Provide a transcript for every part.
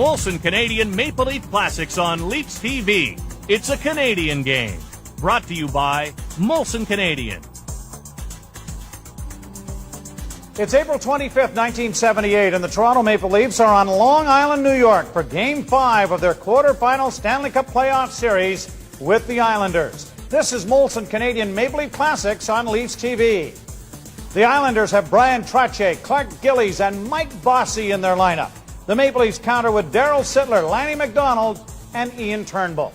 Molson Canadian Maple Leaf Classics on LeafsTV. It's a Canadian game. Brought to you by Molson Canadian. It's April 25th, 1978, and the Toronto Maple Leafs are on Long Island, New York for Game 5 of their quarterfinal Stanley Cup playoff series with the Islanders. This is Molson Canadian Maple Leaf Classics on LeafsTV. The Islanders have Brian Trottier, Clark Gillies, and Mike Bossy in their lineup. The Maple Leafs counter with Daryl Sittler, Lanny McDonald, and Ian Turnbull.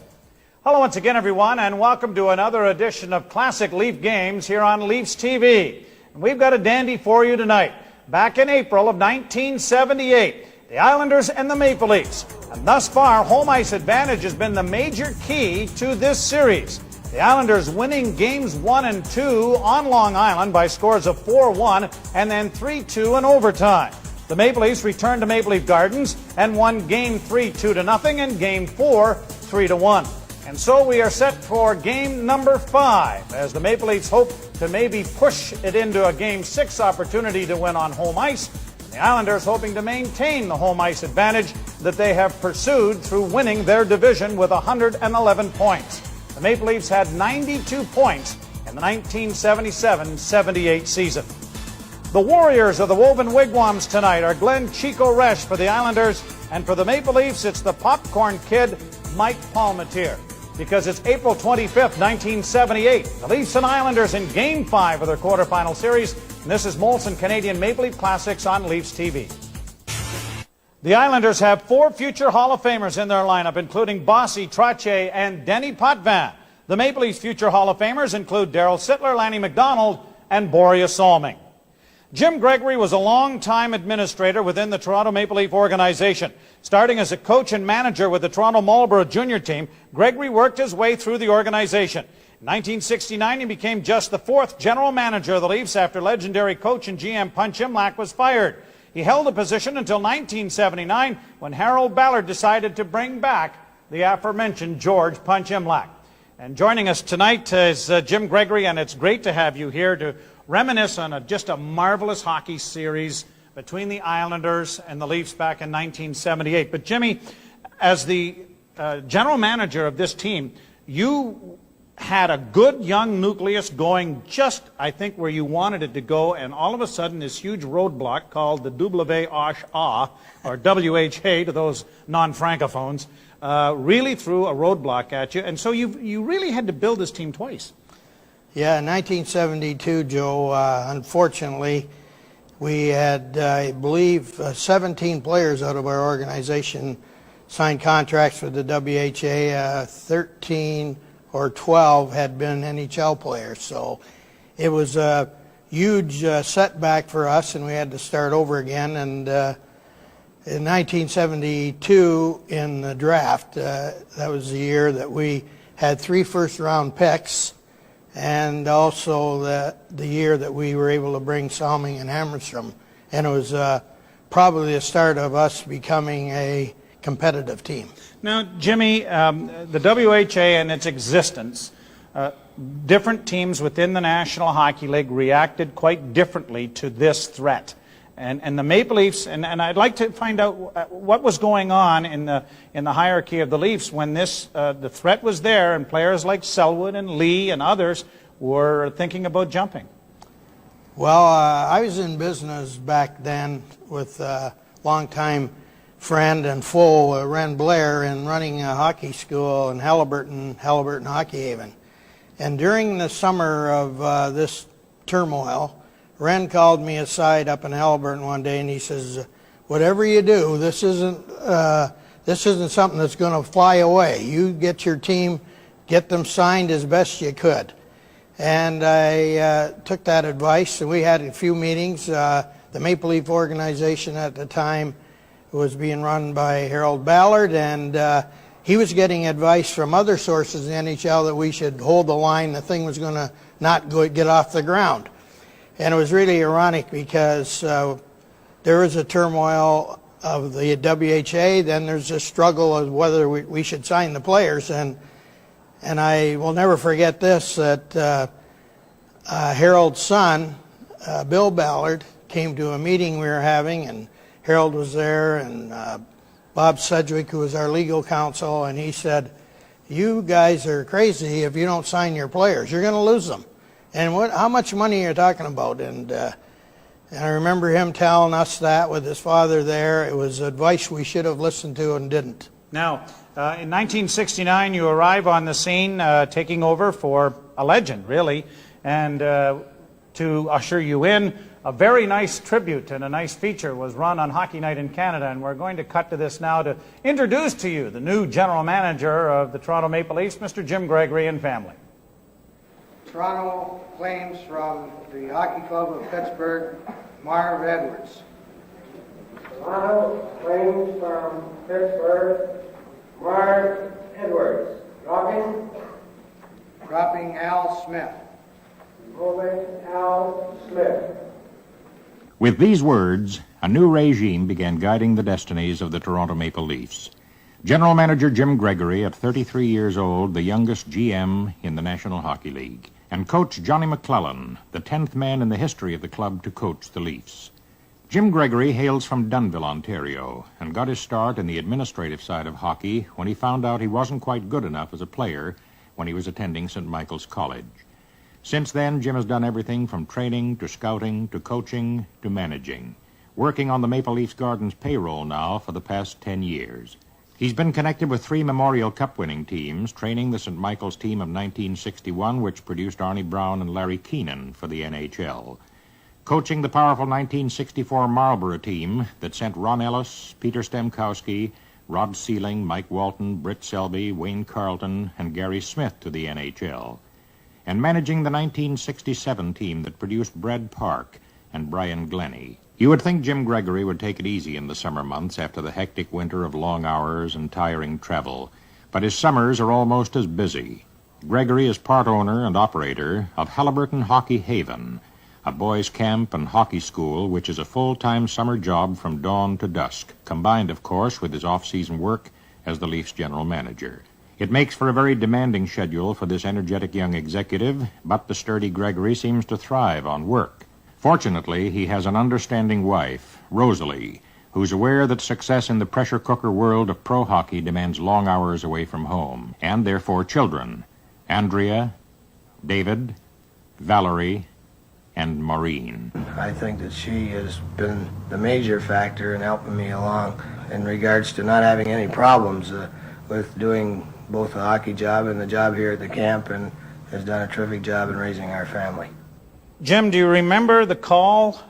Hello once again, everyone, and welcome to another edition of Classic Leaf Games here on LeafsTV. And we've got a dandy for you tonight. Back in April of 1978, the Islanders and the Maple Leafs. And thus far, home ice advantage has been the major key to this series. The Islanders winning games 1 and 2 on Long Island by scores of 4-1 and then 3-2 in overtime. The Maple Leafs returned to Maple Leaf Gardens and won Game 3 2-0 and Game 4 3-1. And so we are set for game number 5 as the Maple Leafs hope to maybe push it into a Game 6 opportunity to win on home ice. And the Islanders hoping to maintain the home ice advantage that they have pursued through winning their division with 111 points. The Maple Leafs had 92 points in the 1977-78 season. The Warriors of the Woven Wigwams tonight are Glenn Chico Resch for the Islanders, and for the Maple Leafs, it's the Popcorn Kid, Mike Palmateer. Because it's April 25th, 1978, the Leafs and Islanders in Game 5 of their quarterfinal series, and this is Molson Canadian Maple Leaf Classics on LeafsTV. The Islanders have 4 future Hall of Famers in their lineup, including Bossy, Trottier, and Denny Potvin. The Maple Leafs future Hall of Famers include Daryl Sittler, Lanny McDonald, and Boreas Salming. Jim Gregory was a long-time administrator within the Toronto Maple Leaf organization. Starting as a coach and manager with the Toronto Marlborough junior team, Gregory worked his way through the organization. In 1969, he became just the 4th general manager of the Leafs after legendary coach and GM Punch Imlach was fired. He held the position until 1979 when Harold Ballard decided to bring back the aforementioned George Punch Imlach. And joining us tonight is Jim Gregory, and it's great to have you here to reminisce on just a marvelous hockey series between the Islanders and the Leafs back in 1978. But Jimmy, as the general manager of this team, you had a good young nucleus going just, I think, where you wanted it to go, and all of a sudden this huge roadblock called the WHA, or WHA to those non-francophones, really threw a roadblock at you, and so you really had to build this team twice. Yeah, in 1972, Joe, unfortunately, we had, I believe, 17 players out of our organization signed contracts with the WHA. 13 or 12 had been NHL players. So it was a huge setback for us, and we had to start over again. And in 1972, in the draft, that was the year that we had 3 first-round picks, and also the year that we were able to bring Salming and Hammerstrom. And it was probably the start of us becoming a competitive team. Now, Jimmy, the WHA and its existence, different teams within the National Hockey League reacted quite differently to this threat. And the Maple Leafs, and I'd like to find out what was going on in the hierarchy of the Leafs when the threat was there and players like Selwood and Lee and others were thinking about jumping. Well, I was in business back then with a longtime friend and foe, Ren Blair, in running a hockey school in Halliburton Hockey Haven. And during the summer of this turmoil, Ren called me aside up in Halliburton one day, and he says, "Whatever you do, this isn't something that's going to fly away. You get your team, get them signed as best you could." And I took that advice, and we had a few meetings. The Maple Leaf organization at the time was being run by Harold Ballard, and he was getting advice from other sources in the NHL that we should hold the line. The thing was going to not get off the ground. And it was really ironic because there was a turmoil of the WHA, then there's a struggle of whether we should sign the players. And I will never forget this, that Harold's son, Bill Ballard, came to a meeting we were having, and Harold was there, and Bob Sedgwick, who was our legal counsel, and he said, "You guys are crazy if you don't sign your players. You're going to lose them. And how much money are you talking about?" And I remember him telling us that with his father there. It was advice we should have listened to and didn't. Now, in 1969, you arrive on the scene, taking over for a legend, really, and to usher you in, a very nice tribute and a nice feature was run on Hockey Night in Canada, and we're going to cut to this now to introduce to you the new general manager of the Toronto Maple Leafs, Mr. Jim Gregory and family. Toronto claims from the Hockey Club of Pittsburgh, Marv Edwards. Toronto claims from Pittsburgh, Marv Edwards. Dropping Al Smith. Moving Al Smith. With these words, a new regime began guiding the destinies of the Toronto Maple Leafs. General Manager Jim Gregory, at 33 years old, the youngest GM in the National Hockey League, and Coach Johnny McClellan, the 10th man in the history of the club to coach the Leafs. Jim Gregory hails from Dunnville, Ontario, and got his start in the administrative side of hockey when he found out he wasn't quite good enough as a player when he was attending St. Michael's College. Since then, Jim has done everything from training to scouting to coaching to managing, working on the Maple Leafs Gardens payroll now for the past 10 years. He's been connected with 3 Memorial Cup-winning teams, training the St. Michael's team of 1961, which produced Arnie Brown and Larry Keenan for the NHL, coaching the powerful 1964 Marlborough team that sent Ron Ellis, Peter Stemkowski, Rod Sealing, Mike Walton, Britt Selby, Wayne Carlton, and Gary Smith to the NHL, and managing the 1967 team that produced Brad Park and Brian Glennie. You would think Jim Gregory would take it easy in the summer months after the hectic winter of long hours and tiring travel, but his summers are almost as busy. Gregory is part owner and operator of Halliburton Hockey Haven, a boys' camp and hockey school which is a full-time summer job from dawn to dusk, combined, of course, with his off-season work as the Leafs general manager. It makes for a very demanding schedule for this energetic young executive, but the sturdy Gregory seems to thrive on work. Fortunately, he has an understanding wife, Rosalie, who's aware that success in the pressure cooker world of pro hockey demands long hours away from home, and their 4 children, Andrea, David, Valerie, and Maureen. I think that she has been the major factor in helping me along in regards to not having any problems with doing both the hockey job and the job here at the camp, and has done a terrific job in raising our family. Jim, do you remember the call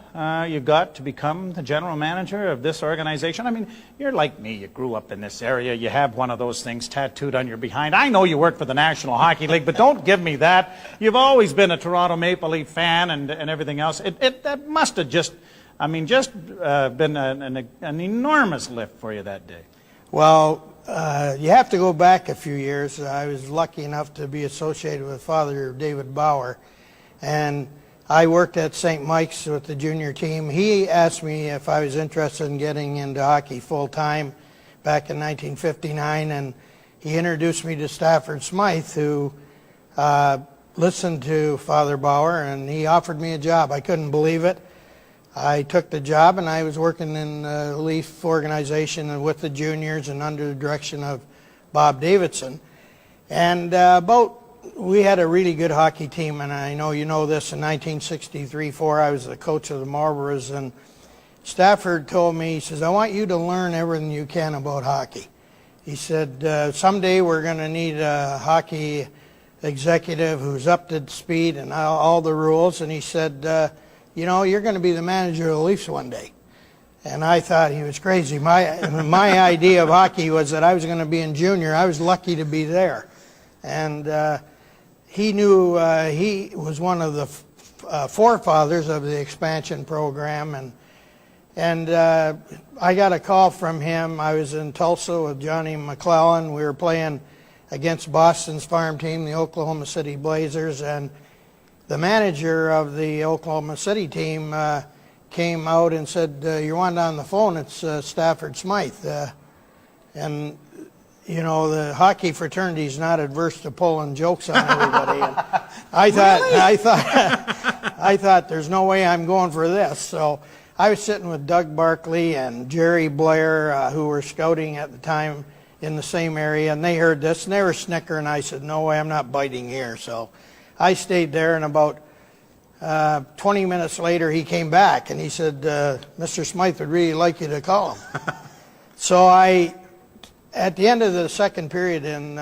you got to become the general manager of this organization? I mean, you're like me. You grew up in this area. You have one of those things tattooed on your behind. I know you work for the National Hockey League, but don't give me that. You've always been a Toronto Maple Leaf fan and everything else. That must have just been an enormous lift for you that day. Well, you have to go back a few years. I was lucky enough to be associated with Father David Bauer, and I worked at St. Mike's with the junior team. He asked me if I was interested in getting into hockey full-time back in 1959, and he introduced me to Stafford Smythe, who listened to Father Bauer, and he offered me a job. I couldn't believe it. I took the job, and I was working in the Leaf organization and with the juniors and under the direction of Bob Davidson. And we had a really good hockey team, and I know you know this. In 1963-4, I was the coach of the Marlboros, and Stafford told me, he says, "I want you to learn everything you can about hockey." He said, "Someday we're going to need a hockey executive who's up to speed and all the rules." And he said, "You're going to be the manager of the Leafs one day." And I thought he was crazy. My idea of hockey was that I was going to be in junior. I was lucky to be there. And he knew he was one of the forefathers of the expansion program. And I got a call from him. I was in Tulsa with Johnny McClellan. We were playing against Boston's farm team, the Oklahoma City Blazers, and the manager of the Oklahoma City team came out and said, "You're wanted on the phone. It's Stafford Smythe." And the hockey fraternity is not adverse to pulling jokes on everybody. And I thought there's no way I'm going for this. So I was sitting with Doug Barkley and Jerry Blair, who were scouting at the time in the same area, and they heard this, and they were snickering. I said, no way, I'm not biting here. So I stayed there, and about 20 minutes later, he came back, and he said, Mr. Smythe would really like you to call him. So at the end of the second period in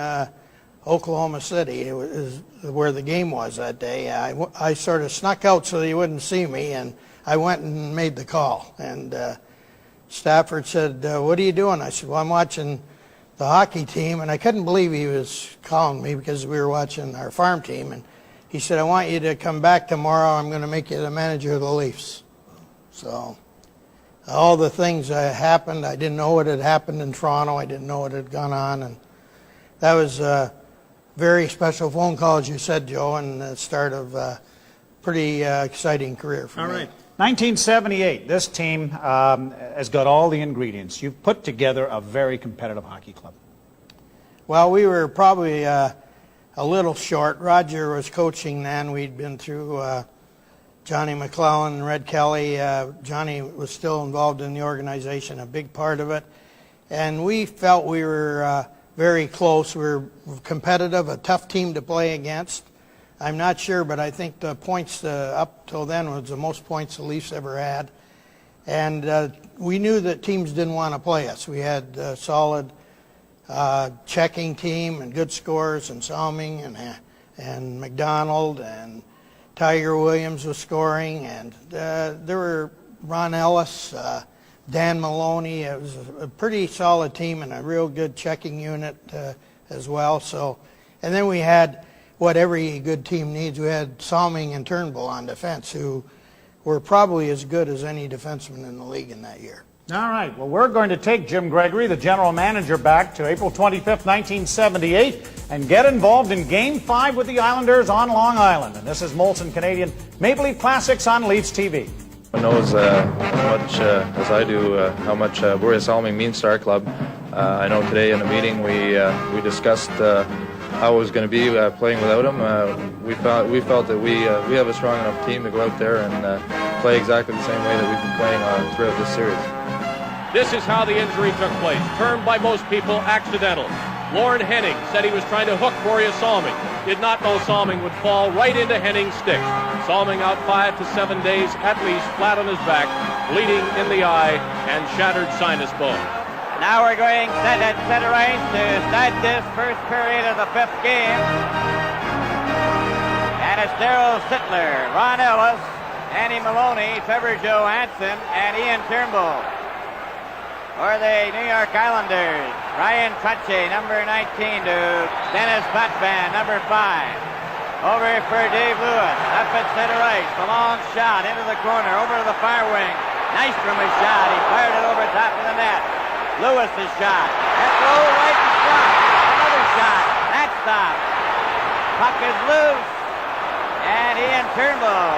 Oklahoma City, it was where the game was that day, I sort of snuck out so he wouldn't see me, and I went and made the call. And Stafford said, what are you doing? I said, well, I'm watching the hockey team, and I couldn't believe he was calling me because we were watching our farm team. And he said, I want you to come back tomorrow. I'm going to make you the manager of the Leafs. So all the things that happened, I didn't know what had happened in Toronto. I didn't know what had gone on. And that was a very special phone call, as you said, Joe, and the start of a pretty exciting career for me. All right. 1978, this team has got all the ingredients. You've put together a very competitive hockey club. Well, we were probably a little short. Roger was coaching then. We'd been through Johnny McClellan and Red Kelly. Johnny was still involved in the organization, a big part of it. And we felt we were very close. We were competitive, a tough team to play against. I'm not sure, but I think the points up till then was the most points the Leafs ever had. And we knew that teams didn't want to play us. We had a solid checking team and good scorers, and Salming and McDonald, and Tiger Williams was scoring, and there were Ron Ellis, Dan Maloney. It was a pretty solid team and a real good checking unit as well. So, and then we had what every good team needs. We had Salming and Turnbull on defense, who were probably as good as any defenseman in the league in that year. All right. Well, we're going to take Jim Gregory, the general manager, back to April 25th, 1978, and get involved in Game 5 with the Islanders on Long Island. And this is Molson Canadian Maple Leaf Classics on LeafsTV. Knows much as I do how much Borja Salming means to our club. I know today in a meeting we discussed how it was going to be playing without him. We felt that we have a strong enough team to go out there and play exactly the same way that we've been playing throughout this series. This is how the injury took place, termed by most people accidental. Lorne Henning said he was trying to hook Borja Salming. Did not know Salming would fall right into Henning's stick. Salming out 5 to 7 days at least, flat on his back, bleeding in the eye, and shattered sinus bone. Now we're going set at center ice to start this first period of the fifth game. And it's Darryl Sittler, Ron Ellis, Andy Maloney, Trevor Johansson, and Ian Turnbull. For the New York Islanders, Ryan Trache, number 19, to Dennis Potvin, number 5. Over for Dave Lewis, up at center ice, the long shot into the corner, over to the far wing. Nice from his shot, he fired it over top of the net. Lewis's shot, and throw right and shot, another shot, that stopped. Puck is loose, and Ian Turnbull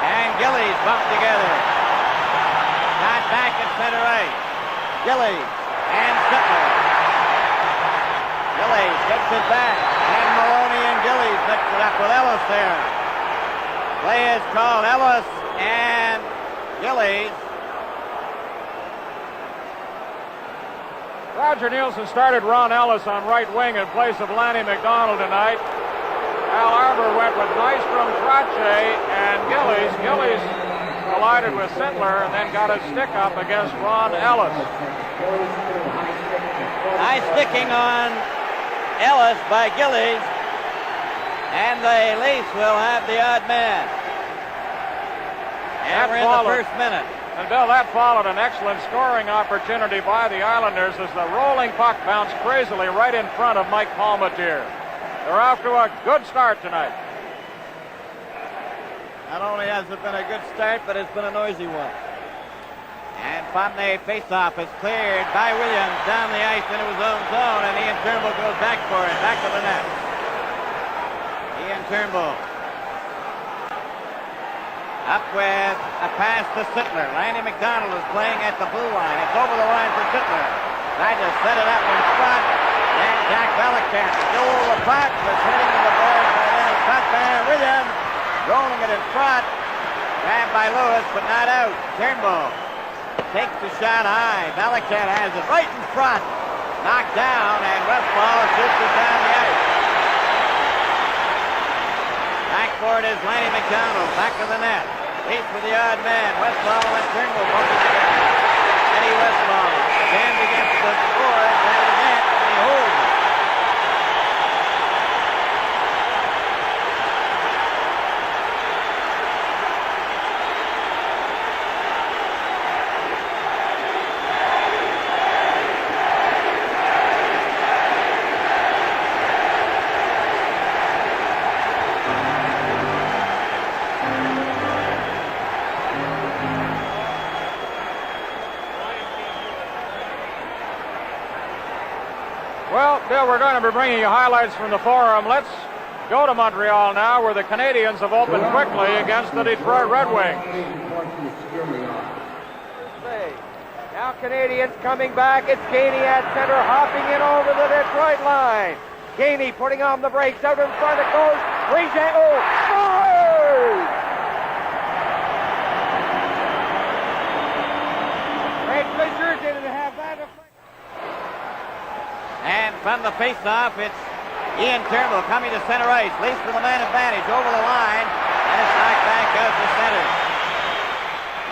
and Gillies bump together. Shot back at center ice. Gillies and Sittler. Gillies gets it back, and Maloney and Gillies mix it up with Ellis there. Play is called Ellis and Gillies. Roger Nielsen started Ron Ellis on right wing in place of Lanny McDonald tonight. Al Arbor went with Nystrom, Trache, and Gillies. Gillies collided with Sittler and then got a stick up against Ron Ellis. Nice sticking on Ellis by Gillies, and the Leafs will have the odd man. And we're in the first minute. And Bill, that followed an excellent scoring opportunity by the Islanders as the rolling puck bounced crazily right in front of Mike Palmateer. They're off to a good start tonight. Not only has it been a good start, but it's been a noisy one. And from the faceoff is cleared by Williams down the ice into his own zone, and Ian Turnbull goes back for it, back to the net. Ian Turnbull up with a pass to Sittler. Lanny McDonald is playing at the blue line. It's over the line for Sittler. Tried to set it up in front, and Jack Belikamp stole the puck, was hitting the boards by Dennis Potvin. Williams rolling it in front, Grabbed by Lewis, but not out. Turnbull takes the shot high. Belichick has it right in front. Knocked down, and Westfall shoots it down the ice. Backboard is Lanny McDonald, back of the net. Leafs with the odd man. Westfall and Turnbull bumping together. Eddie Westfall jammed against the boards and the net, and he holds it. Well, Bill, we're going to be bringing you highlights from the Forum. Let's go to Montreal now, where the Canadians have opened quickly against the Detroit Red Wings. Now Canadians coming back. It's Gainey at center, hopping in over the Detroit line. Gainey putting on the brakes, out in front it goes. Rizzo scores! Great Fishers didn't have that effect. And from the face-off, it's Ian Turnbull coming to center ice. Leafs with a man advantage over the line, and it's knocked back out to center.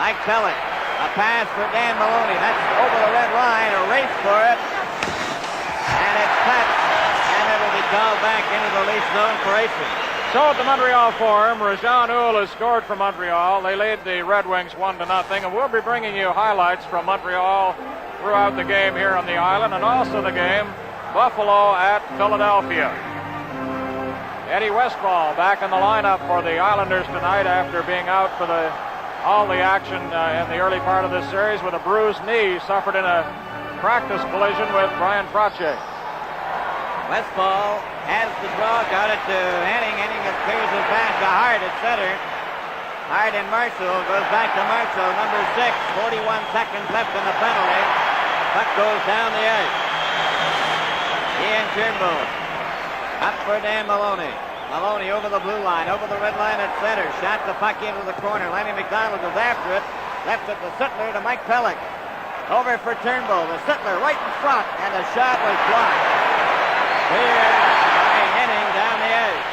Mike Pellet, a pass for Dan Maloney. That's over the red line, a race for it. And it's touched, and it'll be called back into the Leafs zone for icing. So at the Montreal Forum, Rajan Uhl has scored for Montreal. They lead the Red Wings 1-0, and we'll be bringing you highlights from Montreal throughout the game here on the island, and also the game Buffalo at Philadelphia. Eddie Westfall back in the lineup for the Islanders tonight after being out for all the action in the early part of this series with a bruised knee suffered in a practice collision with Brian Prache. Westfall has the draw, got it to Henning. Henning clears it back to Hart at center. Hart and Marshall goes back to Marshall, number 6. 41 seconds left in the penalty. Puck goes down the ice. Ian Turnbull up for Dan Maloney. Maloney over the blue line, over the red line at center. Shot the puck into the corner. Lanny McDonald goes after it. Left it to Sittler to Mike Pellick. Over for Turnbull. The Sittler right in front, and the shot was blocked. Cleared by Henning down the ice.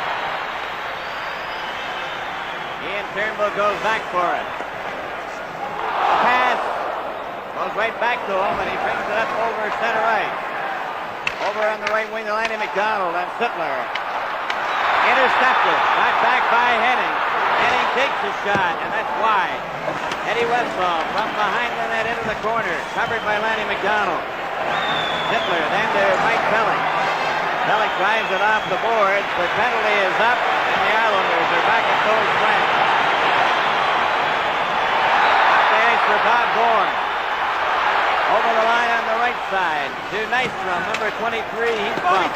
Ian Turnbull goes back for it. Pass goes right back to him, and he brings it up over center ice. Over on the right wing to Lanny McDonald, and Sittler intercepted. Knocked back by Henning. Henning takes the shot, and that's wide. Eddie Westfall from behind the net into the corner, covered by Lanny McDonald. Sittler then to Mike Pellick. Pellick drives it off the boards. The penalty is up, and the Islanders are back at full strength. Off the ice for Bob Bourne. Over the line on the right side to Nystrom, number 23. He's bumped.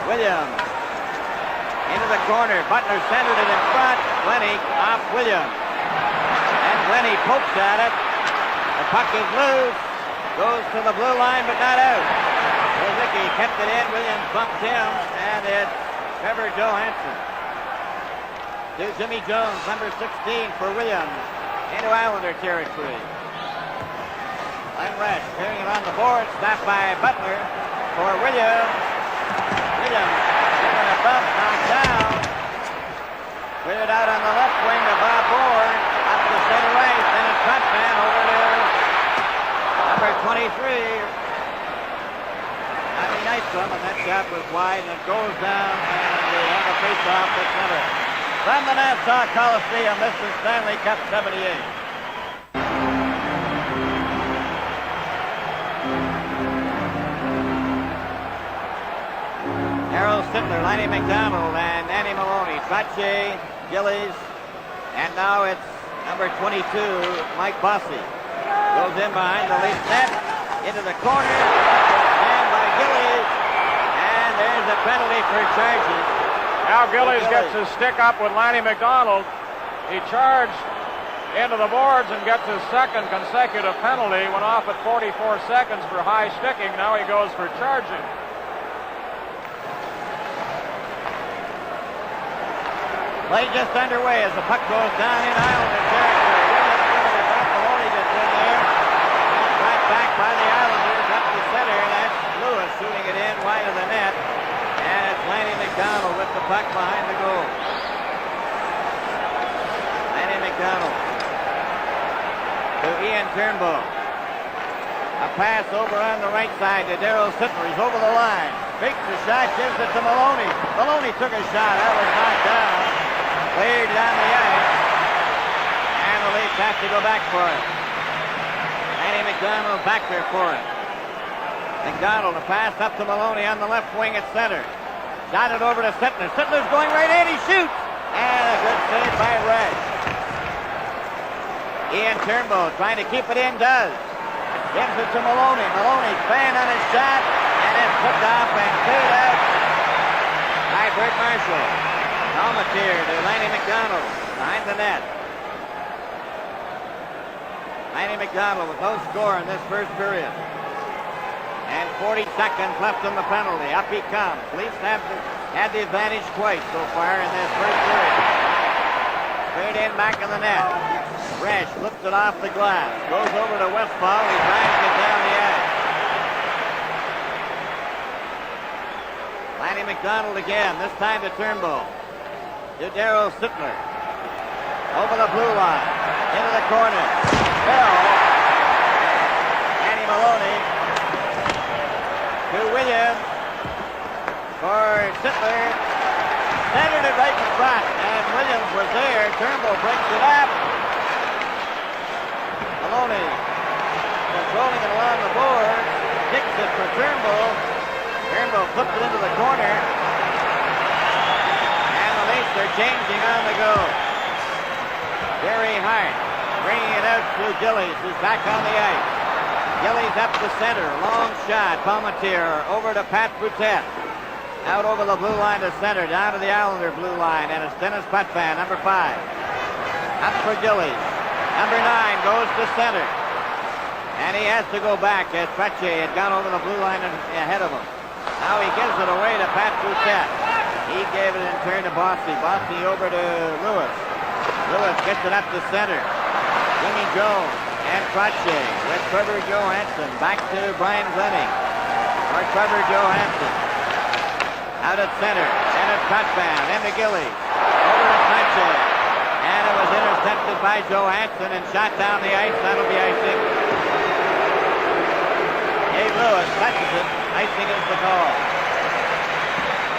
Williams into the corner. Butler centered it in front. Glenny off Williams. And Glenny pokes at it. The puck is loose. Goes to the blue line, but not out. Rosicky kept it in. Williams bumped him, and it's Trevor Johansson. To Jimmy Jones, number 16 for Williams. Into Islander territory. Unrest clearing it on the board, stopped by Butler for Williams. Williams giving a bump, knocked down. Cleared out on the left wing to Bob Bourne. Up to center ice, then it's Trotman over to number 23. Johnny Nystrom, and that shot was wide, and it goes down, and we have a face-off at center. From the Nassau Coliseum, this is Stanley Cup 78. Harold Sittler, Lanny McDonald, and Andy Maloney, Trache, Gillies, and now it's number 22, Mike Bossy. Goes in behind the Leafs net, into the corner, jammed by Gillies, and there's a penalty for charges. Now Gillies gets his stick up with Lanny McDonald. He charged into the boards and gets his second consecutive penalty. Went off at 44 seconds for high sticking. Now he goes for charging. Play just underway as the puck goes down in Islander territory. Williams giving it back. Maloney gets in there. Brought back by the Islanders up the center. That's Lewis shooting it in wide of the net. And it's Lanny McDonald with the puck behind the goal. Lanny McDonald to Ian Turnbull. A pass over on the right side to Darryl Sittler. He's over the line. Fakes the shot, gives it to Maloney. Maloney took a shot. That was knocked down. Cleared down the ice. And the Leafs have to go back for it. Lanny McDonald back there for it. McDonald, a pass up to Maloney on the left wing at center. Got it over to Sittler. Sittler's going right in. He shoots. And a good save by Red. Ian Turnbull trying to keep it in, does. Gives it to Maloney. Maloney's fan on his shot. And it's picked off and cleared out by Bert Marshall. Palmateer to Lanny McDonald behind the net. Lanny McDonald with no score in this first period. And 40 seconds left in the penalty. Up he comes. Leafs have had the advantage twice so far in this first period. Straight in back in the net. Resch flips it off the glass. Goes over to Westphal. He drives it down the ice. Lanny McDonald again. This time to Turnbull. To Darryl Sittler. Over the blue line. Into the corner. Bell. Andy Maloney. To Williams. For Sittler. Centered it right in front. And Williams was there. Turnbull breaks it up. Maloney controlling it along the board. Kicks it for Turnbull. Turnbull flipped it into the corner. And the Leafs are changing on the go. Gary Hart bringing it out to Gillies, who's back on the ice. Gillies up the center. Long shot. Palmateer over to Pat Boutette. Out over the blue line to center. Down to the Islander blue line. And it's Dennis Potvin, number 5. Up for Gillies. Number 9 goes to center. And he has to go back as Trottier had gone over the blue line ahead of him. Now he gives it away to Pat Boutette. He gave it in turn to Bossy. Bossy over to Lewis. Lewis gets it up to center. Jimmy Jones and Trottier with Trevor Johansson. Back to Brian Glenning. Or Trevor Johansson. Out at center. And it's Potvin. Then to Gillies. Over to Trottier. And it was intercepted by Johansson and shot down the ice. That'll be icing. Dave Lewis touches it. Icing is the call.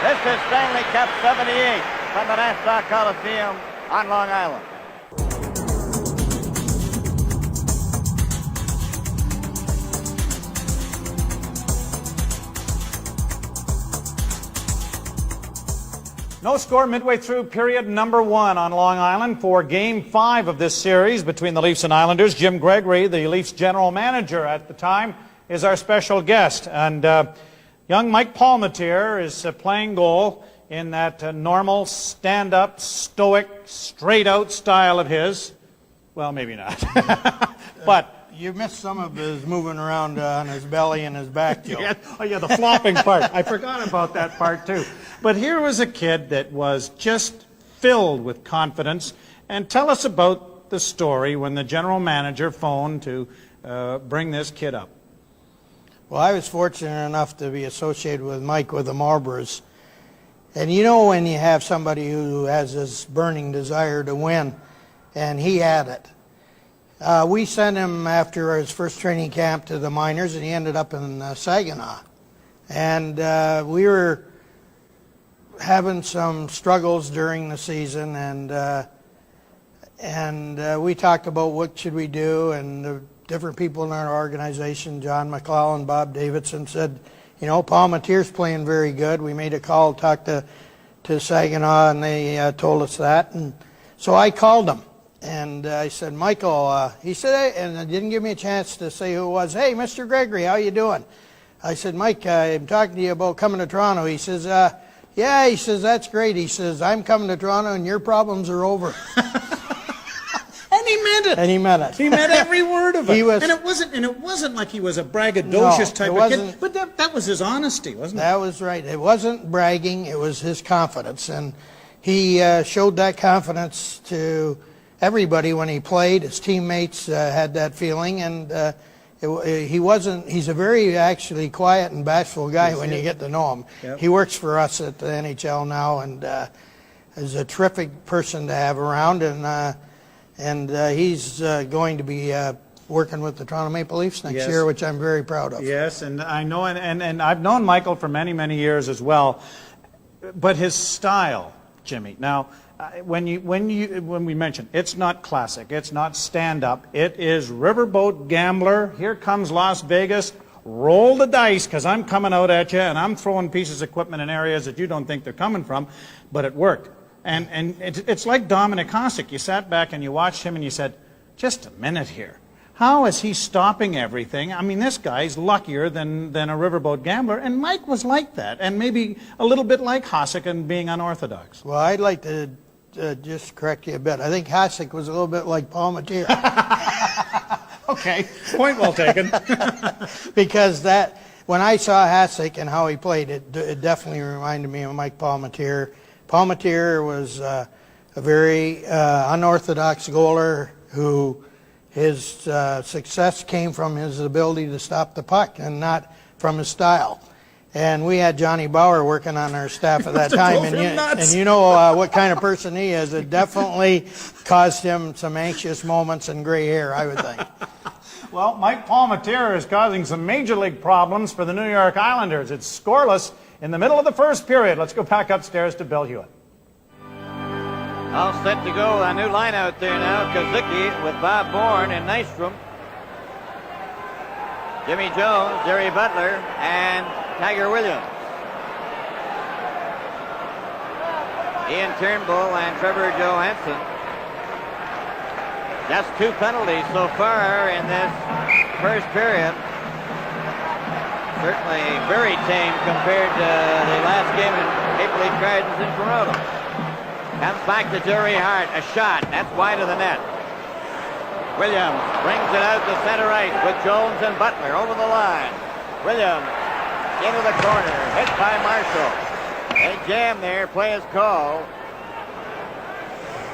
This is Stanley Cup 78 from the Nassau Coliseum on Long Island. No score midway through period number 1 on Long Island for Game 5 of this series between the Leafs and Islanders. Jim Gregory, the Leafs general manager at the time, is our special guest. And young Mike Palmateer is playing goal in that normal, stand-up, stoic, straight-out style of his. Well, maybe not. But you missed some of his moving around on his belly and his back, Joe. Yeah, the flopping part. I forgot about that part, too. But here was a kid that was just filled with confidence. And tell us about the story when the general manager phoned to bring this kid up. Well, I was fortunate enough to be associated with Mike with the Marlboros. And you know when you have somebody who has this burning desire to win, and he had it. We sent him after his first training camp to the minors, and he ended up in Saginaw. And we were having some struggles during the season, and we talked about what should we do, and the different people in our organization, John McClellan, Bob Davidson, said, you know, Palmateer's playing very good. We made a call, talked to Saginaw, and they told us that. And so I called him, and I said, Michael, he said, hey, and it didn't give me a chance to say who it was. Hey, Mr. Gregory, how you doing? I said, Mike, I'm talking to you about coming to Toronto. He says, yeah, he says, that's great. He says, I'm coming to Toronto, and your problems are over. And he meant it. And he meant it. He meant every word of it. He was, and it wasn't like he was a braggadocious type of kid. But that was his honesty, wasn't it? That was right. It wasn't bragging. It was his confidence. And he showed that confidence to everybody when he played. His teammates had that feeling, and he's a very actually quiet and bashful guy when you get to know him. Yep. He works for us at the NHL now, and is a terrific person to have around, and he's going to be working with the Toronto Maple Leafs next year, which I'm very proud of. Yes, and I know, and I've known Michael for many, many years as well, but his style, Jimmy. Now, when we mention it's not classic, it's not stand-up, it is riverboat gambler. Here comes Las Vegas. Roll the dice, because I'm coming out at you, and I'm throwing pieces of equipment in areas that you don't think they're coming from, but it worked. And it's like Dominic Hasek. You sat back and you watched him and you said, just a minute here. How is he stopping everything? I mean, this guy's luckier than a riverboat gambler, and Mike was like that, and maybe a little bit like Hasek and being unorthodox. Well, I'd like to just correct you a bit. I think Hasek was a little bit like Palmateer. Okay, point well taken. Because when I saw Hasek and how he played, it definitely reminded me of Mike Palmateer. Palmateer was a very unorthodox goaler who his success came from his ability to stop the puck and not from his style. And we had Johnny Bauer working on our staff at that time, and you know what kind of person he is. It definitely caused him some anxious moments and gray hair, I would think. Well, Mike Palmateer is causing some major league problems for the New York Islanders. It's scoreless in the middle of the first period. Let's go back upstairs to Bill Hewitt. All set to go. A new line out there now. Kazuki with Bob Bourne and Nystrom. Jimmy Jones, Jerry Butler, and Tiger Williams. Ian Turnbull and Trevor Johansson. Just 2 penalties so far in this first period. Certainly very tame compared to the last game in Maple Leaf Gardens in Toronto. Comes back to Jerry Hart. A shot. That's wide of the net. Williams brings it out to center ice with Jones and Butler over the line. Williams into the corner. Hit by Marshall. They jam there. Play is called.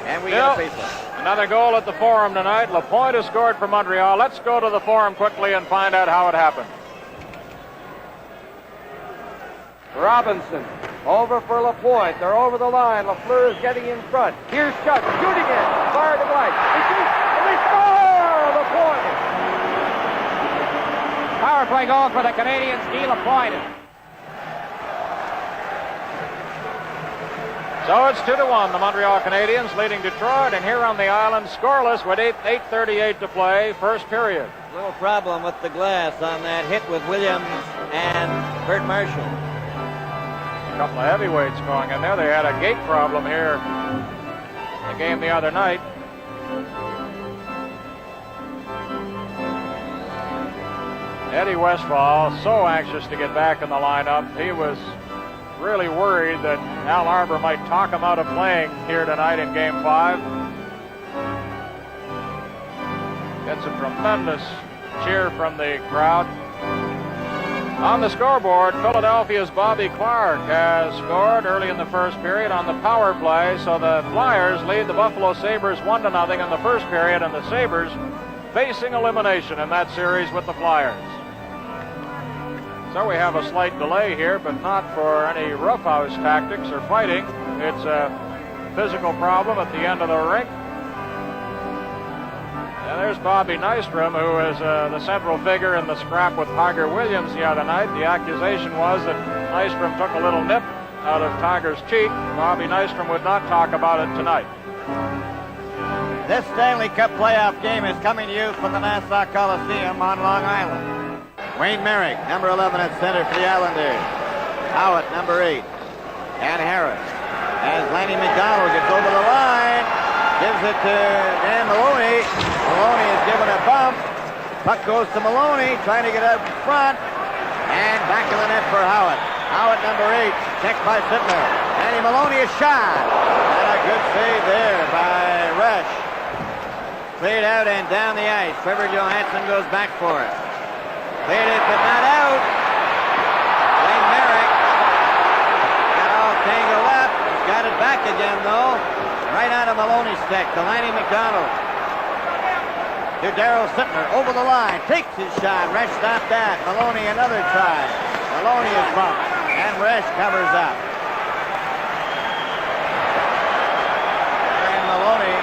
And we get a faceoff. Another goal at the Forum tonight. Lapointe has scored for Montreal. Let's go to the Forum quickly and find out how it happened. Robinson over for Lapointe. They're over the line. Lafleur is getting in front. Here's Chuck shooting it. Far to right. They shoot and they score! Lapointe. Power play goal for the Canadians. Guy Lapointe. So it's 2-1. The Montreal Canadiens leading Detroit, and here on the island, scoreless with 8:38 to play, first period. Little problem with the glass on that hit with Williams and Bert Marshall. A couple of heavyweights going in there. They had a gate problem here in the game the other night. Eddie Westphal, so anxious to get back in the lineup. He was really worried that Al Arbour might talk him out of playing here tonight in Game 5. Gets a tremendous cheer from the crowd. On the scoreboard, Philadelphia's Bobby Clark has scored early in the first period on the power play, so the Flyers lead the Buffalo Sabres 1-0 in the first period, and the Sabres facing elimination in that series with the Flyers. So we have a slight delay here, but not for any roughhouse tactics or fighting. It's a physical problem at the end of the rink. And there's Bobby Nystrom, who is the central figure in the scrap with Tiger Williams the other night. The accusation was that Nystrom took a little nip out of Tiger's cheek. Bobby Nystrom would not talk about it tonight. This Stanley Cup playoff game is coming to you from the Nassau Coliseum on Long Island. Wayne Merrick, number 11 at center for the Islanders. Howitt, number 8. And Harris. As Lanny McDonald gets over the line, gives it to Dan Maloney. Maloney is given a bump. Puck goes to Maloney, trying to get out in front. And back of the net for Howitt. Howitt, number 8, checked by Sittler. Danny Maloney is shot. And a good save there by Resch. Cleared out and down the ice. Trevor Johansson goes back for it. Cleared it, but not out. Wayne Merrick got all tangled up. He's got it back again, though. Right out of Maloney's stick to Lanny McDonald. To Darryl Sittler, over the line, takes his shot. Resch stopped that. Maloney another try. Maloney is bumped, and Resch covers up. And Maloney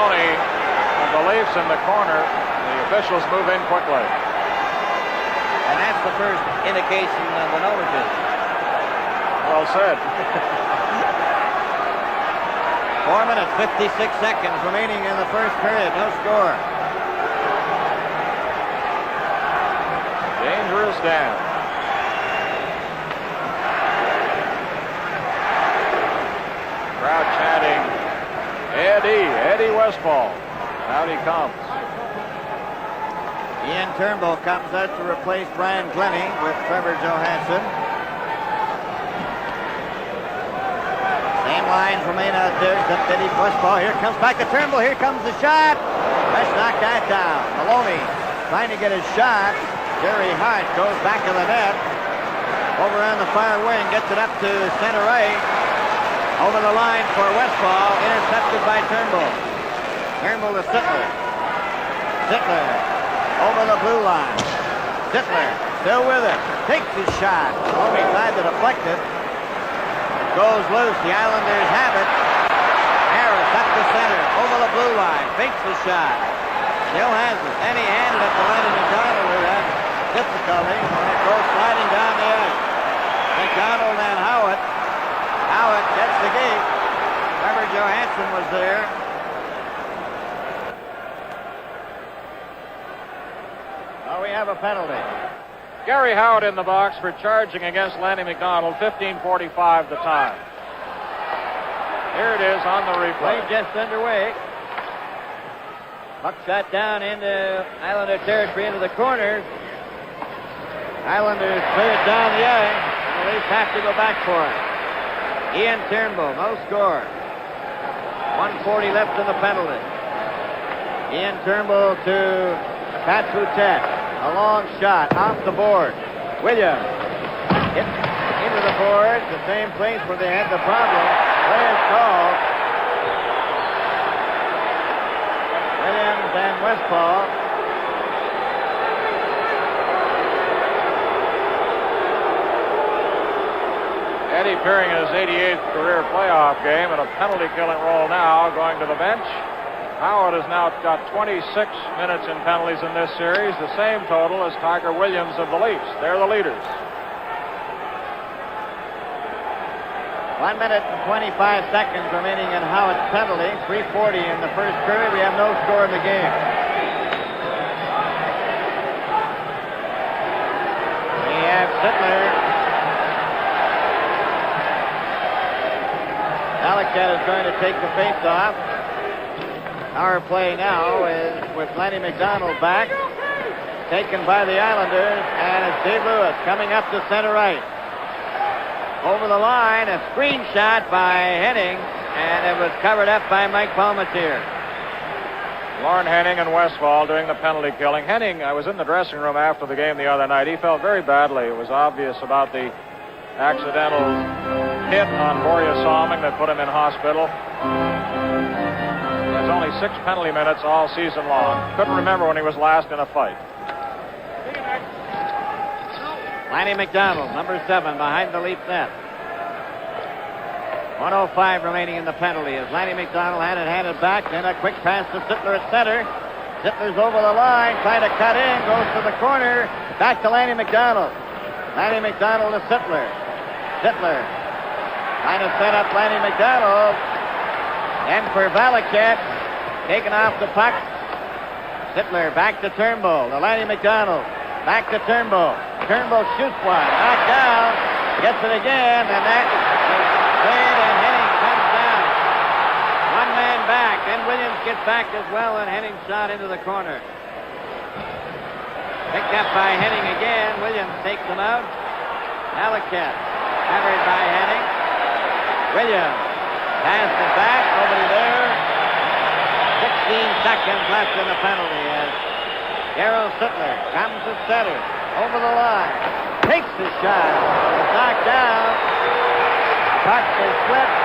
with the Leafs in the corner. The officials move in quickly. And that's the first indication of an overtime. Well said. 4 minutes, 56 seconds remaining in the first period. No score. Dangerous Dan. Crowd chanting, Eddie Westfall. Out he comes. Ian Turnbull comes out to replace Brian Glennie with Trevor Johansson. Same lines remain out there. Eddie Westfall. Here comes back to Turnbull. Here comes the shot. Resch knocked that down. Maloney trying to get his shot. Jerry Hart goes back to the net. Over on the far wing. Gets it up to center right. Over the line for Westfall. Intercepted by Turnbull. Turnbull to Sittler. Sittler over the blue line. Sittler still with it. Takes his shot. Maloney tried to deflect it. Goes loose. The Islanders have it. Harris up the center. Over the blue line. Fakes the shot. Still has it. And he handed it to Lenny McDonald with that difficulty. And it goes sliding down the ice. McDonald and Howitt. Howitt gets the gate. Trevor Johansson was there. Oh, we have a penalty. Gary Howard in the box for charging against Lanny McDonald. 15:45 the time. Here it is on the replay. Play just underway. Puck shot down into Islander territory into the corner. Islanders play it down the ice. The Leafs have to go back for it. Ian Turnbull, no score. 1:40 left in the penalty. Ian Turnbull to Pat Boutet. A long shot off the board. Williams hit into the board, the same place where they had the problem. Play is called. Williams and Westfall. Eddie Pearing in his 88th career playoff game and a penalty killing role now going to the bench. Howard has now got 26 minutes in penalties in this series, the same total as Tiger Williams of the Leafs. They're the leaders. 1 minute and 25 seconds remaining in Howard's penalty. 3:40 in the first period. We have no score in the game. We have Sittler. Alexander is going to take the face-off. Our play now is with Lanny McDonald back. Taken by the Islanders, and it's Dave Lewis coming up to center right. Over the line, a screen shot by Henning, and it was covered up by Mike Palmateer. Lauren Henning and Westfall doing the penalty killing. Henning, I was in the dressing room after the game the other night. He felt very badly. It was obvious about the accidental hit on Borja Salming that put him in hospital. There's only 6 penalty minutes all season long. Couldn't remember when he was last in a fight. Lanny McDonald, number 7, behind the Leaf net. 1:05 remaining in the penalty as Lanny McDonald had it handed back. Then a quick pass to Sittler at center. Sittler's over the line, trying to cut in, goes to the corner. Back to Lanny McDonald. Lanny McDonald to Sittler. Sittler trying to set up Lanny McDonald. And for Valaket, taken off the puck. Sittler back to Turnbull. To Lanny McDonald. Back to Turnbull. Turnbull shoots one. Knocked down. Gets it again. And that is played, and Henning comes down. One man back. Then Williams gets back as well, and Henning shot into the corner. Picked up by Henning again. Williams takes him out. Valaket covered by Henning. Williams passed it back. Nobody there. 16 seconds left in the penalty as Darryl Sittler comes to center. Over the line. Takes the shot. It's knocked down. puck is slipped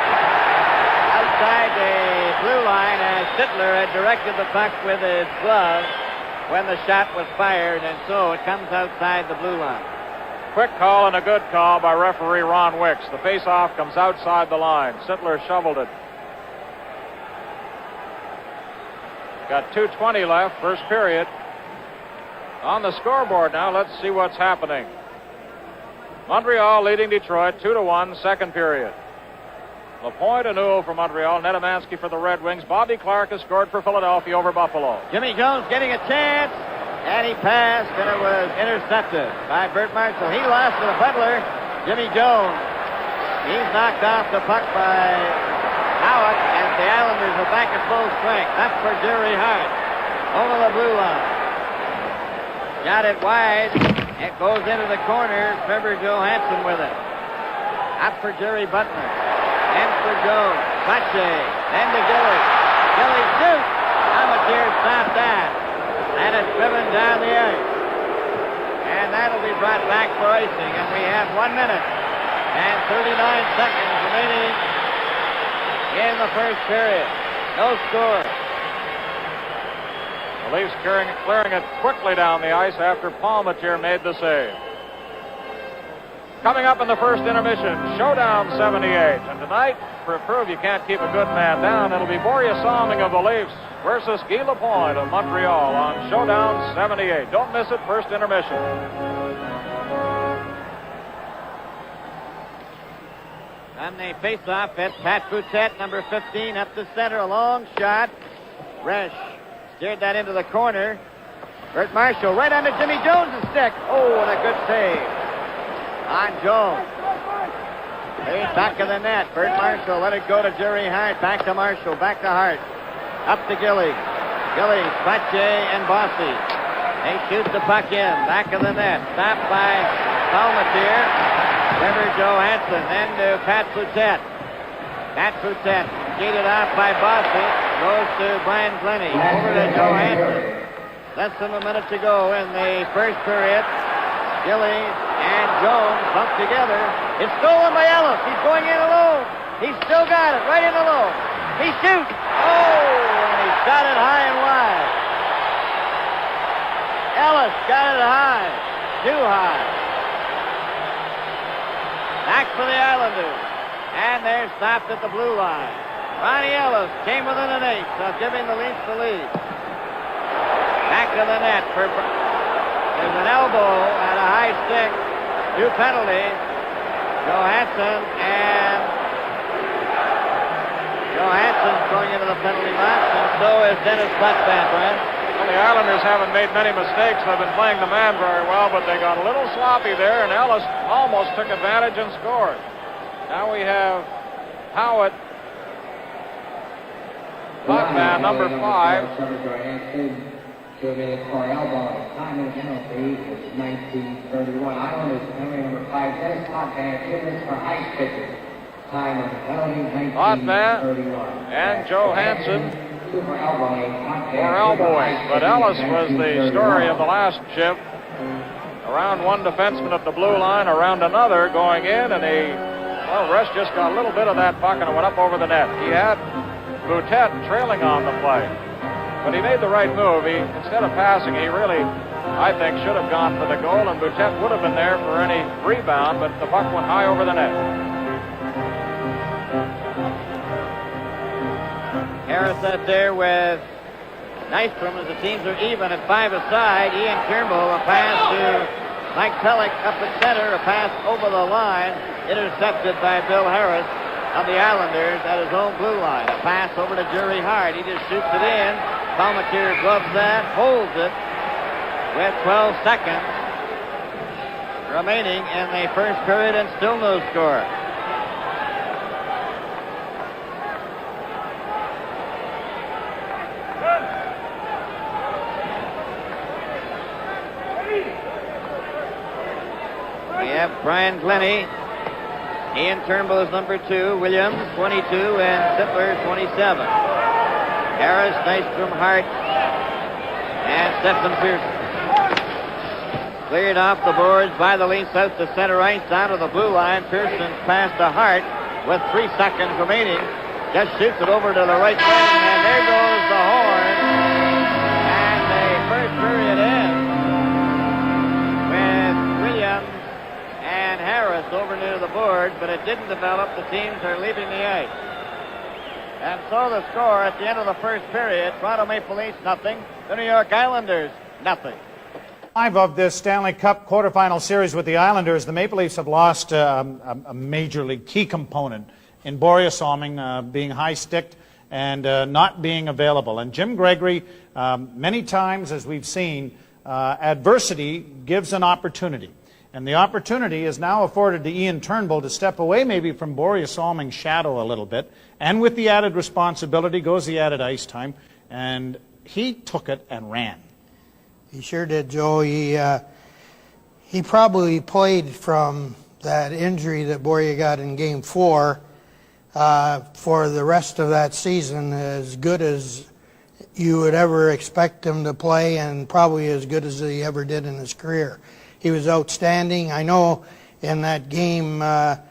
outside the blue line as Sittler had directed the puck with his glove when the shot was fired, and so it comes outside the blue line. Quick call and a good call by referee Ron Wicks. The face-off comes outside the line. Sittler shoveled it. Got 2:20 left, first period. On the scoreboard now, let's see what's happening. Montreal leading Detroit 2-1, second period. LaPointe and Newell for Montreal, Nedemansky for the Red Wings. Bobby Clark has scored for Philadelphia over Buffalo. Jimmy Jones getting a chance, and he passed, and it was intercepted by Bert Marshall. He lost to the Butler. Jimmy Jones, he's knocked off the puck by Howard, as the Islanders are back at full strength. Up for Jerry Hart over the blue line. Got it wide. It goes into the corner. Trevor Johansson with it. Up for Jerry Butler. And for Jones. Pache. Then to Gilly. Gilly shoots. Palmateer stopped that. And it's driven down the ice. And that'll be brought back for icing. And we have 1 minute and 39 seconds remaining in the first period. No score. The Leafs clearing it quickly down the ice after Palmateer made the save. Coming up in the first intermission, Showdown 78. And tonight, for proof you can't keep a good man down, it'll be Borje Salming of the Leafs versus Guy Lapointe of Montreal on Showdown 78. Don't miss it, first intermission. On the face-off, it's Pat Boutette, number 15, up the center. A long shot. Resch steered that into the corner. Bert Marshall right onto Jimmy Jones' stick. Oh, and a good save on Jones. He's back of the net. Bert Marshall let it go to Jerry Hart. Back to Marshall. Back to Hart. Up to Gilly. Gilly, Pache, and Bossy. They shoot the puck in. Back of the net. Stopped by Palmateer. Trevor Johansson. Then to Pat Boutette. Pat Boutette skated off by Bossy. Goes to Brian Glennie. Over to Johansson. Less than a minute to go in the first period. Gilly and Jones bumped together. It's stolen by Ellis. He's going in alone. He's still got it. Right in alone. He shoots. Oh, and he shot it high and wide. Ellis got it high. Too high. Back for the Islanders. And they're stopped at the blue line. Ronnie Ellis came within an eighth of giving the Leafs the lead. Back to the net. There's an elbow and a high stick. 2 penalties. Johansson's going into the penalty box, and so is Dennis Buckman, Brent. Well, the Islanders haven't made many mistakes. They've been playing the man very well, but they got a little sloppy there, and Ellis almost took advantage and scored. Now we have Howitt. Buckman, number 5. 2 minutes for elbow. Time and penalty is 19:31. Islanders penalty number 5. Dennis Potvin, 2 minutes for ice pitcher. Time and penalty 19:31. And Johansson for elbowing. But Ellis was the story of the last shift. Around one defenseman at the blue line, around another going in, and Resch just got a little bit of that puck and it went up over the net. He had Boutette trailing on the play. But he made the right move. Instead of passing, he really, I think, should have gone for the goal, and Boutette would have been there for any rebound, but the puck went high over the net. Harris out there with Nystrom as the teams are even at 5 aside. Ian Turnbull, a pass to Mike Pellick up at center, a pass over the line, intercepted by Bill Harris of the Islanders at his own blue line. A pass over to Jerry Hart. He just shoots it in. Palmateer gloves that, holds it with 12 seconds remaining in the first period, and still no score. We have Brian Glennie. Ian Turnbull is number 2, Williams 22, and Sittler 27. Harris, Nystrom, Hart, and Stephen Pearson. Cleared off the boards by the Leafs out to center ice, down to the blue line. Pearson's pass to Hart with 3 seconds remaining. Just shoots it over to the right wing, and there goes the horn. And the first period ends with Williams and Harris over near the boards, but it didn't develop. The teams are leaving the ice. And so the score at the end of the first period, Toronto Maple Leafs nothing, the New York Islanders nothing. 5 of this Stanley Cup quarterfinal series with the Islanders, the Maple Leafs have lost a major league key component in Borje Salming being high-sticked and not being available. And Jim Gregory, many times, as we've seen, adversity gives an opportunity. And the opportunity is now afforded to Ian Turnbull to step away maybe from Borje Salming's shadow a little bit. And with the added responsibility goes the added ice time. And he took it and ran. He sure did, Joe. He probably played from that injury that Borje got in Game 4 for the rest of that season as good as you would ever expect him to play, and probably as good as he ever did in his career. He was outstanding. I know in that game that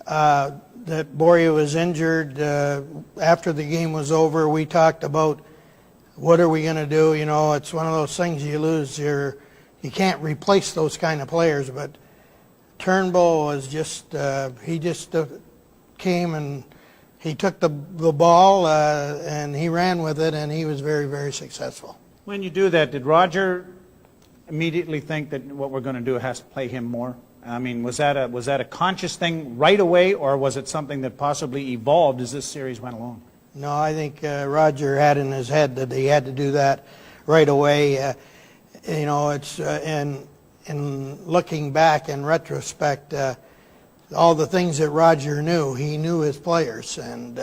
Borje was injured. After the game was over, we talked about what are we going to do. You know, it's one of those things you lose. You can't replace those kind of players, but Turnbull was just, he just came and he took the ball and he ran with it, and he was very, very successful. When you do that, did Roger immediately think that what we're going to do has to play him more? I mean, was that a conscious thing right away, or was it something that possibly evolved as this series went along? No, I think Roger had in his head that he had to do that right away. You know, it's in looking back in retrospect, all the things that Roger knew, he knew his players. And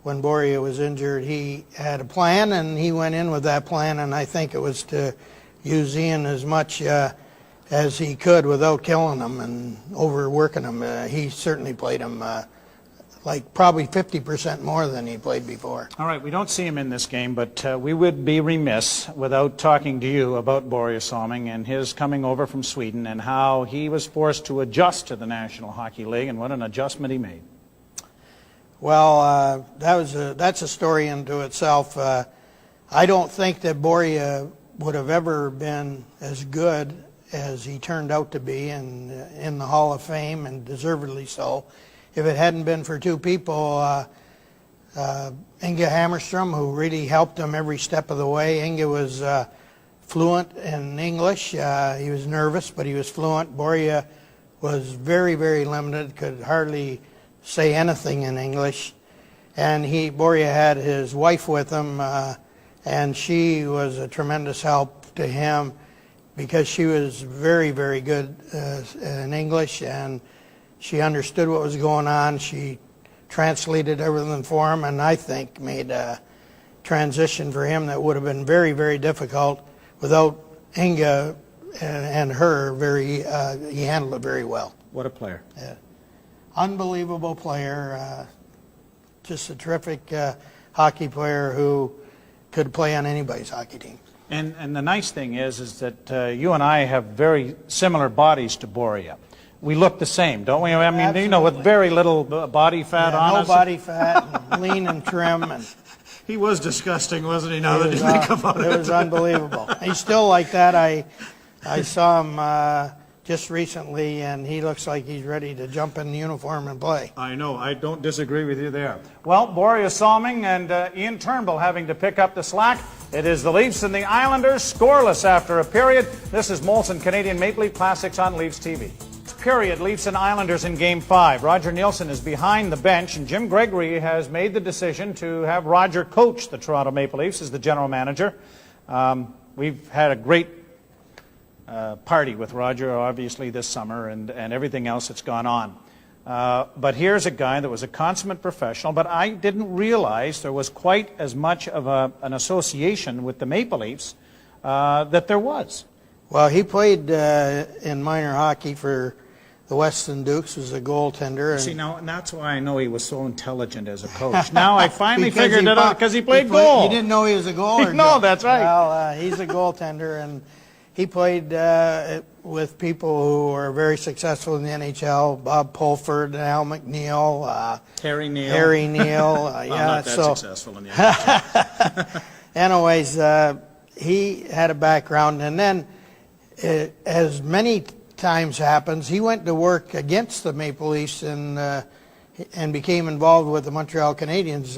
when Borje was injured, he had a plan, and he went in with that plan. And I think it was to use Ian as much as he could without killing him and overworking him. He certainly played him like probably 50% more than he played before. All right, we don't see him in this game, but we would be remiss without talking to you about Borje Salming and his coming over from Sweden and how he was forced to adjust to the National Hockey League, and what an adjustment he made. Well, that's a story unto itself. I don't think that Borje would have ever been as good as he turned out to be in the Hall of Fame, and deservedly so, if it hadn't been for two people, Inge Hammerstrom, who really helped him every step of the way. Inge was fluent in English. He was nervous, but he was fluent. Borje was very, very limited, could hardly say anything in English. And Borje had his wife with him, and she was a tremendous help to him because she was very, very good in English, and she understood what was going on. She translated everything for him, and I think made a transition for him that would have been very, very difficult without Inge and her. He handled it very well. What a player. Yeah. Unbelievable player. Just a terrific hockey player who could play on anybody's hockey team. And the nice thing is that you and I have very similar bodies to Borje. We look the same, don't we? I mean, absolutely. You know, with very little body fat on us. No body fat, and lean and trim. And he was disgusting, wasn't he, now that you think about it? It was unbelievable. He's still like that. I saw him just recently, and he looks like he's ready to jump in the uniform and play. I know. I don't disagree with you there. Well, Borje Salming and Ian Turnbull having to pick up the slack. It is the Leafs and the Islanders scoreless after a period. This is Molson Canadian Maple Leaf Classics on LeafsTV. Period. Leafs and Islanders in Game 5. Roger Nielsen is behind the bench, and Jim Gregory has made the decision to have Roger coach the Toronto Maple Leafs as the general manager. We've had a great party with Roger, obviously, this summer and everything else that's gone on. But here's a guy that was a consummate professional, but I didn't realize there was quite as much of an association with the Maple Leafs that there was. Well, he played in minor hockey for the Weston Dukes as a goaltender. See, now, and that's why I know he was so intelligent as a coach. Now I finally figured it out, because he played goal. You didn't know he was a goaler? No, that's right. Well, he's a goaltender, and he played with people who were very successful in the NHL, Bob Pulford, Al McNeil, Harry Neal. Well, not that successful in the NHL. Anyways, he had a background, and then, as many times happens, he went to work against the Maple Leafs and became involved with the Montreal Canadiens,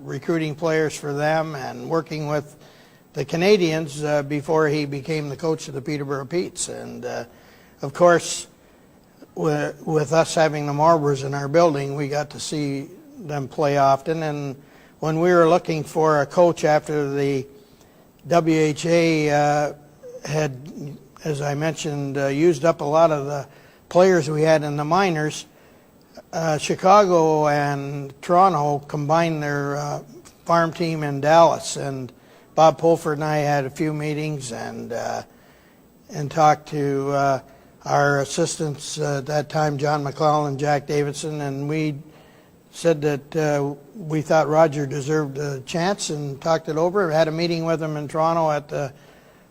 recruiting players for them and working with the Canadiens before he became the coach of the Peterborough Petes. And of course, with us having the Marlborough in our building, we got to see them play often. And when we were looking for a coach after the WHA had, as I mentioned, used up a lot of the players we had in the minors, Chicago and Toronto combined their farm team in Dallas, and Bob Pulford and I had a few meetings and talked to our assistants at that time, John McClellan and Jack Davidson, and we said that we thought Roger deserved a chance and talked it over. Had a meeting with him in Toronto at the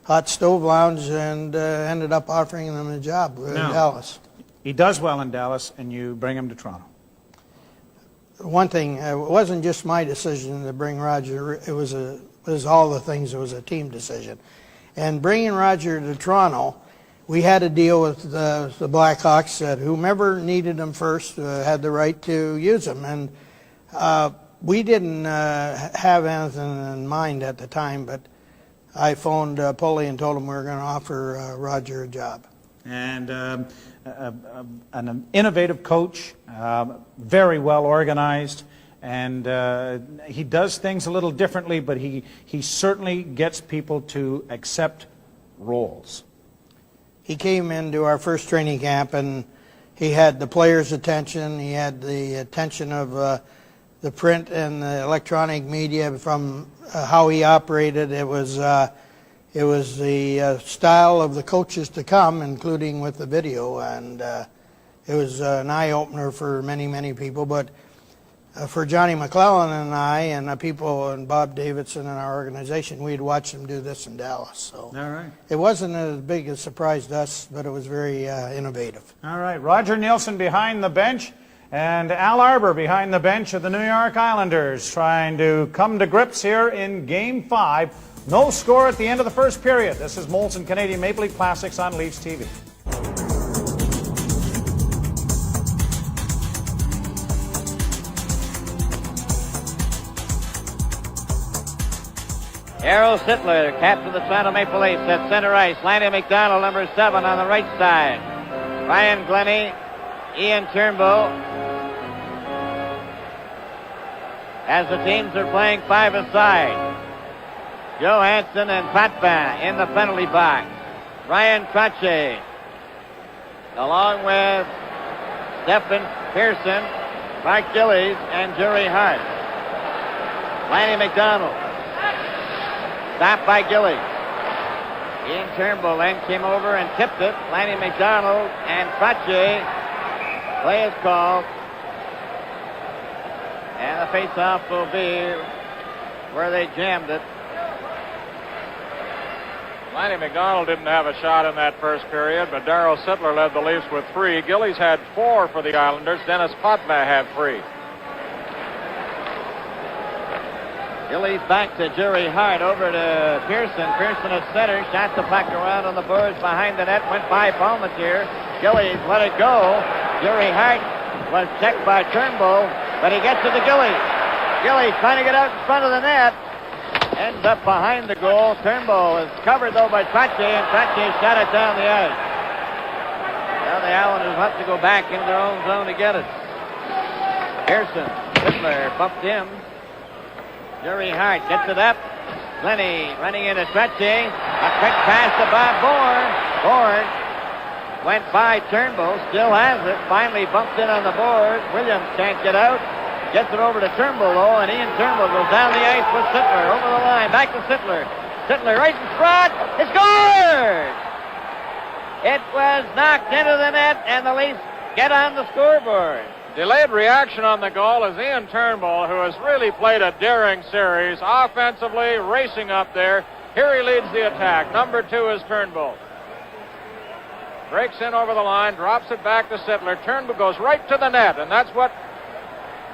Hot Stove Lounge and ended up offering them a job in Dallas. He does well in Dallas, and you bring him to Toronto. One thing, it wasn't just my decision to bring Roger. It was all the things. It was a team decision. And bringing Roger to Toronto, we had a deal with the Blackhawks that whomever needed him first had the right to use him. And we didn't have anything in mind at the time, but I phoned Pulley and told him we were going to offer Roger a job. And an innovative coach, very well organized, and he does things a little differently, but he certainly gets people to accept roles. He came into our first training camp, and he had the players' attention. He had the attention of the print and the electronic media from how he operated. It was the style of the coaches to come, including with the video, and it was an eye-opener for many, many people. But for Johnny McClellan and I and the people and Bob Davidson and our organization, we'd watched him do this in Dallas. So all right. It wasn't as big a surprise to us, but it was very innovative. All right. Roger Nielsen behind the bench and Al Arbour behind the bench of the New York Islanders, trying to come to grips here in Game 5. No score at the end of the first period. This is Molson Canadian Maple Leaf Classics on Leafs TV. Errol Sittler, captain of the Toronto Maple Leafs, at center ice. Lanny McDonald, number 7, on the right side. Ryan Glennie, Ian Turnbull. As the teams are playing 5-a-side. Joe Hansen and Potvin in the penalty box. Ryan Trottier, along with Stephen Pearson, Mark Gillies, and Jerry Hart. Lanny McDonald, stopped by Gillies. Ian Turnbull then came over and tipped it. Lanny McDonald and Trottier, play is called. And the face-off will be where they jammed it. Lanny McDonald didn't have a shot in that first period, but Darryl Sittler led the Leafs with 3. Gillies had 4 for the Islanders. Dennis Potvin had 3. Gillies back to Jerry Hart, over to Pearson. Pearson at center, shot the puck around on the boards behind the net, went by Palmateer. Gillies let it go. Jerry Hart was checked by Turnbull, but he gets it to Gillies. Gillies trying to get out in front of the net. Ends up behind the goal. Turnbull is covered, though, by Trottier, and Trottier shot it down the ice. Now the Islanders have to go back into their own zone to get it. Pearson, Sittler bumped him. Jerry Hart gets it up. Glennie running into Trottier. A quick pass to Bob Bourne. Bourne went by Turnbull, still has it. Finally bumped in on the board. Williams can't get out. Gets it over to Turnbull, though, and Ian Turnbull goes down the ice with Sittler. Over the line, back to Sittler. Sittler right in front. It's scored! It was knocked into the net, and the Leafs get on the scoreboard. Delayed reaction on the goal is Ian Turnbull, who has really played a daring series, offensively racing up there, Here he leads the attack. Number 2 is Turnbull. Breaks in over the line, drops it back to Sittler. Turnbull goes right to the net, and that's what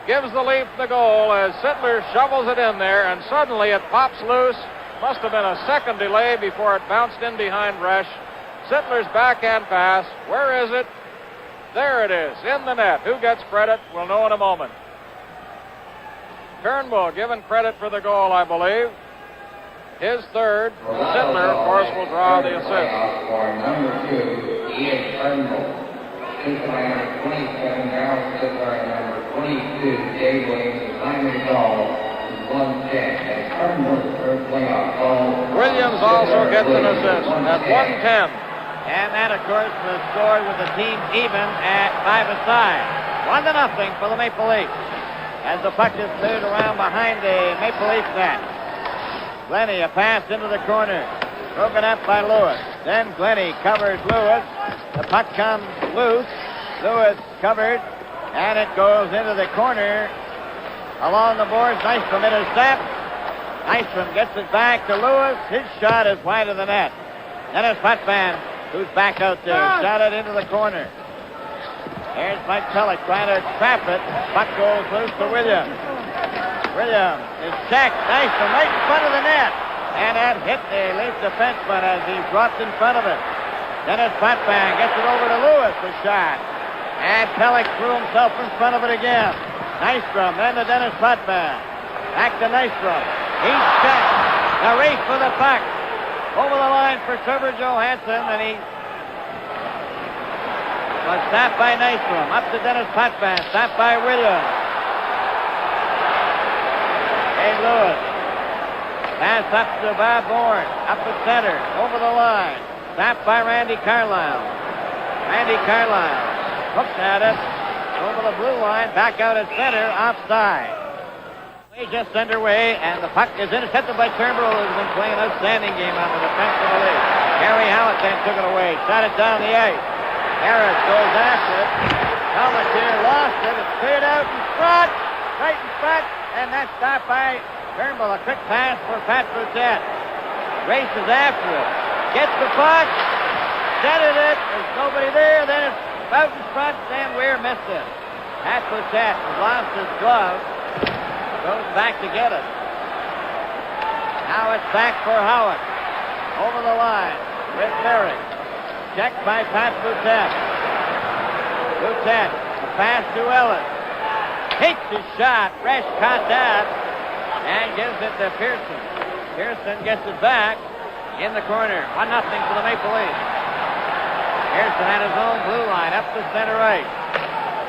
gives the Leaf the goal as Sittler shovels it in there, and suddenly it pops loose. Must have been a second delay before it bounced in behind Resch. Sittler's backhand pass. Where is it? There it is, in the net. Who gets credit? We'll know in a moment. Turnbull given credit for the goal, I believe. His third. Sittler, of course, will draw the assist. For number 2, Ian Turnbull. Assisted by number 27, Darryl Sittler, and number 22, Dave Williams. The time of the goal is 1:10. And Turnbull's third playoff goal. Williams also gets an assist at 1:10. And that, of course, was scored with the team even at 5-a-side. 1-0 for the Maple Leafs as the puck is cleared around behind the Maple Leafs net. Glennie, a pass into the corner. Broken up by Lewis. Then Glennie covers Lewis. The puck comes loose. Lewis covered. And it goes into the corner. Along the boards, Nystrom intercepts. Nystrom gets it back to Lewis. His shot is wide of the net. Dennis Potvin, who's back out there, shot it into the corner. Here's Mike Pellick trying to trap it. Puck goes loose to Williams. Williams is checked. Nystrom right in front of the net. And that hit the Leaf defenseman as he dropped in front of it. Dennis Potvin gets it over to Lewis, the shot. And Pellick threw himself in front of it again. Nystrom, then to Dennis Potvin. Back to Nystrom. He's checked. The race for the puck. Over the line for Trevor Johansson, and he was stopped by Nystrom. Up to Dennis Potvin, stopped by Williams. Dave Lewis. Pass up to Bob Bourne. Up the center, over the line. Stopped by Randy Carlyle. Randy Carlyle hooked at it. Over the blue line, back out at center, offside. Just underway, and the puck is intercepted by Turnbull, who's been playing an outstanding game on the defense of the league. Gary Howard then took it away, shot it down the ice. Harris goes after it. Palmateer lost it. It's cleared out in front, right in front, and that's stopped by Turnbull. A quick pass for Pat Boutet. Races after it. Gets the puck, centered it. There's nobody there. Then it's out in front. Sam Weir missed it. Pat Boutet has lost his glove. Goes back to get it. Now it's back for Howard. Over the line with Merrick. Checked by Pat Boutet. Boutet, a pass to Ellis. Takes his shot. Resch caught that and gives it to Pearson. Pearson gets it back in the corner. 1-0 for the Maple Leafs. Pearson at his own blue line up to center ice.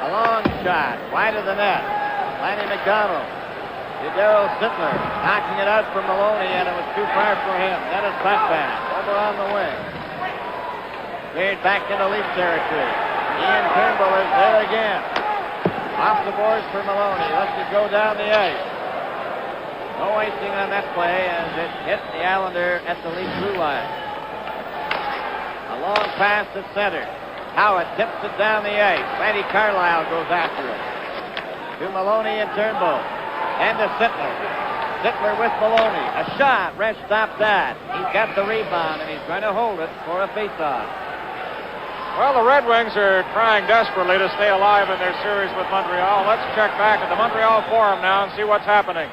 A long shot wide of the net. Lanny McDonald. To Darryl Sittler, knocking it out for Maloney, and it was too far for him. Dennis Potvin over on the wing. Cleared back into Leaf territory. Ian Turnbull is there again. Off the boards for Maloney. Lets it go down the ice. No icing on that play as it hit the Islander at the Leaf blue line. A long pass to center. Howard tips it down the ice. Randy Carlyle goes after it. To Maloney and Turnbull. And to Sittler. Sittler with Maloney. A shot. Resch stopped that. He's got the rebound, and he's trying to hold it for a faceoff. Well, the Red Wings are trying desperately to stay alive in their series with Montreal. Let's check back at the Montreal Forum now and see what's happening.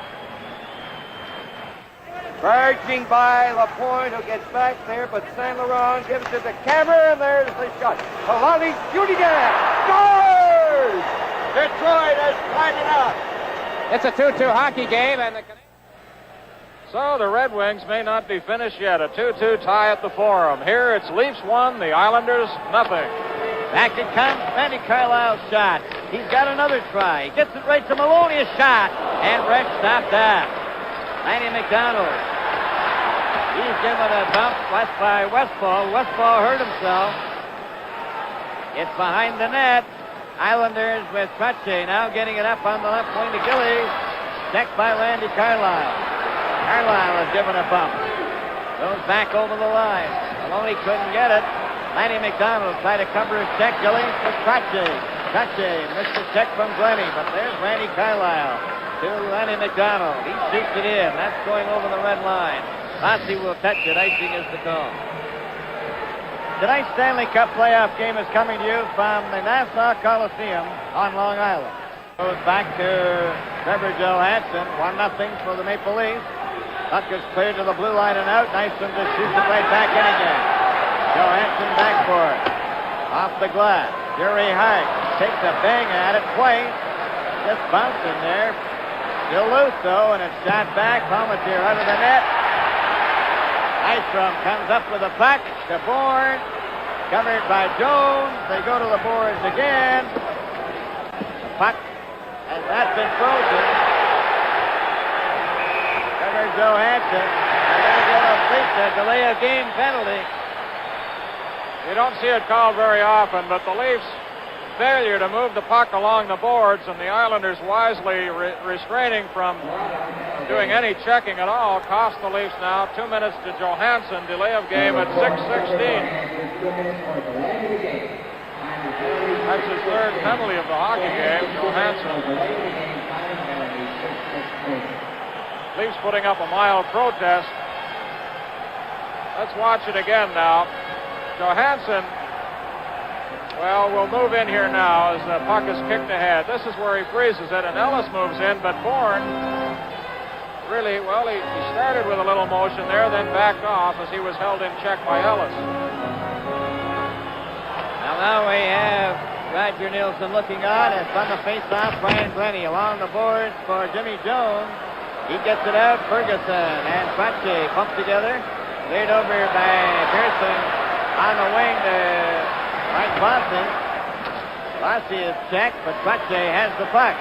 Barging by Lapointe, who gets back there, but Saint Laurent gives it to Cameron, and there's the shot. Polani shooting it. Scores! Detroit has tied it up. It's a 2-2 hockey game, and so the Red Wings may not be finished yet. A 2-2 tie at the Forum. Here it's Leafs 1, the Islanders nothing. Back it comes. Randy Carlyle's shot. He's got another try. He gets it right to Maloney, a shot, and Resch stopped that. Lanny McDonald. He's given a bump by Westfall. Westfall hurt himself. It's behind the net. Islanders with Trottier now getting it up on the left wing to Gillies. Checked by Randy Carlyle. Carlyle has given a bump. Goes back over the line. Maloney couldn't get it. Lanny McDonald tried to cover his check. Gillies for Trottier. Trottier missed the check from Glennie, but there's Randy Carlyle to Lanny McDonald. He shoots it in. That's going over the red line. Rossi will touch it. Icing is the call. Tonight's Stanley Cup playoff game is coming to you from the Nassau Coliseum on Long Island. Goes back to Trevor Johansson. 1-0 for the Maple Leafs. Puck is cleared to the blue line and out. Nielsen just shoots it right back in again. Johansson back for it. Off the glass. Jerry Hart takes a bang at it twice. Just bouncing there. Still loose though, and it's shot back. Palmateer out of the net. Nystrom comes up with a puck to Bourne. Covered by Jones. They go to the boards again. The puck has not been frozen. Trevor Johansson. They're going to get a delay of game penalty. You don't see it called very often, but the Leafs' failure to move the puck along the boards and the Islanders wisely restraining from doing any checking at all cost the Leafs now 2 minutes to Johansson, delay of game at 6:16. That's his third penalty of the hockey game, Johansson. Leafs putting up a mild protest. Let's watch it again now. Johansson, well, we'll move in here now as the puck is kicked ahead. This is where he freezes it, and Ellis moves in, but Bourne really, well, he started with a little motion there, then backed off as he was held in check by Ellis. Now we have Roger Nielsen looking on. It's on the face-off. Brian Glennie along the boards for Jimmy Jones. He gets it out. Ferguson and Trache pump together. Laid over by Pearson. On the wing to Mike Boston. Rossi is checked, but Trache has the puck.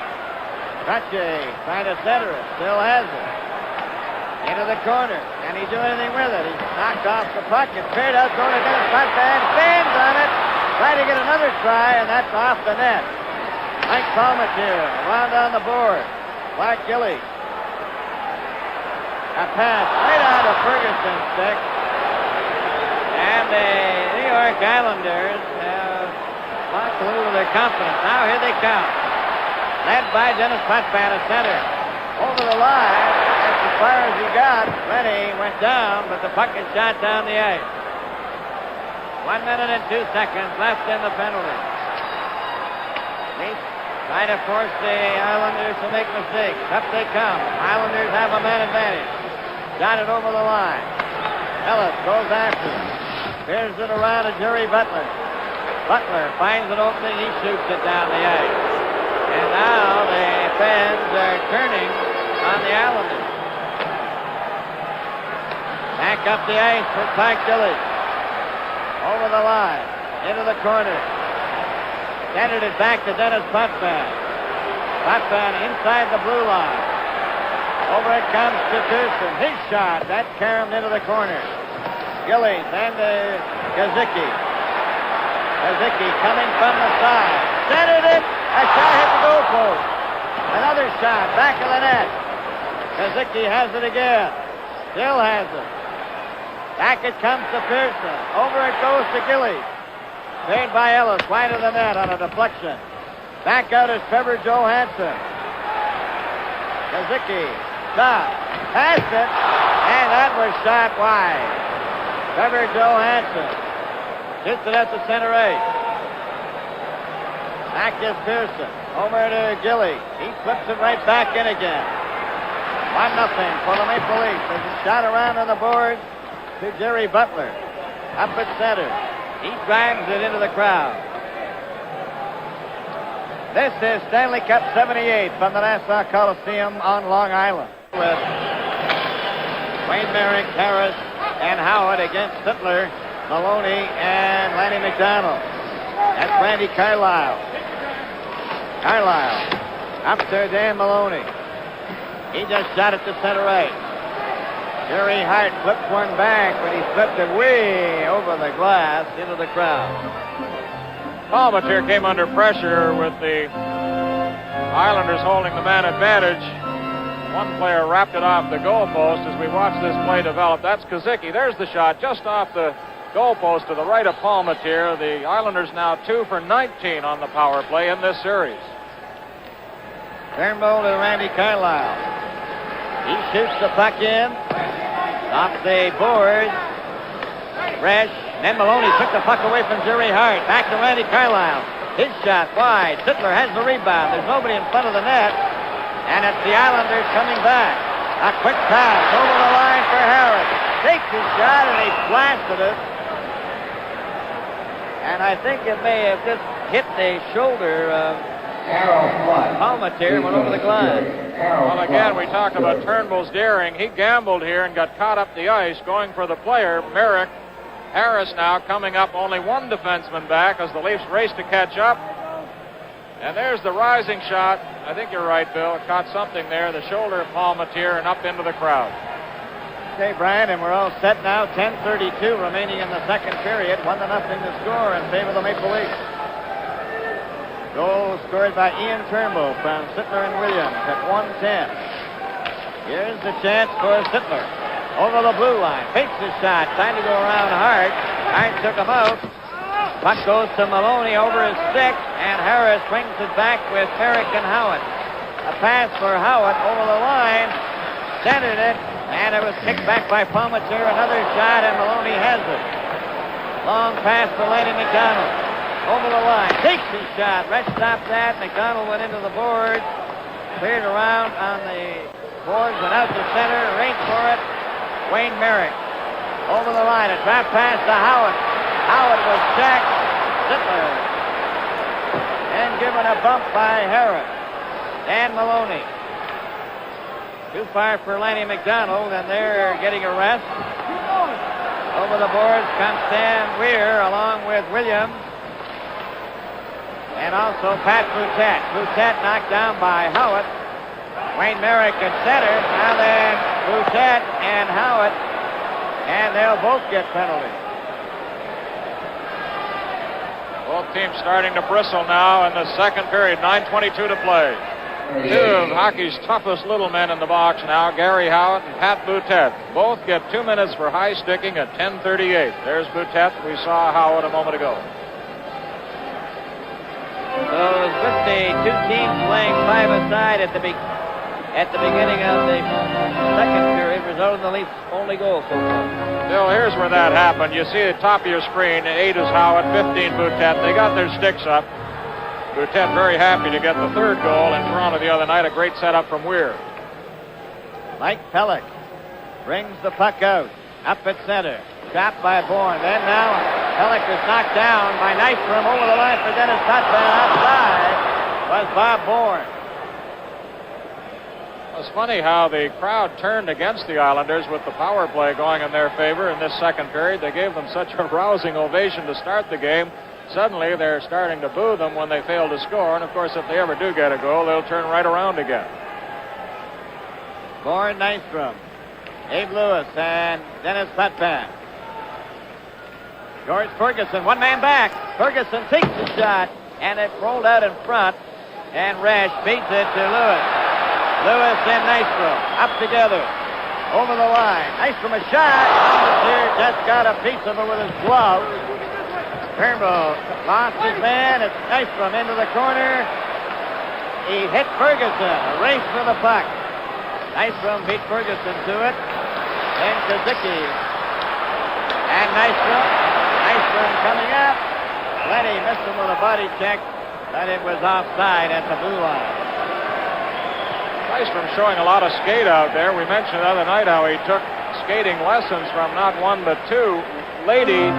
Trache trying to center it. Still has it. Into the corner. Can he do anything with it? He's knocked off the puck. It's cleared out. Going to Dennis Patman. Stands on it. Trying to get another try, and that's off the net. Mike Palmateer around on the board. Clark Gillies. A pass right out of Ferguson's stick. And the New York Islanders have lost a little of their confidence. Now here they come. Led by Dennis Patman at center. Over the line. That's as far as he got. Rennie went down, but the puck is shot down the ice. 1 minute and 2 seconds left in the penalty. Leafs trying to force the Islanders to make mistakes. Up they come. Islanders have a man advantage. Got it over the line. Ellis goes after him. Here's it around to Jerry Butler. Butler finds an opening. He shoots it down the ice. And now the fans are turning on the Islanders. Back up the ice for Clark Gillies. Over the line. Into the corner. Centered it back to Dennis Patman. Patman inside the blue line. Over it comes to Pearson. His shot. That's caromed into the corner. Gillies and Gazicki. Gazicki coming from the side. Centered it. A shot hit the goalpost. Another shot. Back of the net. Gazicki has it again. Still has it. Back it comes to Pearson. Over it goes to Gillies. Cleared by Ellis. Wide of the net on a deflection. Back out is Trevor Johansson. Gazicki. Stop. Passed it. And that was shot wide. Trevor Johansson hits it at the center ice. Back is Pearson. Over to Gillies. He flips it right back in again. 1-0 for the Maple Leafs. There's a shot around on the board to Jerry Butler. Up at center. He drives it into the crowd. This is Stanley Cup 78 from the Nassau Coliseum on Long Island. With Wayne Merrick, Harris, and Howard against Sittler, Maloney, and Lanny McDonald. That's Randy Carlisle. Carlisle up to Dan Maloney. He just shot it to center right. Jerry Hart flipped one back, but he flipped it way over the glass into the crowd. Palmateer came under pressure with the Islanders holding the man advantage. One player wrapped it off the goalpost as we watch this play develop. That's Gazicki. There's the shot just off the goalpost to the right of Palmateer. The Islanders now 2 for 19 on the power play in this series. Turnbull to Randy Carlisle. He shoots the puck in. Off the board. Resch. Then Maloney took the puck away from Jerry Hart. Back to Randy Carlisle. His shot wide. Sittler has the rebound. There's nobody in front of the net. And it's the Islanders coming back. A quick pass over the line for Harris. Takes his shot and he blasted it. And I think it may have just hit the shoulder of Palmateer, went over the glove. Well, again, we talked about Turnbull's daring. He gambled here and got caught up the ice going for the player, Merrick. Harris now coming up, only one defenseman back as the Leafs race to catch up. And there's the rising shot. I think you're right, Bill. It caught something there, the shoulder of Palmateer, and up into the crowd. Okay, Brian, and we're all set now. 10:32 remaining in the second period. 1-0 to score in favor of the Maple Leafs. Goal scored by Ian Turnbull from Sittler and Williams at 1:10. Here's the chance for Sittler. Over the blue line. Fakes his shot. Trying to go around Hart. Hart took him out. Puck goes to Maloney over his stick, and Harris swings it back with Merrick and Howitt. A pass for Howitt over the line. Centered it, and it was kicked back by Palmateer. Another shot, and Maloney has it. Long pass to Lanny McDonald. Over the line. Takes his shot. Resch stopped that. McDonald went into the board. Cleared around on the boards, went out to center. Raced for it. Wayne Merrick. Over the line. A drop pass to Howitt. Howitt was checked. Sittler. And given a bump by Harris. Dan Maloney. Too far for Lanny McDonald, and they're getting a rest. Over the boards comes Stan Weir along with Williams. And also Pat Boutet. Boutet knocked down by Howitt. Wayne Merrick at center. Now then Boutet and Howitt. And they'll both get penalties. Both teams starting to bristle now in the second period. 9:22 to play. Two of hockey's toughest little men in the box now, Gary Howitt and Pat Boutet. Both get 2 minutes for high sticking at 10:38. There's Boutet. We saw Howitt a moment ago. So with the two teams playing five-a-side at the beginning of the second period, resulting in the Leafs' only goal so far. Bill, here's where that happened. You see at the top of your screen, 8 is Howitt, 15 Boutet. They got their sticks up. Boutet very happy to get the third goal in Toronto the other night. A great setup from Weir. Mike Pellick brings the puck out. Up at center. Shot by Bourne. Then now Pellick is knocked down by Nystrom over the line for Dennis Tutman. Outside was Bob Bourne. It's funny how the crowd turned against the Islanders with the power play going in their favor in this second period. They gave them such a rousing ovation to start the game. Suddenly they're starting to boo them when they fail to score. And of course, if they ever do get a goal, they'll turn right around again. Bourne, Nystrom, Abe Lewis, and Dennis Tutman. George Ferguson, one man back. Ferguson takes the shot, and it rolled out in front. And Resch beats it to Lewis. Lewis and Nystrom up together. Over the line. Nystrom a shot. Palmateer just got a piece of it with his glove. Turnbull lost his man. It's Nystrom into the corner. He hit Ferguson. A race for the puck. Nystrom beat Ferguson to it. Then Kazicki. And Nystrom. Nystrom coming up. Letty missed him with a body check, but it was offside at the blue line. Nystrom showing a lot of skate out there. We mentioned the other night how he took skating lessons from not one but two lady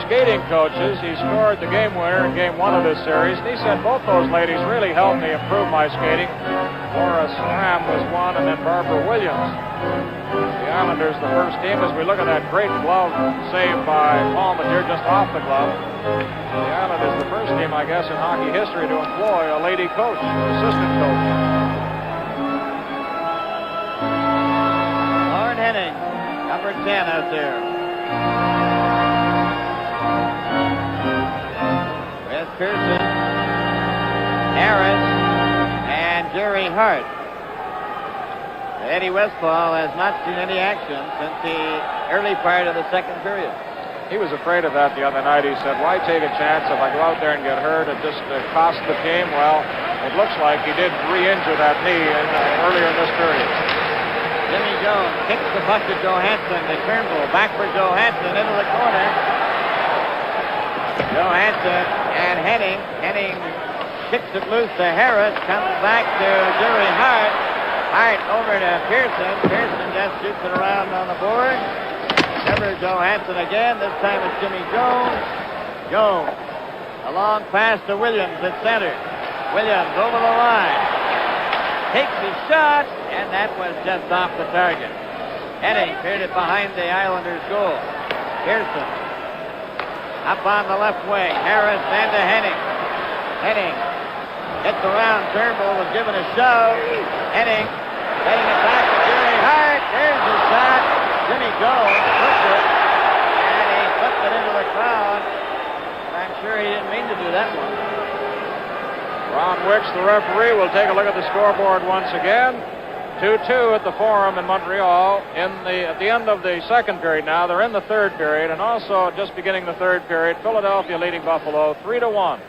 skating coaches. He scored the game winner in game one of this series, and he said both those ladies really helped me improve my skating. Laura Slam was one, and then Barbara Williams. The Islanders, the first team, as we look at that great glove saved by Palmateer just off the glove. The Islanders, the first team, I guess, in hockey history to employ a lady coach, assistant coach. Lauren Henning, number 10 out there. With Pearson, Harris, and Jerry Hart. Eddie Westfall has not seen any action since the early part of the second period. He was afraid of that the other night. He said, why take a chance if I go out there and get hurt? It just cost the team. Well, it looks like he did re-injure that knee earlier in this period. Jimmy Jones Kicks the puck to Johansson to Turnbull. Back for Johansson into the corner. Johansson and Henning. Henning kicks it loose to Harris. Comes back to Jerry Hart. Hart over to Pearson. Pearson just shoots it around on the board. Never Johansson again. This time it's Jimmy Jones. Jones. A long pass to Williams at center. Williams over the line. Takes his shot, and that was just off the target. Henning cleared it behind the Islanders' goal. Pearson up on the left wing. Harris then to Henning. Henning hits around. Turnbull was given a shove. Henning getting it back to Jerry Hart. There's his shot. Jimmy Jones took it, and he flipped it into the crowd. I'm sure he didn't mean to do that one. Ron Wicks, the referee, will take a look at the scoreboard once again. 2-2 at the Forum in Montreal. At the end of the second period now, they're in the third period, and also just beginning the third period, Philadelphia leading Buffalo 3-1.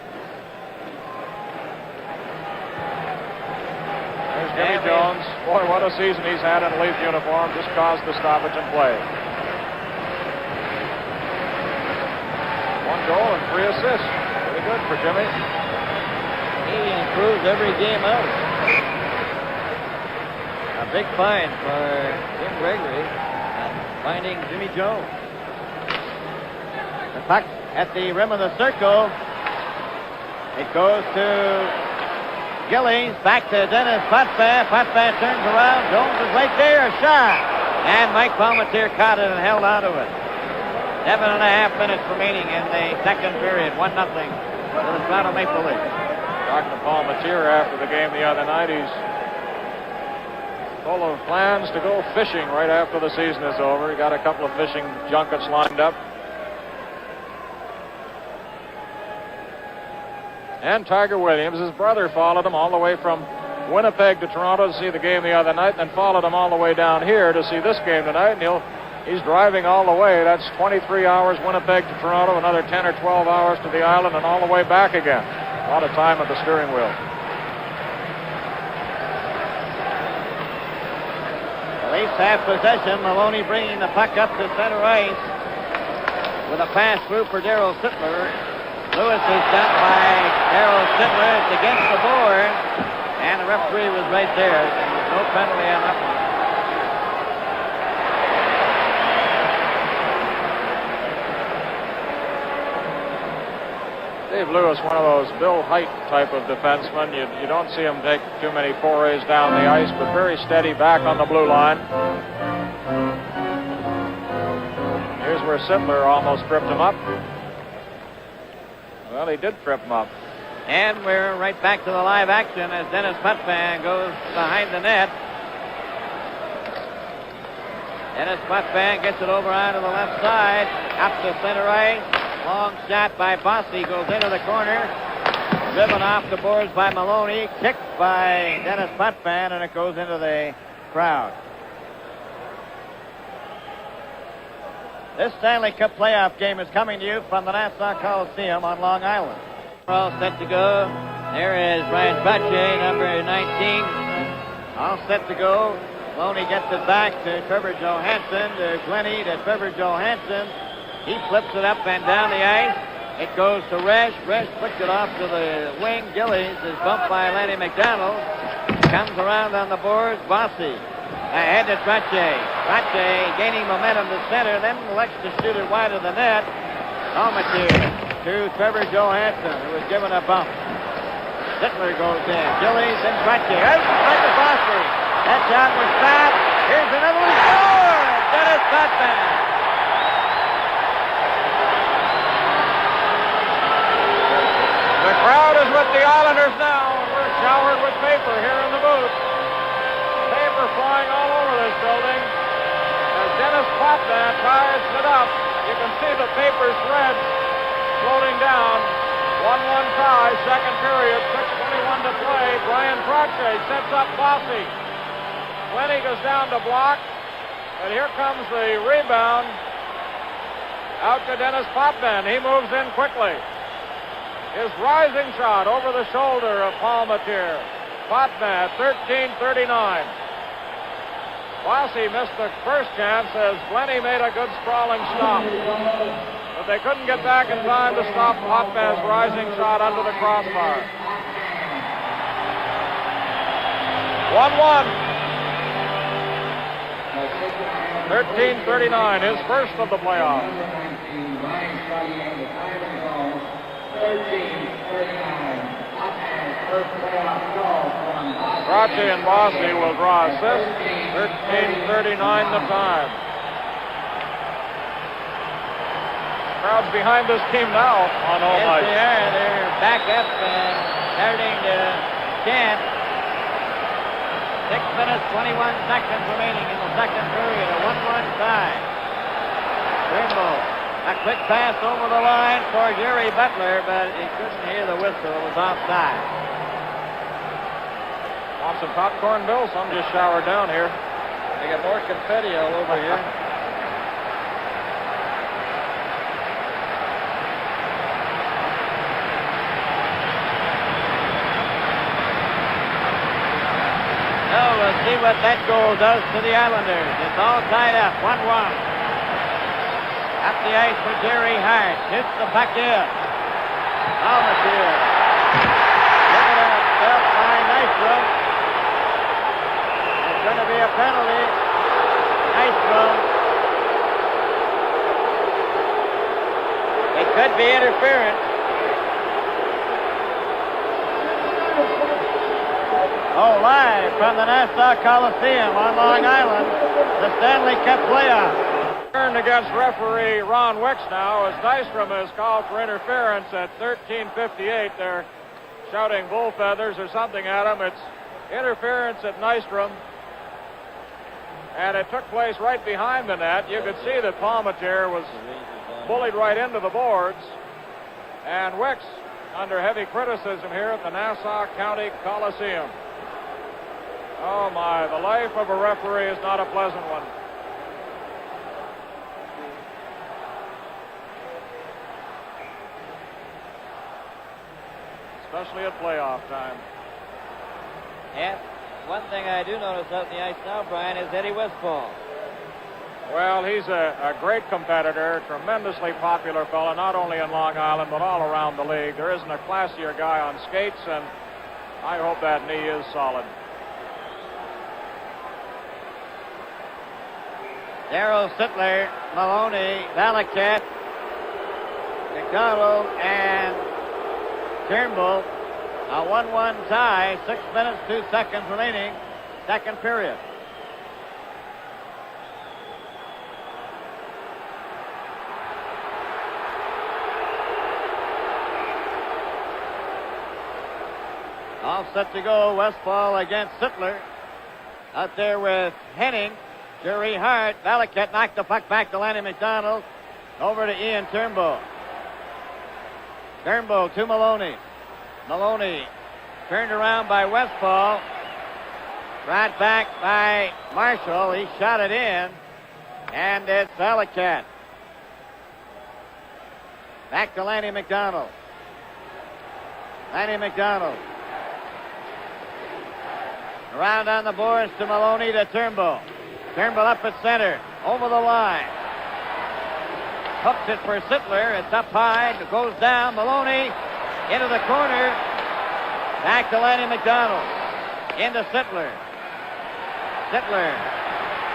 There's Jimmy Jones. Boy, what a season he's had in a Leaf uniform. Just caused the stoppage in play. 1 goal and 3 assists. Pretty good for Jimmy. He improves every game out. A big find for Jim Gregory finding Jimmy Jones. The puck at the rim of the circle. It goes to Gillies. Back to Dennis Potvin. Potvin turns around. Jones is right there. A shot. And Mike Palmateer caught it and held on to it. 7.5 minutes remaining in the second period. 1-0 for the Toronto Maple Leafs. Talked to Palmateer after the game the other night. He's full of plans to go fishing right after the season is over. He got a couple of fishing junkets lined up. And Tiger Williams, his brother, followed him all the way from Winnipeg to Toronto to see the game the other night, and then followed him all the way down here to see this game tonight. And he's driving all the way. That's 23 hours Winnipeg to Toronto, another 10 or 12 hours to the island, and all the way back again. A lot of time at the steering wheel. The Leafs have possession. Maloney bringing the puck up to center ice with a pass through for Darryl Sittler. Lewis is dumped by Darryl Sittler. It's against the board, and the referee was right there. No penalty on that one. Dave Lewis, one of those Bill Height type of defensemen. You don't see him take too many forays down the ice, but very steady back on the blue line. Here's where Sittler almost tripped him up. Well, he did trip him up. And we're right back to the live action as Dennis Potvin goes behind the net. Dennis Potvin gets it over onto the left side, up to center ice. Long shot by Bossy goes into the corner. Driven off the boards by Maloney. Kicked by Dennis Potvin, and it goes into the crowd. This Stanley Cup playoff game is coming to you from the Nassau Coliseum on Long Island. We're all set to go. There is Ryan Trottier, number 19. All set to go. Maloney gets it back to Trevor Johansson, to Glennie, to Trevor Johansson. He flips it up and down the ice. It goes to Resch. Resch puts it off to the wing. Gillies is bumped by Lanny McDonald. Comes around on the boards. Bossy ahead to Trottier. Trottier gaining momentum to center, then elects to shoot it wide of the net. Palmateer to Trevor Johansson, who was given a bump. Sittler goes in. Gillies and Trottier. Out to Bossy. That shot was fast. Here's another one. Score! Dennis Potvin. The crowd is with the Islanders now. We're showered with paper here in the booth. Paper flying all over this building. As Dennis Potvin ties it up, you can see the paper threads floating down. 1-1 tie, second period, 6:21 to play. Brian Trottier sets up Bossy. Lenny goes down to block, and here comes the rebound. Out to Dennis Potvin. He moves in quickly. His rising shot over the shoulder of Palmateer. Potvin, 13:39. Bossy missed the first chance as Blenny made a good sprawling stop. But they couldn't get back in time to stop Hotman's rising shot under the crossbar. 1-1. 13:39, his first of the playoffs. 13:39. First playoff goal from Strachey and Bossy will draw assists. 13:39 the time. Crowd's behind this team now on all Yes, night. they are. They're back up and starting to chant. 6 minutes, 21 seconds remaining in the second period. A 1-1 tie. Turnbull. A quick pass over the line for Jerry Butler, but he couldn't hear the whistle. It was offside. Want some popcorn, Bill? Some just showered down here. They got more confetti all over here. Now we'll see what that goal does to the Islanders. It's all tied up, 1-1. Up the ice for Jerry Hart. Hits the puck in. Palmateer. Look at that. Felt by Nystrom. There's going to be a penalty. Nystrom. It could be interference. Oh, live from the Nassau Coliseum on Long Island, the Stanley Cup playoff. Turned against referee Ron Wicks now as Nystrom has called for interference at 13:58. They're shouting bull feathers or something at him. It's interference at Nystrom. And it took place right behind the net. You could see that Palmateer was bullied right into the boards. And Wicks under heavy criticism here at the Nassau County Coliseum. Oh my, the life of a referee is not a pleasant one. Especially at playoff time. Yeah, one thing I do notice out in the ice now, Brian, is Eddie Westfall. Well, he's a great competitor, tremendously popular fellow, not only in Long Island, but all around the league. There isn't a classier guy on skates, and I hope that knee is solid. Darryl Sittler, Maloney, Valaket, McDonald, and Turnbull. A 1-1 tie, 6 minutes, 2 seconds remaining, second period. All set to go, Westfall against Sittler. Out there with Henning. Jerry Hart. Valaket knocked the puck back to Lanny McDonald. Over to Ian Turnbull. Turnbull to Maloney. Maloney turned around by Westfall. Right back by Marshall. He shot it in. And it's Valaket. Back to Lanny McDonald. Lanny McDonald. Around on the boards to Maloney to Turnbull. Turnbull up at center, over the line. Hooks it for Sittler. It's up high. It goes down. Maloney into the corner. Back to Lanny McDonald. Into Sittler. Sittler.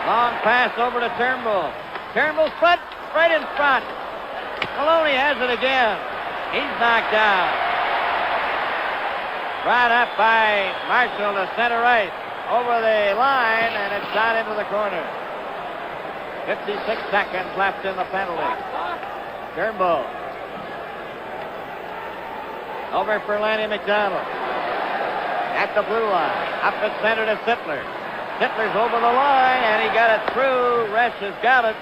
Long pass over to Turnbull. Turnbull's foot right in front. Maloney has it again. He's knocked down. Right up by Marshall to center right. Over the line, and it's shot into the corner. 56 seconds left in the penalty. Turnbull. Over for Lanny McDonald. At the blue line. Up at center to Sittler. Sittler's over the line, and he got it through. Resch has got it.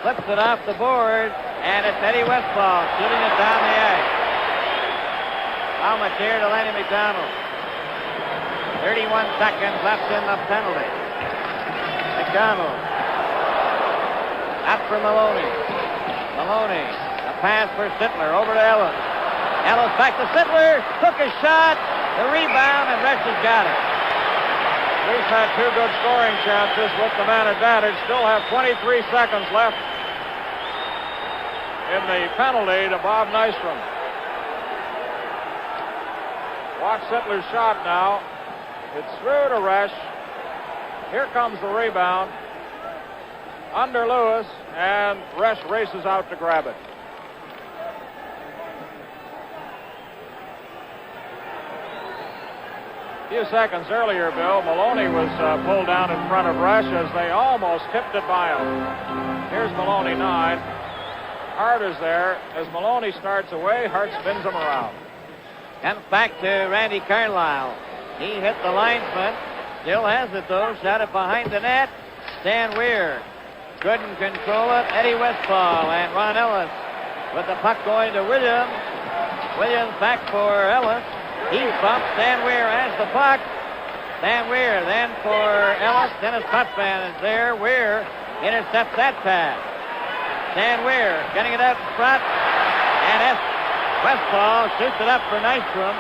Flips it off the board, and it's Eddie Westfall shooting it down the ice. Palmateer to Lanny McDonald. 31 seconds left in the penalty. McDonald. Up for Maloney. Maloney. A pass for Sittler. Over to Ellis. Ellis back to Sittler. Took a shot. The rebound, and Resch has got it. Leafs had 2 good scoring chances with the man advantage. Still have 23 seconds left in the penalty to Bob Nystrom. Watch Sittler's shot now. It's through to Resch. Here comes the rebound. Under Lewis, and Resch races out to grab it. A few seconds earlier, Bill, Maloney was pulled down in front of Resch as they almost tipped it by him. Here's Maloney 9. Hart is there. As Maloney starts away, Hart spins him around. Comes back to Randy Carlyle. He hit the linesman. Still has it, though. Shot it behind the net. Stan Weir couldn't control it. Eddie Westfall and Ron Ellis with the puck going to Williams. Williams back for Ellis. He bumps. Stan Weir has the puck. Stan Weir then for Ellis. Dennis Potvin is there. Weir intercepts that pass. Stan Weir getting it up front. And Westfall shoots it up for Nystrom.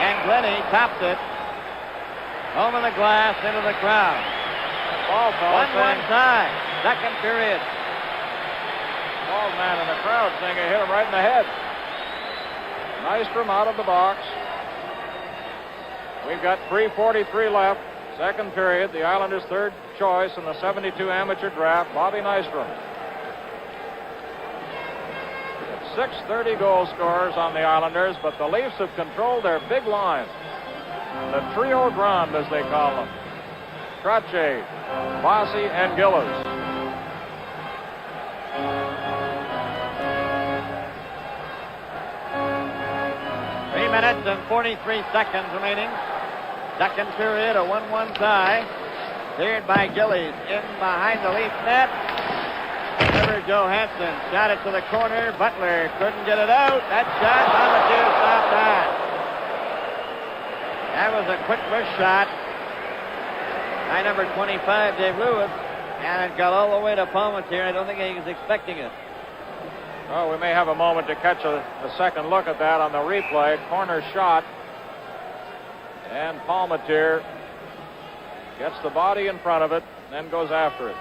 And Glennie topped it over the glass into the crowd. Ball 1-1 tie. Second period. Bald man in the crowd saying he hit him right in the head. Nystrom out of the box. We've got 3:43 left. Second period. The Islanders' third choice in the 72 amateur draft, Bobby Nystrom. 630 goal scorers on the Islanders, but the Leafs have controlled their big line. The trio grande, as they call them. Trottier, Bossy, and Gillis. Minutes and 43 seconds remaining. Second period, a 1-1 tie. Cleared by Gillies in behind the Leaf net. Trevor Johansson shot it to the corner. Butler couldn't get it out. That shot, Palmateer stopped that. That was a quick wrist shot by number 25, Dave Lewis, and it got all the way to Palmateer. I don't think he was expecting it. Well, we may have a moment to catch a second look at that on the replay. Corner shot. And Palmateer gets the body in front of it, then goes after it.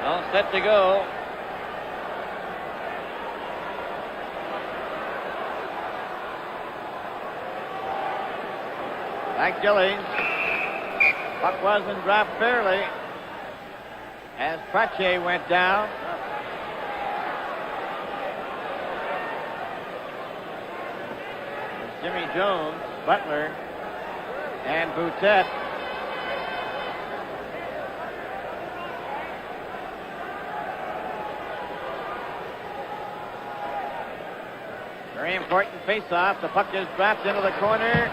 All set to go. Back Gillies. Puck wasn't dropped fairly as Trottier went down. Jimmy Jones, Butler, and Boutet. Very important face-off. The puck is dropped into the corner.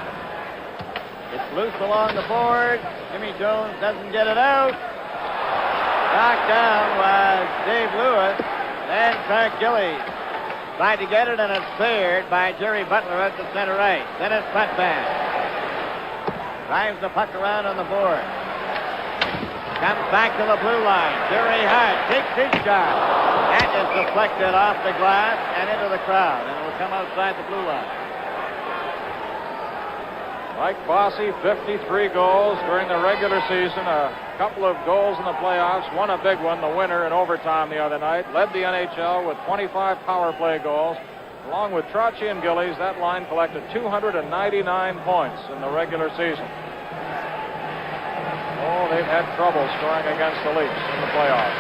It's loose along the board. Jimmy Jones doesn't get it out. Knocked down was Dave Lewis. Then Clark Gillies tried to get it, and it's cleared by Jerry Butler at the center right. Then it's Potvin. Drives the puck around on the board. Comes back to the blue line. Jerry Hart takes his shot. That is deflected off the glass and into the crowd, and it will come outside the blue line. Mike Bossy, 53 goals during the regular season, a couple of goals in the playoffs, won a big one, the winner in overtime the other night, led the NHL with 25 power play goals. Along with Trottier and Gillies, that line collected 299 points in the regular season. Oh, they've had trouble scoring against the Leafs in the playoffs.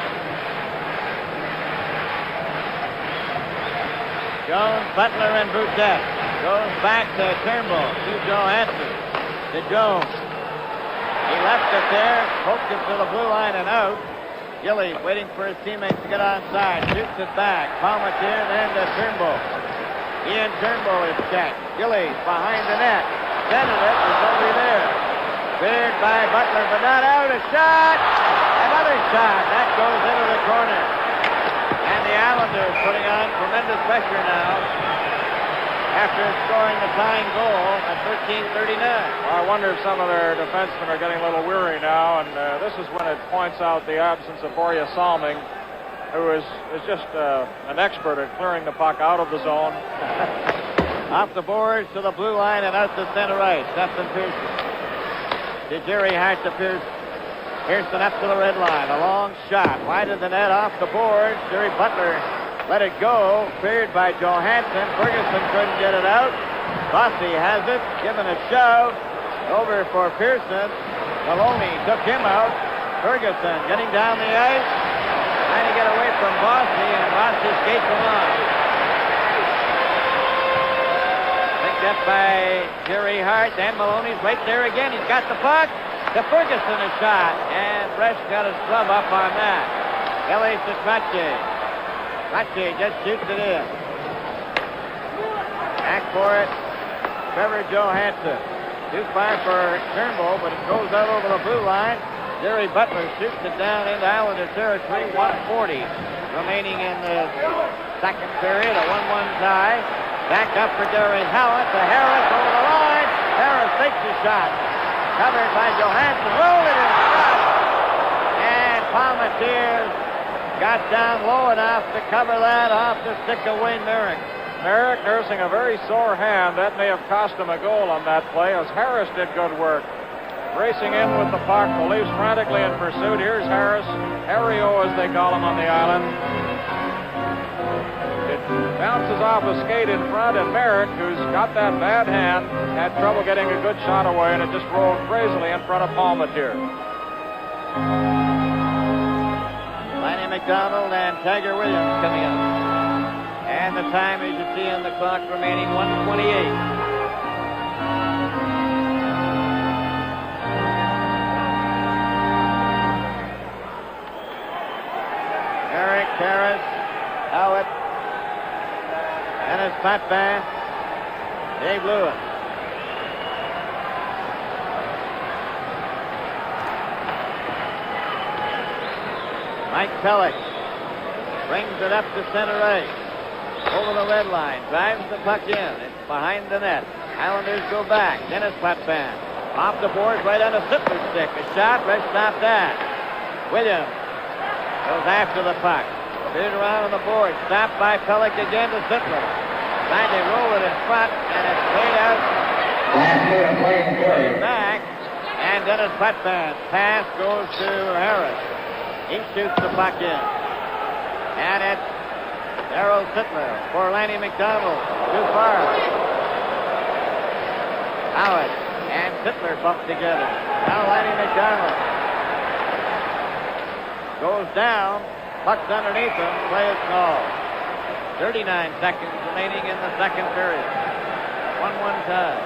Jones, Butler, and Boutet. Goes back to Turnbull, to Johansson, to Jones. He left it there, poked it to the blue line and out. Gillies waiting for his teammates to get onside, shoots it back. Palmateer then to Turnbull. Ian Turnbull is checked. Gillies behind the net. Centered it, it's over there. Cleared by Butler, but not out. A shot! Another shot. That goes into the corner. And the Islanders putting on tremendous pressure now. after scoring the tying goal at 13:39. Well, I wonder if some of their defensemen are getting a little weary now, and this is when it points out the absence of Borje Salming, who is just an expert at clearing the puck out of the zone. Off the boards to the blue line and out to center ice. Dustin Pearson. To Jerry Hart to Pearson. Pearson up to the red line. A long shot. Wide of the net off the boards. Jerry Butler let it go. Cleared by Johansson. Ferguson couldn't get it out. Bossy has it. Given a shove. Over for Pearson. Maloney took him out. Ferguson getting down the ice. Trying to get away from Bossy, and Bossy skates him on. Picked up by Jerry Hart. Dan Maloney's right there again. He's got the puck. To Ferguson a shot. And Bresch got his glove up on that. Ellie to Trache. Trache just shoots it in. Back for it. Trevor Johansson. Too far for Turnbull, but it goes out over the blue line. Jerry Butler shoots it down into Islander territory. 1:40 remaining in the second period. A 1-1 tie. Back up for Gary Howard to Harris over the line. Harris takes the shot. Covered by Johansson. Rolled it in front. And Palmateer got down low enough to cover that off the stick of Wayne Merrick. Merrick nursing a very sore hand. That may have cost him a goal on that play, as Harris did good work. Racing in with the puck. The Leafs frantically in pursuit. Here's Harris. Harry-O, as they call him on the island. It bounces off a skate in front, and Merrick, who's got that bad hand, had trouble getting a good shot away, and it just rolled crazily in front of Palmateer. Lanny McDonald and Tiger Williams coming up. And the time, as you see on the clock, remaining 1:28. Eric Harris, Howard, Dennis Potvin, Dave Lewis. Mike Pellick brings it up to center ice. Over the red line, drives the puck in. It's behind the net. Islanders go back. Dennis Potvin off the boards right on a Sittler's stick. A shot, Red stopped that. Williams goes after the puck. Cleared around on the board. Stopped by Pellick again to Sittler. Trying to roll it in front, and it's played out. Back, and Dennis Potvin. Pass goes to Harris. He shoots the puck in. And it's Darryl Sittler for Lanny McDonald. Too far. Howard and Sittler bump together. Now Lanny McDonald goes down. Puck's underneath him. Play is called. 39 seconds remaining in the second period. 1-1 tie.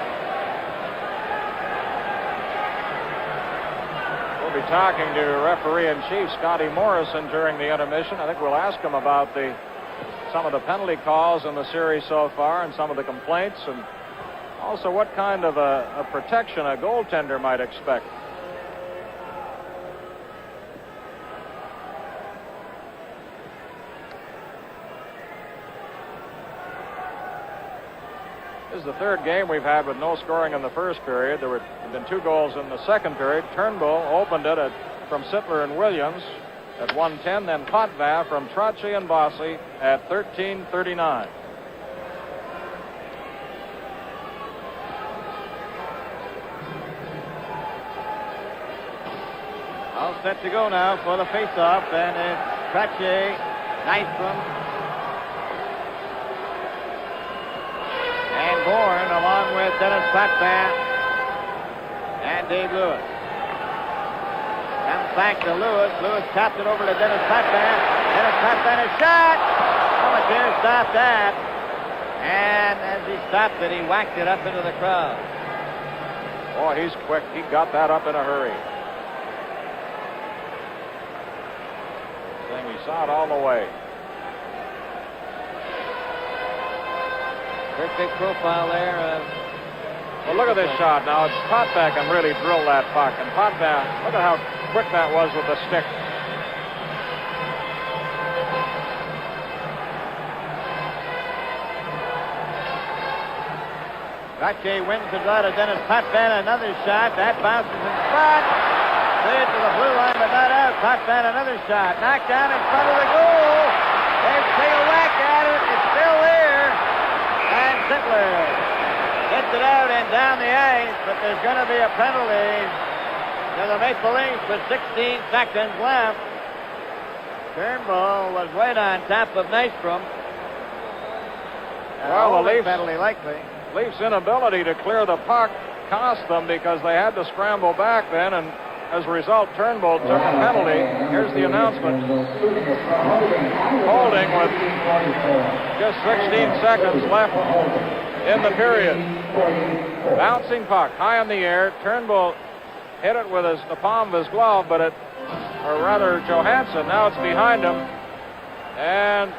We'll be talking to referee-in-chief Scotty Morrison during the intermission. I think we'll ask him about some of the penalty calls in the series so far and some of the complaints, and also what kind of a protection a goaltender might expect. This is the third game we've had with no scoring in the first period. There have been 2 goals in the second period. Turnbull opened it from Sittler and Williams at 1:10, then Potvin from Trache and Bossy at 13:39. All set to go now for the face-off, and it's Trache, Nystrom, and Bourne, along with Dennis Potvin and Dave Lewis. Comes back to Lewis. Lewis tapped it over to Dennis Potvin. Dennis Potvin, a shot! Palmateer stopped that. And as he stopped it, he whacked it up into the crowd. Boy, he's quick. He got that up in a hurry. He saw it all the way. Perfect profile there. Well, look at this shot now. It's Potvin can really drill that puck. And Potvin, look at how quick that was with the stick. Trache wins the draw to Dennis Potvin. Another shot. That bounces in front. Cleared to the blue line, but not out. Potvin, another shot. Knocked down in front of the goal. They take a whack at it. It's still there. And Sittler gets it out and down the ice, but there's going to be a penalty to the Maple Leafs with 16 seconds left. Turnbull was right on top of Nystrom. Well, the Leafs penalty likely. Leafs' inability to clear the puck cost them because they had to scramble back then, and as a result, Turnbull took a penalty. Here's the announcement. Holding with just 16 seconds left in the period. Bouncing puck high in the air. Turnbull hit it with the palm of his glove, but or rather Johansson, now it's behind him. And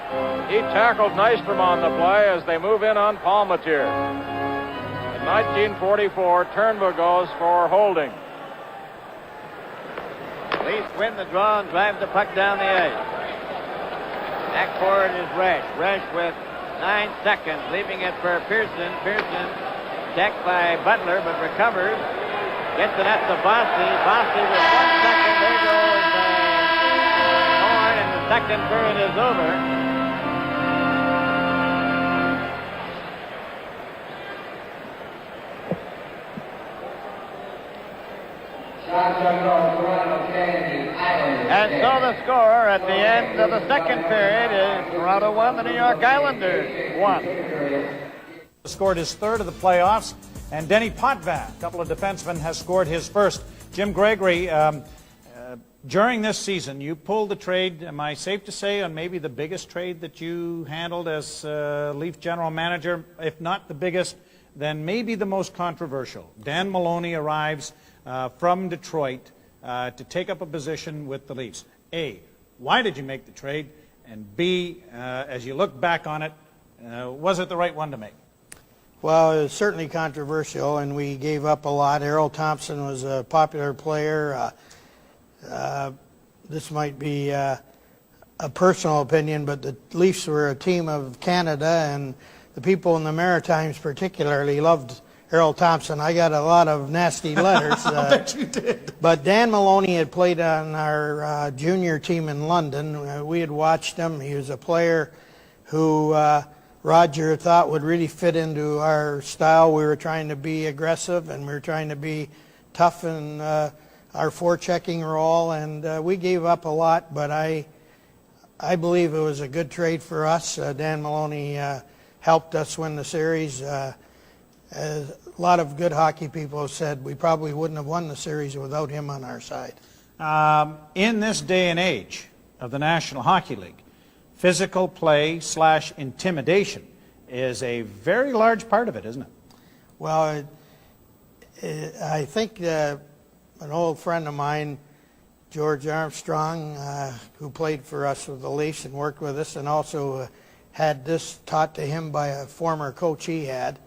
he tackled Nystrom on the play as they move in on Palmateer. In 1944, Turnbull goes for holding. Leafs win the draw and drive the puck down the ice. Back forward is Resch. Resch with 9 seconds, leaving it for Pearson. Pearson checked by Butler, but recovers. Gets it up to Bossy. Bossy with 1 second. There goes Horn, and the second period is over. And so the score at the end of the second period is Toronto 1, the New York Islanders 1. Scored his third of the playoffs, and Denny Potvin, a couple of defensemen, has scored his first. Jim Gregory, during this season, you pulled the trade, am I safe to say, on maybe the biggest trade that you handled as Leaf general manager? If not the biggest, then maybe the most controversial. Dan Maloney arrives from Detroit to take up a position with the Leafs. A, why did you make the trade? And B, as you look back on it, was it the right one to make? Well, it was certainly controversial, and we gave up a lot. Errol Thompson was a popular player. This might be a personal opinion, but the Leafs were a team of Canada, and the people in the Maritimes particularly loved Errol Thompson. I got a lot of nasty letters. I bet you did. But Dan Maloney had played on our junior team in London. We had watched him. He was a player who Roger thought would really fit into our style. We were trying to be aggressive, and we were trying to be tough in our forechecking role, and we gave up a lot, but I believe it was a good trade for us. Dan Maloney helped us win the series. A lot of good hockey people have said we probably wouldn't have won the series without him on our side. In this day and age of the National Hockey League, physical play / intimidation is a very large part of it, isn't it? Well, I think an old friend of mine, George Armstrong, who played for us with the Leafs and worked with us, and also had this taught to him by a former coach he had,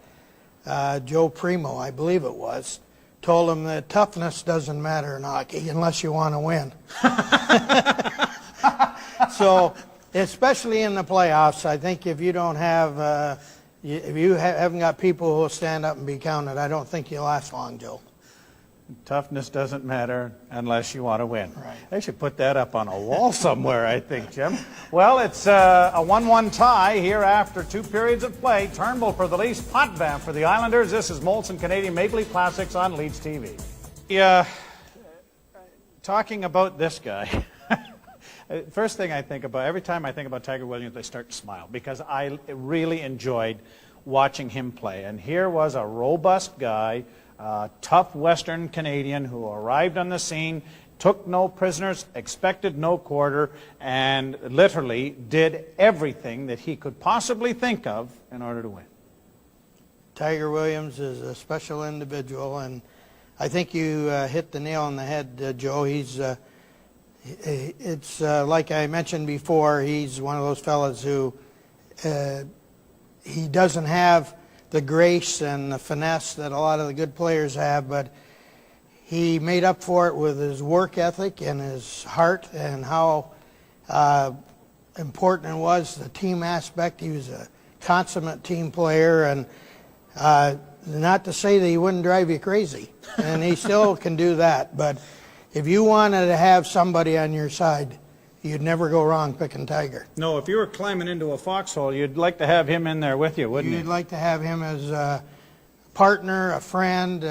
Joe Primo, I believe it was, told him that toughness doesn't matter in hockey unless you want to win. So, especially in the playoffs, I think if you don't have, if you haven't got people who will stand up and be counted, I don't think you'll last long, Joe. Toughness doesn't matter unless you want to win. Right. They should put that up on a wall somewhere, I think, Jim. Well, it's a 1-1 tie here after 2 periods of play. Turnbull for the Leafs, Potvin for the Islanders. This is Molson Canadian Maple Leaf Classics on LeafsTV. Yeah, talking about this guy, first thing I think about, every time I think about Tiger Williams, I start to smile because I really enjoyed watching him play. And here was a robust guy, tough Western Canadian who arrived on the scene, took no prisoners, expected no quarter, and literally did everything that he could possibly think of in order to win. Tiger Williams is a special individual, and I think you hit the nail on the head, Joe. He's it's like I mentioned before, he's one of those fellas who he doesn't have the grace and the finesse that a lot of the good players have, but he made up for it with his work ethic and his heart and how important it was, the team aspect. He was a consummate team player, and not to say that he wouldn't drive you crazy, and he still can do that. But if you wanted to have somebody on your side, you'd never go wrong picking Tiger. No, if you were climbing into a foxhole, you'd like to have him in there with you, wouldn't you? You'd like to have him as a partner, a friend,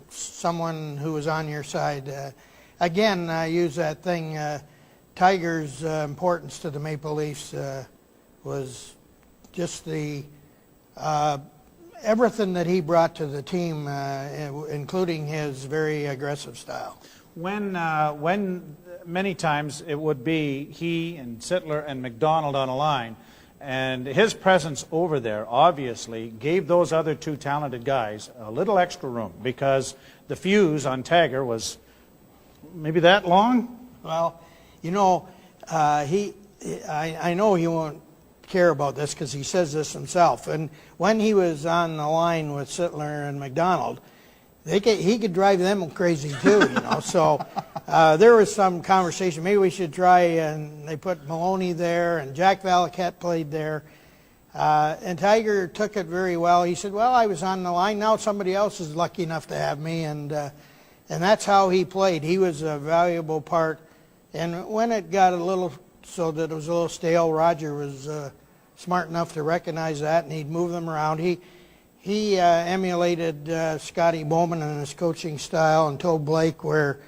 someone who was on your side. Again, I use that thing, Tiger's importance to the Maple Leafs was just the everything that he brought to the team, including his very aggressive style. When many times it would be he and Sittler and McDonald on a line, and his presence over there obviously gave those other two talented guys a little extra room, because the fuse on Tiger was maybe that long. Well, you know, I know he won't care about this because he says this himself. And when he was on the line with Sittler and McDonald, he could drive them crazy too, you know. So there was some conversation. Maybe we should try, and they put Maloney there, and Jack Valaket played there. And Tiger took it very well. He said, well, I was on the line. Now somebody else is lucky enough to have me. And that's how he played. He was a valuable part. And when it got a little so that it was a little stale, Roger was smart enough to recognize that, and he'd move them around. He emulated Scotty Bowman in his coaching style, and told Blake where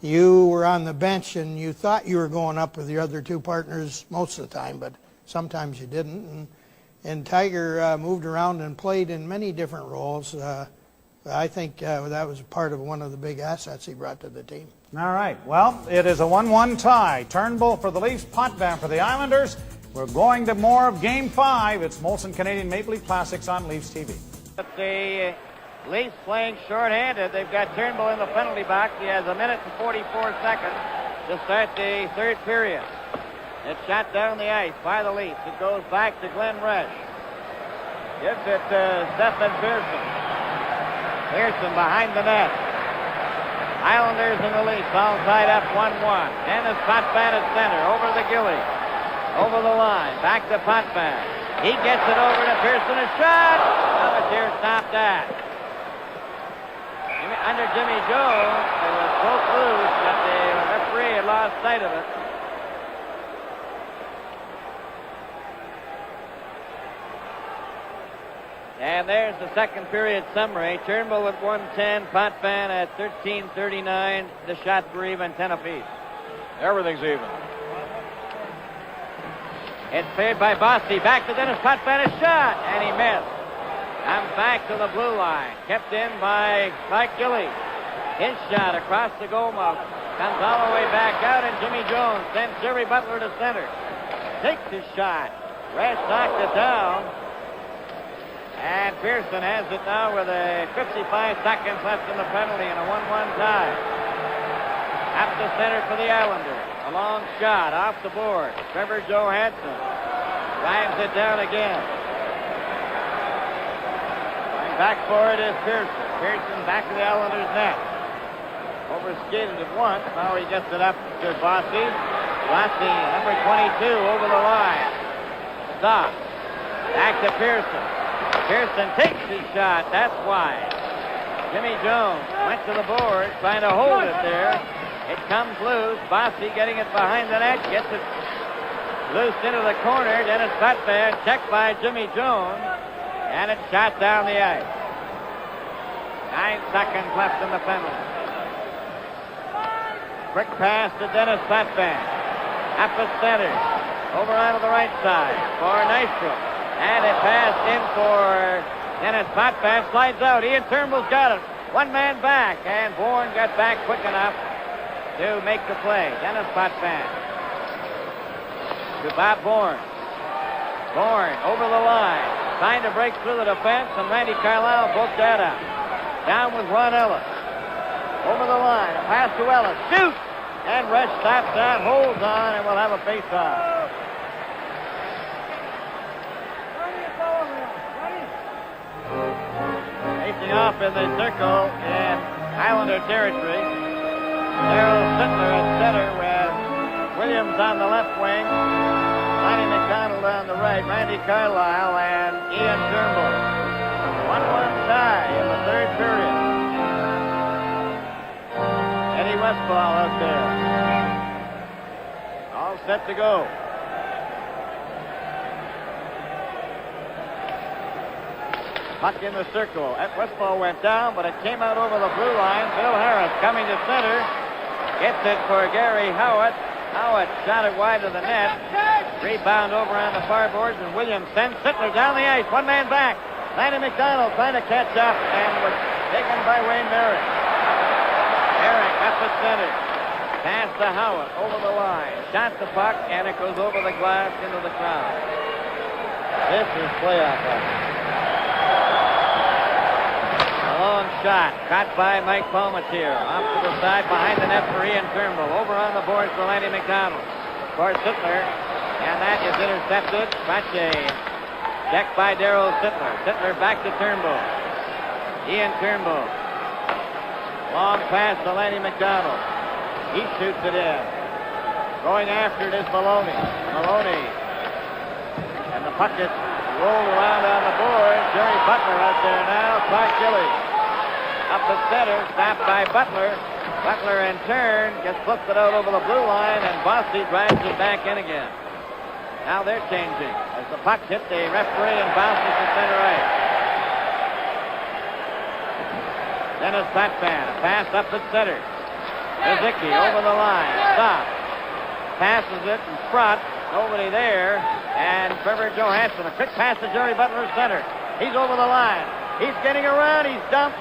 you were on the bench and you thought you were going up with your other two partners most of the time, but sometimes you didn't. And Tiger moved around and played in many different roles. I think that was part of one of the big assets he brought to the team. All right. Well, it is a 1-1 tie. Turnbull for the Leafs, Potvin for the Islanders. We're going to more of Game 5. It's Molson Canadian Maple Leaf Classics on LeafsTV. The Leafs playing short-handed. They've got Turnbull in the penalty box. He has 1 minute and 44 seconds to start the third period. It's shot down the ice by the Leafs. It goes back to Glenn Resch. Gives it to Stefan Pearson. Pearson behind the net. Islanders and the Leafs all tied up 1-1. Dennis Potvin at center, over the Gilly. Over the line, back to Potvin. He gets it over to Pearson, a shot! Palmateer stopped that. Under Jimmy Jones, it was broke loose, but the referee had lost sight of it. And there's the second period summary. Turnbull at 110, Potvin at 13:39. The shots were even, 10 apiece. Everything's even. It's played by Bossy. Back to Dennis Potvin, a shot, and he missed. Comes back to the blue line. Kept in by Mike Gilly. His shot across the goal mouth. Comes all the way back out, and Jimmy Jones sends Jerry Butler to center. Takes his shot. Resch knocked it down. And Pearson has it now with 55 seconds left in the penalty and a 1-1 tie. Up the center for the Islanders. A long shot off the board. Trevor Johansson drives it down again. Going back for it is Pearson. Pearson back to the Islanders' net. Overskated it once. Now he gets it up to Bossy. Bossy, number 22, over the line. Stop. Back to Pearson. Pearson takes his shot. That's wide. Jimmy Jones went to the board, trying to hold it there. It comes loose. Bossy getting it behind the net. Gets it loose into the corner. Dennis Potvin checked by Jimmy Jones. And it's shot down the ice. 9 seconds left in the penalty. Quick pass to Dennis Potvin. Up the center. Over onto the right side for Nystrom. And it passed in for Dennis Potvin. Slides out. Ian Turnbull's got it. One man back. And Bourne got back quick enough to make the play. Dennis Potvin to Bob Bourne. Bourne over the line. Trying to break through the defense. And Randy Carlisle broke that up. Down with Ron Ellis. Over the line. A pass to Ellis. Shoot! And Resch stops that. Holds on. And we'll have a face-off. Facing off in the circle in Islander territory. Darryl Sittler at center with Williams on the left wing. Lonnie McDonald on the right. Randy Carlisle and Ian Turnbull. 1-1 tie in the third period. Eddie Westfall out there. All set to go. Puck in the circle. Westfall went down, but it came out over the blue line. Bill Harris coming to center. Gets it for Gary Howitt. Howitt shot it wide of the net. Rebound over on the far boards, and Williams sends Sittler down the ice. One man back. Lanny McDonald trying to catch up and was taken by Wayne Merrick. Merrick up the center. Pass to Howitt over the line. Shot the puck, and it goes over the glass into the crowd. This is playoff hockey. Long shot, caught by Mike Palmateer. Off to the side, behind the net for Ian Turnbull. Over on the boards for Lanny McDonald. For Sittler, and that is intercepted. Trache checked by Darryl Sittler. Sittler back to Turnbull. Ian Turnbull. Long pass to Lanny McDonald. He shoots it in. Going after it is Maloney. Maloney. And the puck is rolled around on the board. Jerry Butler out there now. Clark Gillies. Up the center, stopped by Butler. Butler in turn gets flipped it out over the blue line, and Bossy drives it back in again. Now they're changing as the puck hit the referee and bounces to center ice. Dennis Patpan, pass up the center. Kazicki over the line, stops. Passes it in front, nobody there, and Trevor Johansson, a quick pass to Jerry Butler center. He's over the line. He's getting around, he's dumped.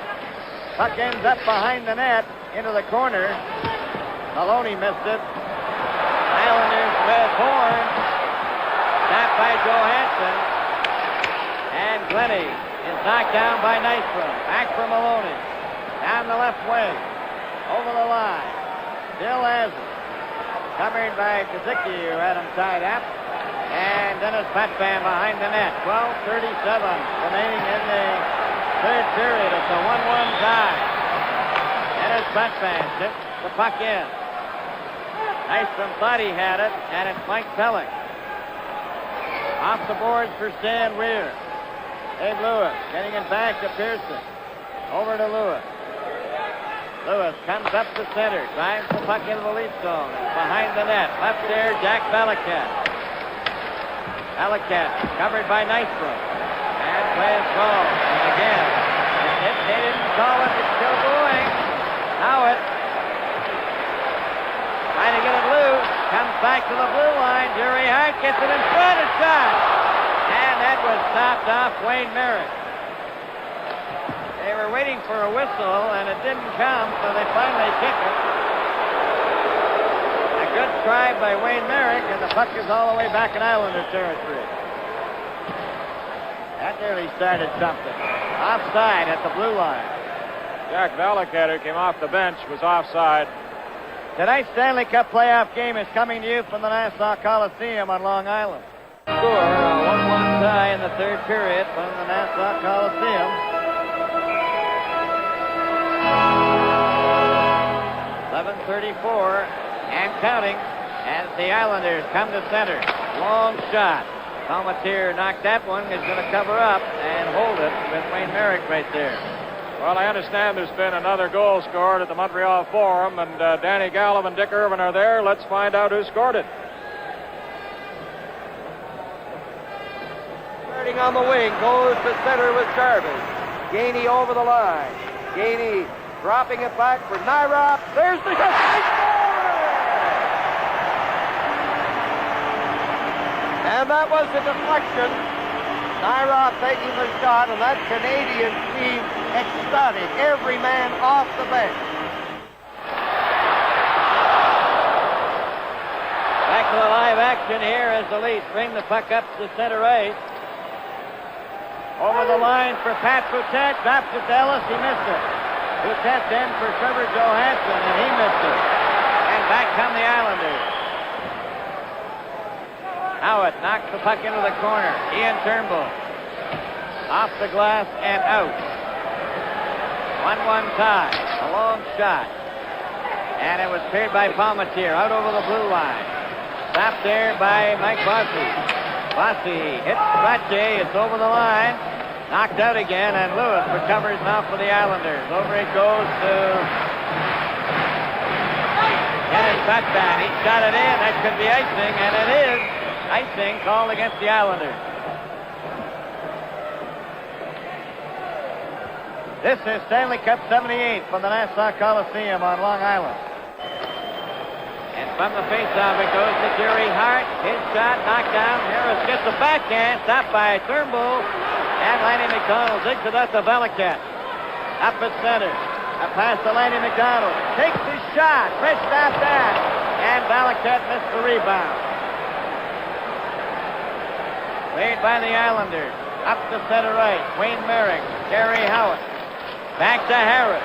Puck ends up behind the net into the corner. Maloney missed it. Islanders with Horn. Stopped by Johansson. And Glennie is knocked down by Nystrom. Back for Maloney. Down the left wing. Over the line. Still has it. Covered by Kazicki, who had him tied up. And Dennis Patpan behind the net. 12:37 remaining in the third period. It's a 1-1 tie. Dennis Patpan tips the puck in. Nystrom thought he had it, and it's Mike Pellick. Off the boards for Stan Weir. Dave Lewis getting it back to Pearson. Over to Lewis. Lewis comes up the center, drives the puck into the lead zone. Behind the net, left there, Jack Balakat. Balakat covered by Nystrom. And play is called. And again, they didn't call it, it's still going. Howitt trying to get it loose. Comes back to the blue line. Jerry Hart gets it in front and shot. And that was stopped off Wayne Merrick. They were waiting for a whistle, and it didn't come, so they finally kicked it. A good try by Wayne Merrick, and the puck is all the way back in Islander territory. That nearly started something. Offside at the blue line. Jack Balakat, who came off the bench, was offside. Tonight's Stanley Cup playoff game is coming to you from the Nassau Coliseum on Long Island. Score, a 1-1 tie in the third period from the Nassau Coliseum. 11:34 and counting as the Islanders come to center. Long shot. Palmateer knocked that one. Is going to cover up and hold it with Wayne Merrick right there. Well, I understand there's been another goal scored at the Montreal Forum, and Danny Gallup and Dick Irvin are there. Let's find out who scored it. Starting on the wing, goes to center with Jarvis. Gainey over the line. Gainey dropping it back for Nyrop. There's the shot. And that was the deflection. Nyrop taking the shot, and that Canadian team ecstatic. Every man off the bench. Back to the live action here as the Leafs bring the puck up to center ice. Over the line for Pat Boutet. Drops it to Ellis. He missed it. Boutet in for Trevor Johansson, and he missed it. And back come the Islanders. Howitt knocks the puck into the corner. Ian Turnbull. Off the glass and out. 1-1 tie. A long shot. And it was cleared by Palmateer out over the blue line. Stopped there by Mike Bossy. Bossy hits Trache. It's over the line. Knocked out again, and Lewis recovers now for the Islanders. Over it goes to Dennis Patman. He shot it in. That could be icing, and it is icing called against the Islanders. This is Stanley Cup 78 from the Nassau Coliseum on Long Island. And from the faceoff it goes to Jerry Hart. His shot knocked down. Harris gets the backhand, stopped by Turnbull. And Lanny McDonald digs it up to Valiquette. Up at center. A pass to Lanny McDonald. Takes his shot. Fresh stop that. And Valiquette missed the rebound. Played by the Islanders. Up to center right. Wayne Merrick. Gary Howard. Back to Harris.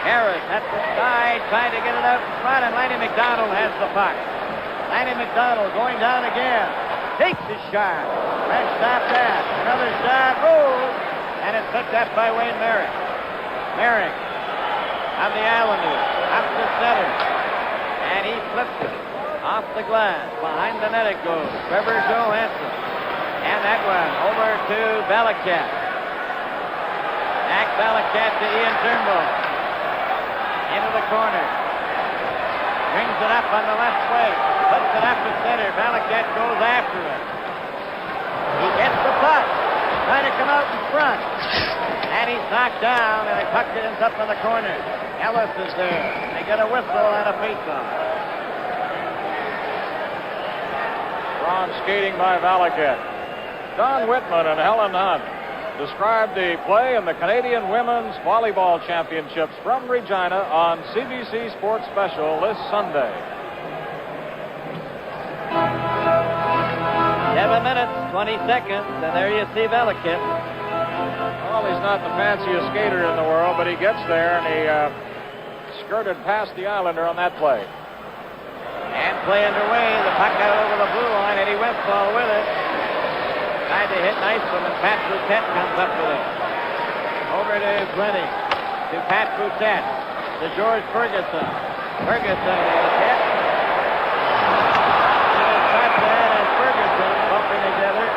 Harris at the side, trying to get it out in front, and Lanny McDonald has the puck. Lanny McDonald going down again. Takes his shot. Let's stop that. Another shot. Rolls. And it's picked up by Wayne Merrick. Merrick of the Islanders. Up the center. And he flips it off the glass. Behind the net it goes. Trevor Johansson. And that one over to Valiquette. Back Valiquette to Ian Turnbull. Into the corner. Brings it up on the left wing. Puts it up to center. Valiquette goes after it. He gets the puck. Trying to come out in front. And he's knocked down, and the puck ends up in the corner. Ellis is there. They get a whistle and a face-off. Strong skating by Valiquette. Don Whitman and Helen Hunt described the play in the Canadian Women's Volleyball Championships from Regina on CBC Sports Special this Sunday. 7 minutes, 20 seconds, and there you see Valiquette. Well, he's not the fanciest skater in the world, but he gets there, and he skirted past the Islander on that play. And play underway, the puck out over the blue line, and he went ball with it. Tried to hit Nystrom, and Pat Boutette comes up with it. Over to Glennie, to Pat Boutette, to George Ferguson. Ferguson is hit. And Patman and Ferguson bumping together.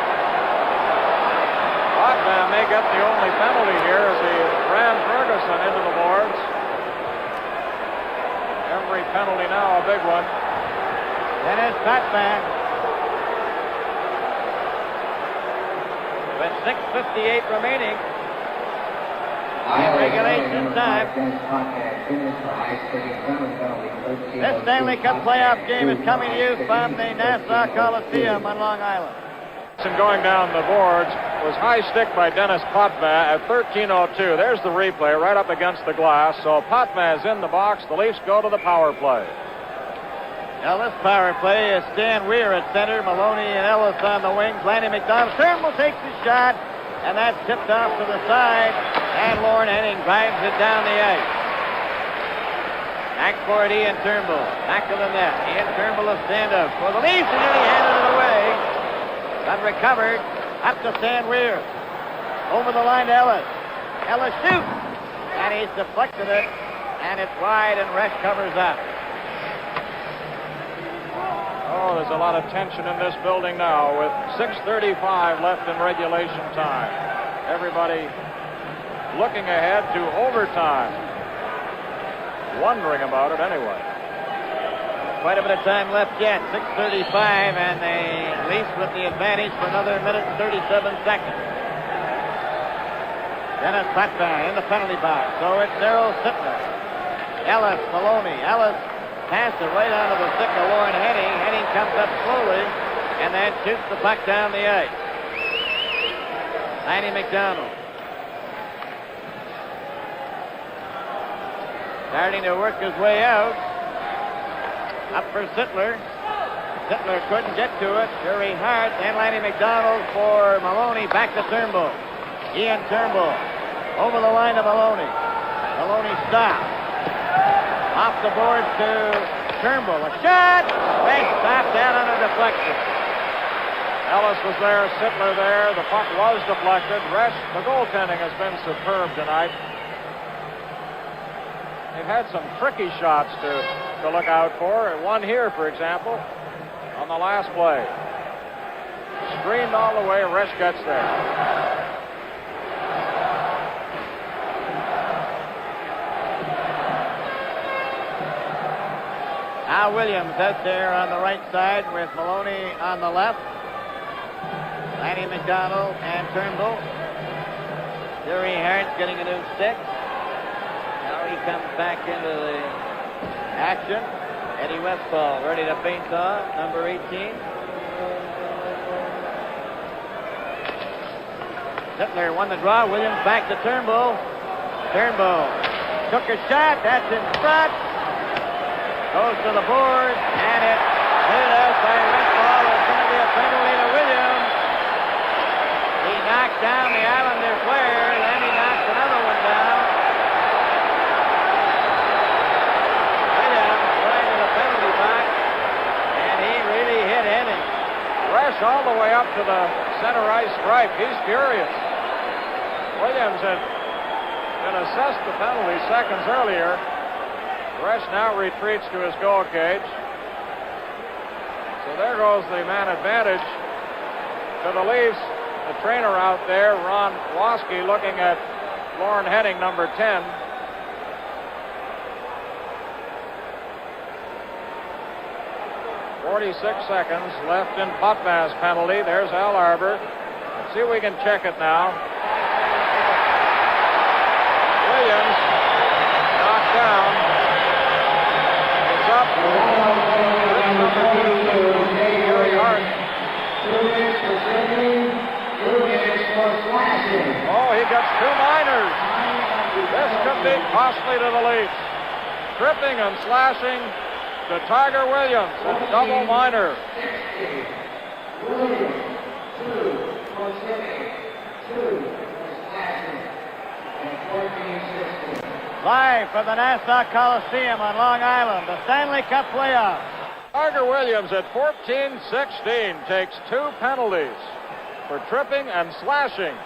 Patman may get the only penalty here as he ran Ferguson into the boards. Every penalty now a big one. Then it's Patman. With 6:58 remaining. Regulation time. This Stanley Cup playoff game is coming to you from the Nassau Coliseum on Long Island. Going down the boards was high stick by Dennis Potvin at 13:02. There's the replay right up against the glass. So Potvin is in the box. The Leafs go to the power play. Now this power play is Stan Weir at center, Maloney and Ellis on the wings. Lanny McDonald. Turnbull takes his shot, and that's tipped off to the side, and Lorne Henning drives it down the ice. Back for it, Ian Turnbull. Back to the net. Ian Turnbull will stand up for the Leafs, and then he handed it away. But recovered up to Stan Weir. Over the line to Ellis. Ellis shoots, and he's deflected it, and it's wide, and Resch covers up. Oh, there's a lot of tension in this building now with 6:35 left in regulation time. Everybody looking ahead to overtime. Wondering about it anyway. Quite a bit of time left yet. 6:35, and the Leafs with the advantage for another minute and 37 seconds. Dennis Potvin in the penalty box. So it's Daryl Sittler. Ellis, Maloney. Ellis passed it right onto the stick of Lorne Henning. Henning comes up slowly and then shoots the puck down the ice. Lanny McDonald. Starting to work his way out. Up for Sittler. Sittler couldn't get to it. Jerry Hart and Lanny McDonald for Maloney. Back to Turnbull. Ian Turnbull. Over the line to Maloney. Maloney stops. Off the board to Turnbull. A shot! They stopped that on a deflection. Ellis was there, Sittler there. The puck was deflected. Resch, the goaltending has been superb tonight. They've had some tricky shots to look out for. One here, for example, on the last play. Screened all the way. Resch gets there. Al Williams out there on the right side with Maloney on the left. Lanny McDonald and Turnbull. Jerry Hart's getting a new stick. Now he comes back into the action. Eddie Westfall ready to paint on, number 18. Sittler won the draw. Williams back to Turnbull. Turnbull took a shot. That's in front. Goes to the board, and it hit out by Westfall. It's going to be a penalty to Williams. He knocked down the Islander player, then he knocks another one down. Williams going to the penalty box, and he really hit Henning. Fresh all the way up to the center ice stripe. He's furious. Williams had been assessed the penalty seconds earlier. Resch now retreats to his goal cage. So there goes the man advantage to the Leafs. The trainer out there, Ron Waske, looking at Lauren Henning, number 10. .46 seconds left in Potvin's penalty. There's Al Arbor. Let's see if we can check it now. Williams knocked down. It's up. Gary Hart. Oh, he gets 2 minors. This could be costly to the Leafs. Tripping and slashing to Tiger Williams, a double minor. Live from the Nassau Coliseum on Long Island, the Stanley Cup playoffs. Tiger Williams at 14-16 takes 2 penalties for tripping and slashing.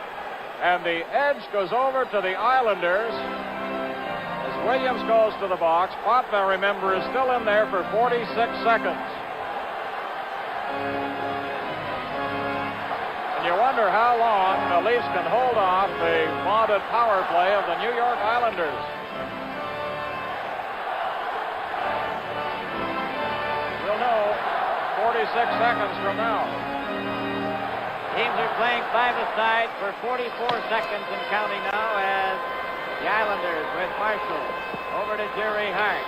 And the edge goes over to the Islanders. As Williams goes to the box, Potvin, remember, is still in there for 46 seconds. And you wonder how long the Leafs can hold off the vaunted power play of the New York Islanders. We'll know 46 seconds from now. Teams are playing five-a-side for 44 seconds and counting now as the Islanders with Marshall. Over to Jerry Hart.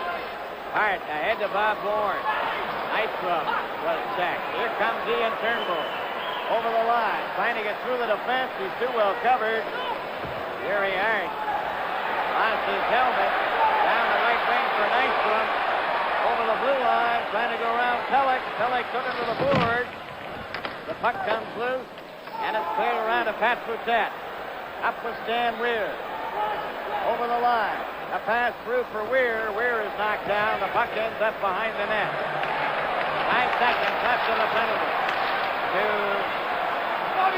Hart ahead to Bob Bourne. Nystrom was checked. Here comes Ian Turnbull. Over the line. Trying to get through the defense. He's too well covered. Jerry Hart lost his helmet. Down the right wing for Nystrom. Over the blue line. Trying to go around Pelech. Pelech took him to the board. The puck comes loose. And it's cleared around to Pat Boutette. Up with Stan Weir. Over the line. A pass through for Weir. Weir is knocked down. The puck ends up behind the net. 9 seconds left in the penalty. To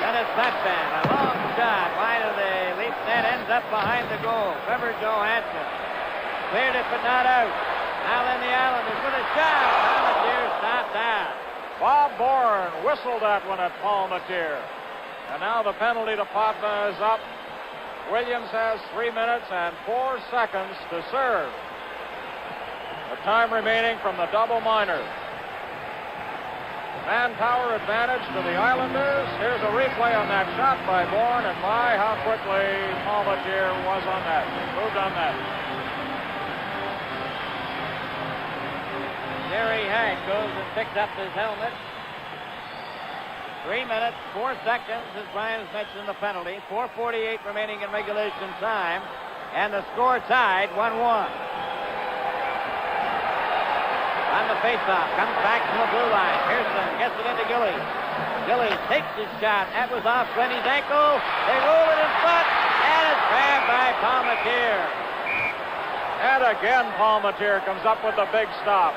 Dennis Potvin. A long shot wide of the Leafs net, ends up behind the goal. Trevor Johansson cleared it but not out. Now then the Islanders with a shot. Palmateer stopped out. Bob Bourne whistled that one at Palmateer. And now the penalty to Potvin is up. Williams has 3 minutes and 4 seconds to serve. The time remaining from the double minor. Manpower advantage to the Islanders. Here's a replay on that shot by Bourne, and my, how quickly Palmateer was on that. Moved on that. Jerry Hart goes and picks up his helmet. 3 minutes, 4 seconds, as Brian has mentioned, the penalty. 4:48 remaining in regulation time. And the score tied, 1-1. On the faceoff, comes back to the blue line. Pearson gets it into Gillies. Gillies takes his shot. That was off Glennie's ankle. They roll it in front, and it's grabbed by Palmateer. And again, Palmateer comes up with a big stop.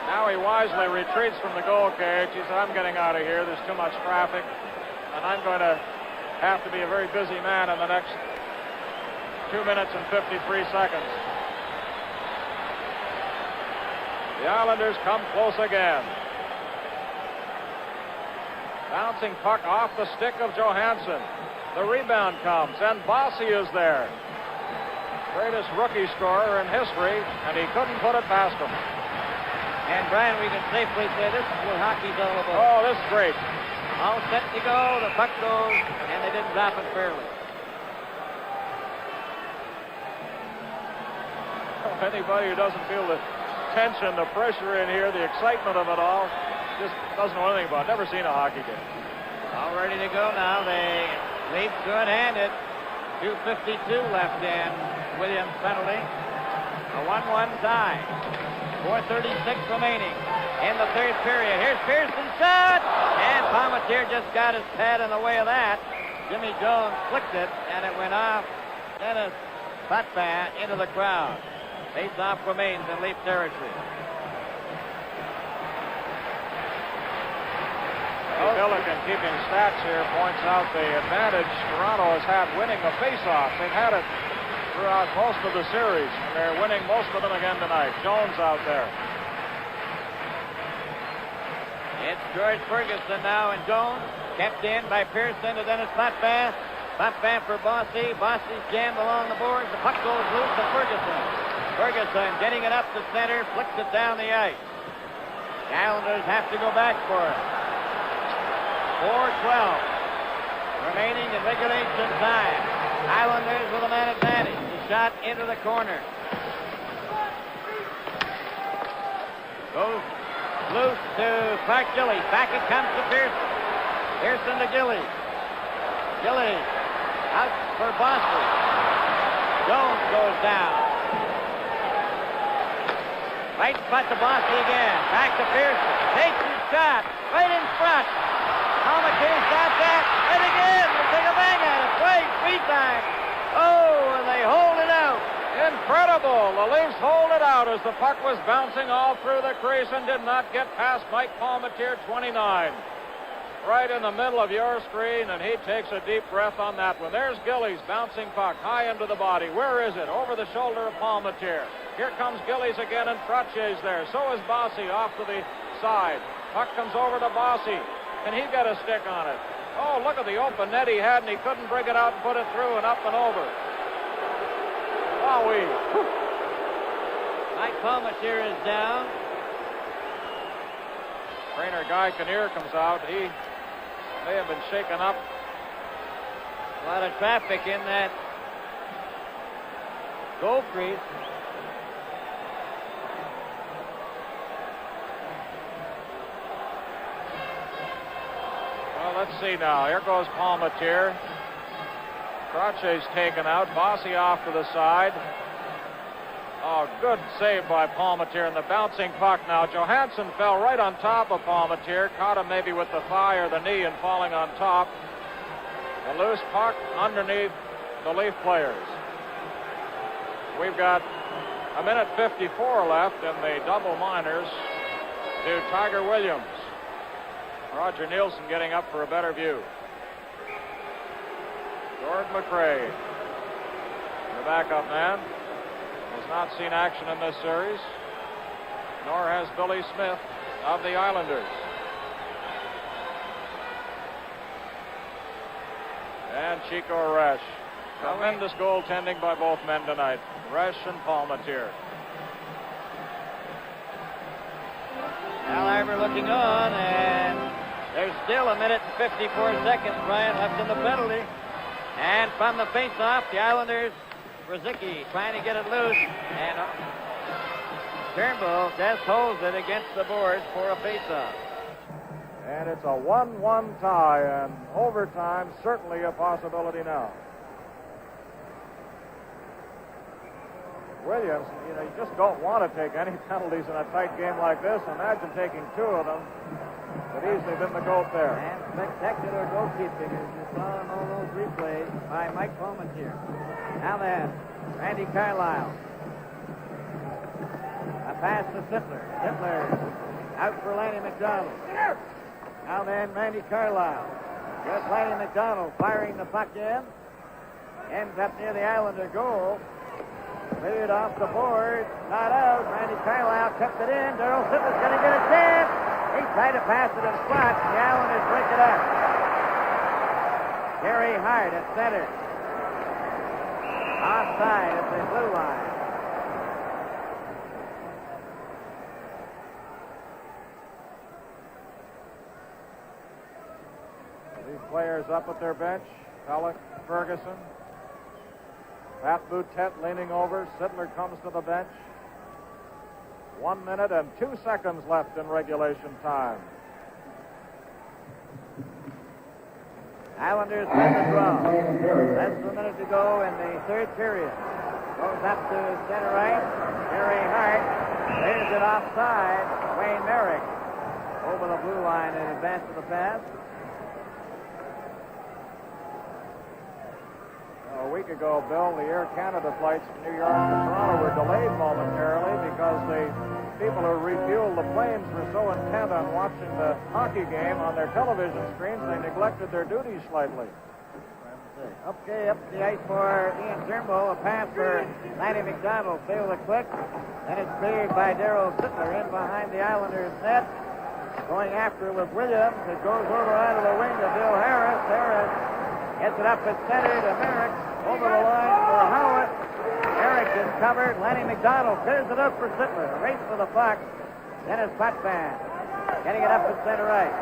Now he wisely retreats from the goal cage. He said, I'm getting out of here. There's too much traffic. And I'm going to have to be a very busy man in the next 2 minutes and 53 seconds. The Islanders come close again. Bouncing puck off the stick of Johansson. The rebound comes, and Bossy is there. Greatest rookie scorer in history, and he couldn't put it past him. And Brian, we can safely say this is what hockey's all about. Oh, this is great. All set to go, the puck goes, and they didn't drop it fairly. Anybody who doesn't feel the tension, the pressure in here, the excitement of it all, just doesn't know anything about it. Never seen a hockey game. All ready to go now. They lead good-handed. 2:52 left in Williams' penalty. A 1-1 tie. 4:36 remaining in the third period. Here's Pearson's shot, and Palmateer just got his pad in the way of that. Jimmy Jones flicked it, and it went off Dennis Potvin into the crowd. Face-off remains in Leaf territory. Milligan, keeping stats here, points out the advantage Toronto has had winning the face-off. They've had it throughout most of the series, and they're winning most of them again tonight. Jones out there. It's George Ferguson now, and Jones kept in by Pearson to Dennis Potvin. Potvin for Bossy. Bossy's jammed along the boards. The puck goes loose to Ferguson. Ferguson getting it up to center, flicks it down the ice. The Islanders have to go back for it. 4:12 remaining in regulation time. Islanders with a man advantage. The shot into the corner. Goes loose to Clark Gillies. Back it comes to Pearson. Pearson to Gillies. Gillies out for Bossy. Jones goes down. Right spot to Bossy again. Back to Pearson. Takes his shot right in front. Palmateer stops that. Right again. They'll take a bang at it. Twice, 3 times. Oh, and they hold it out. Incredible. The Leafs hold it out as the puck was bouncing all through the crease and did not get past Mike Palmateer, 29. Right in the middle of your screen, and he takes a deep breath on that one. There's Gillies bouncing puck high into the body. Where is it? Over the shoulder of Palmateer. Here comes Gillies again, and Trotier's there. So is Bossy off to the side. Puck comes over to Bossy. Can he get a stick on it? Oh, look at the open net he had, and he couldn't bring it out and put it through and up and over. Wowee. Mike Palmateer is down. Trainer Guy Kinnear comes out. He may have been shaken up. A lot of traffic in that goal crease. Well, let's see now. Here goes Palmateer. Trotier's taken out. Bossy off to the side. Oh, good save by Palmateer, and the bouncing puck now. Johansson fell right on top of Palmateer, caught him maybe with the thigh or the knee and falling on top. A loose puck underneath the Leaf players. We've got a minute 54 left in the double minors to Tiger Williams. Roger Nielsen getting up for a better view. George McRae, the backup man, has not seen action in this series, nor has Billy Smith of the Islanders. And Chico Resch. Tremendous goaltending by both men tonight, Resch and Palmateer. Al Arbor looking on, and there's still a minute and 54 seconds, Brian, left in the penalty. And from the face-off, the Islanders, Brzezicki trying to get it loose, and Turnbull just holds it against the boards for a face-off. And it's a 1-1 tie, and overtime certainly a possibility now. Williams, you just don't want to take any penalties in a tight game like this. Imagine taking 2 of them. But easily been the goal there. And spectacular goalkeeping, as you saw in all those replays by Mike Palmateer. Now then, Randy Carlyle. A pass to Sittler. Sittler out for Lanny McDonald. Now then, Randy Carlyle. Just Lanny McDonald firing the puck in. Ends up near the Islander goal. Cleared off the board. Not out. Randy Carlyle kept it in. Darryl Sittler's going to get a chance. He tried to pass it in front. The Islanders break it up. Gary Hart at center. Offside at the blue line. These players up at their bench. Pellick, Ferguson. Pat Boutet leaning over. Sittler comes to the bench. 1 minute and 2 seconds left in regulation time. Islanders win the draw. Less than a minute to go in the third period. Goes up to center right. Gary Hart clears it offside. Wayne Merrick over the blue line in advance of the pass. A week ago, Bill, the Air Canada flights from New York to Toronto were delayed momentarily because the people who refueled the planes were so intent on watching the hockey game on their television screens, they neglected their duties slightly. Okay, up the ice for Ian Turnbull. A pass for Lanny McDonald. Failed the click. Then it's cleared by Darryl Sittler in behind the Islanders' net. Going after it with Williams. It goes over out of the wing to Bill Harris. Harris gets it up at center to Merrick. Over the line for Howard. Merrick is covered. Lanny McDonald clears it up for Sittler. Race for the puck. Then it's Potvin getting it up at center right.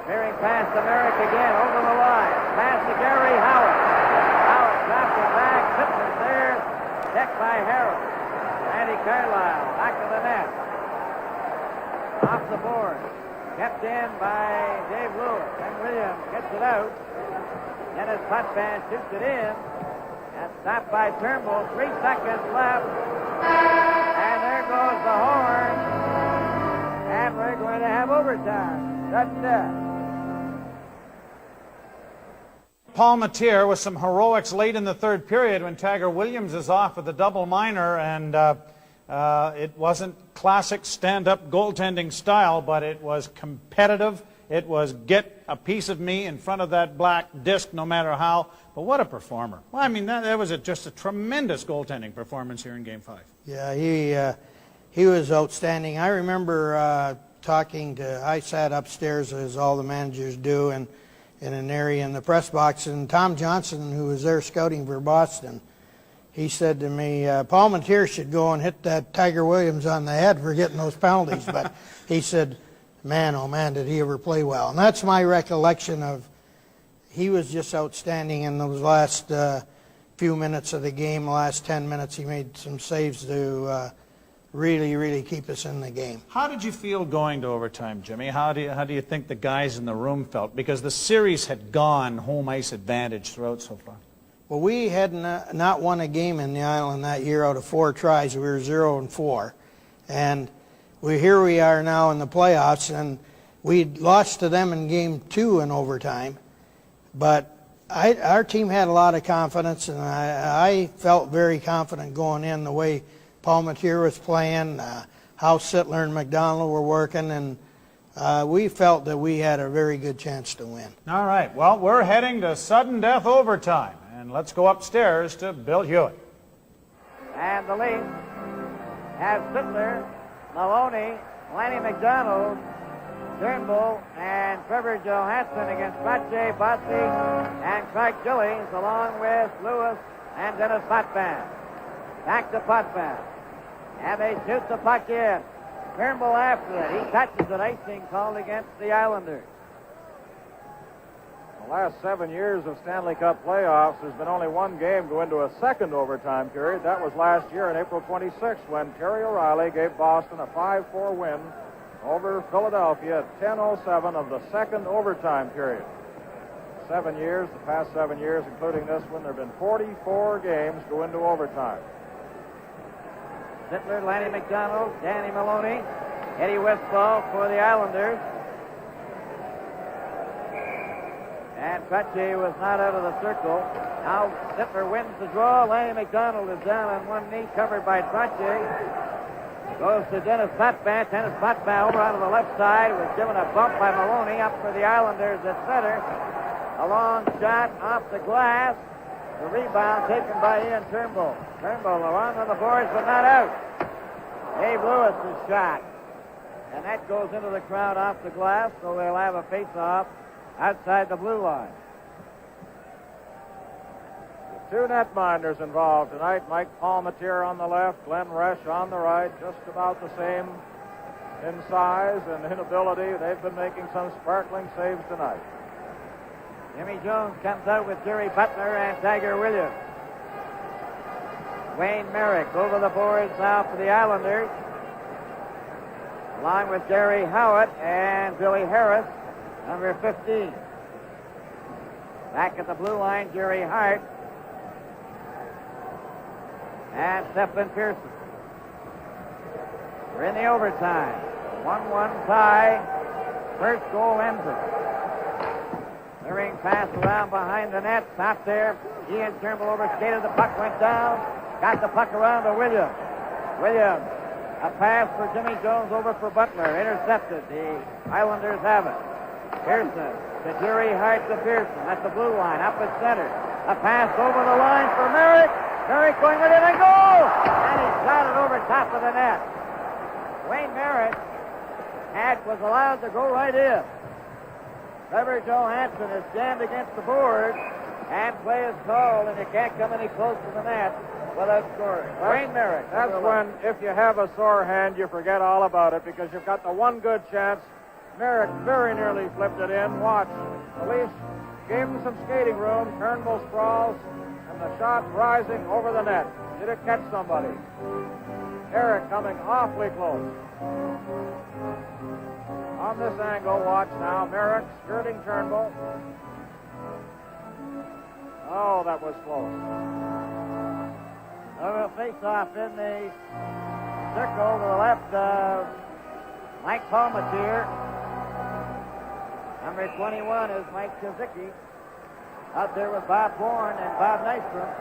Clearing pass to Merrick again over the line. Pass to Gary Howard. Howard drops it back. Sittler's there. Checked by Harris. Randy Carlisle back to the net. Off the board. Kept in by Dave Lewis. Then Williams gets it out. Then as Potvin shoots it in. And stopped by Turnbull. 3 seconds left. And there goes the horn. And we're going to have overtime. Sudden death. Palmateer with some heroics late in the third period when Tiger Williams is off with a double minor, and it wasn't classic stand-up goaltending style, but it was competitive. It was get a piece of me in front of that black disc no matter how. But what a performer. Well, I mean, that was just a tremendous goaltending performance here in Game 5. Yeah, he was outstanding. I remember I sat upstairs as all the managers do, and in an area in the press box, and Tom Johnson, who was there scouting for Boston, he said to me, Palmateer should go and hit that Tiger Williams on the head for getting those penalties. But he said, man, oh man, did he ever play well. And that's my recollection of, he was just outstanding in those last few minutes of the game, the last 10 minutes. He made some saves to really keep us in the game. How did you feel going to overtime, Jimmy? How do you think the guys in the room felt? Because the series had gone home ice advantage throughout so far. Well, we had not won a game in the Island that year out of 4 tries. We were 0-4. And here we are now in the playoffs, and we lost to them in Game 2 in overtime. But our team had a lot of confidence, and I felt very confident going in the way Palmateer was playing, how Sittler and McDonald were working, and we felt that we had a very good chance to win. All right, well, we're heading to sudden death overtime, and let's go upstairs to Bill Hewitt. And the Leafs have Sittler, Maloney, Lanny McDonald, Turnbull, and Trevor Johansson against Pache, Bossy, and Craig Gillies, along with Lewis and Dennis Potvin. Back to Potvin. And they shoot the puck in. Turnbull after it. He touches it. Icing called against the Islanders. The last 7 years of Stanley Cup playoffs, there's been only one game go into a second overtime period. That was last year on April 26th when Terry O'Reilly gave Boston a 5-4 win over Philadelphia at 10:07 of the second overtime period. 7 years, the past 7 years, including this one, there have been 44 games go into overtime. Sittler, Lanny McDonald, Danny Maloney, Eddie Westfall for the Islanders. And Pache was not out of the circle. Now Sittler wins the draw. Lanny McDonald is down on one knee, covered by Pache. Goes to Dennis Potvin. Dennis Potvin over onto the left side. Was given a bump by Maloney up for the Islanders at center. A long shot off the glass. The rebound taken by Ian Turnbull. Turnbull along on the boards, but not out. Dave Lewis is shot. And that goes into the crowd off the glass, so they'll have a face-off outside the blue line. The 2 netminders involved tonight. Mike Palmateer on the left, Glenn Resch on the right, just about the same in size and in ability. They've been making some sparkling saves tonight. Jimmy Jones comes out with Jerry Butler and Tiger Williams. Wayne Merrick over the boards now for the Islanders, along with Gary Howitt and Billy Harris, number 15. Back at the blue line, Jerry Hart and Stephen Pearson. We're in the overtime. 1-1 tie. First goal ends it. Clearing pass around behind the net. Stopped there. Ian Turnbull overskated. The puck went down. Got the puck around to Williams. Williams. A pass for Jimmy Jones over for Butler. Intercepted. The Islanders have it. Pearson to Jerry Hart to Pearson at the blue line. Up at center. A pass over the line for Merrick. Merrick going with it and goal! And he shot it over top of the net. Wayne Merrick was allowed to go right in. Trevor Johansson is jammed against the board, and play is called, and you can't come any closer to the net without scoring. Wayne Merrick. That's when, if you have a sore hand, you forget all about it because you've got the one good chance. Merrick very nearly flipped it in. Watch. The Leafs gave him some skating room. Turnbull sprawls, and the shot rising over the net. Did it catch somebody? Eric coming awfully close. On this angle, watch now. Merrick skirting Turnbull. Oh, that was close. Over face-off in the circle to the left of Mike Palmateer. Number 21 is Mike Kazicki. Out there with Bob Bourne and Bob Nystrom.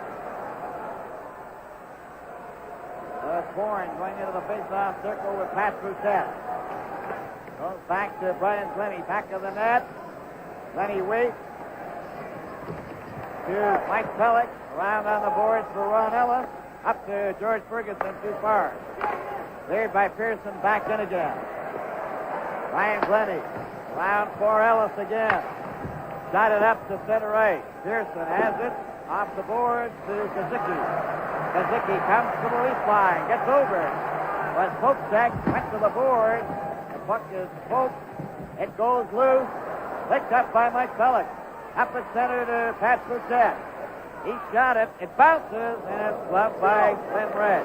Bourne going into the face-off circle with Pat Boutet. Goes back to Brian Glennie, back of the net. Glennie waits to Mike Pellick. Around on the boards for Ron Ellis. Up to George Ferguson, too far. Cleared by Pearson, back in again. Brian Glennie. Around for Ellis again. Shot it up to center right. Pearson has it. Off the boards to Kazicki. Kazicki comes to the Leaf line. Gets over it. Was Popek. Went to the board. The puck is poked. It goes loose. Picked up by Mike Pellick. Up at center to Pat Boutet. He shot it. It bounces, and it's gloved by Glenn Red.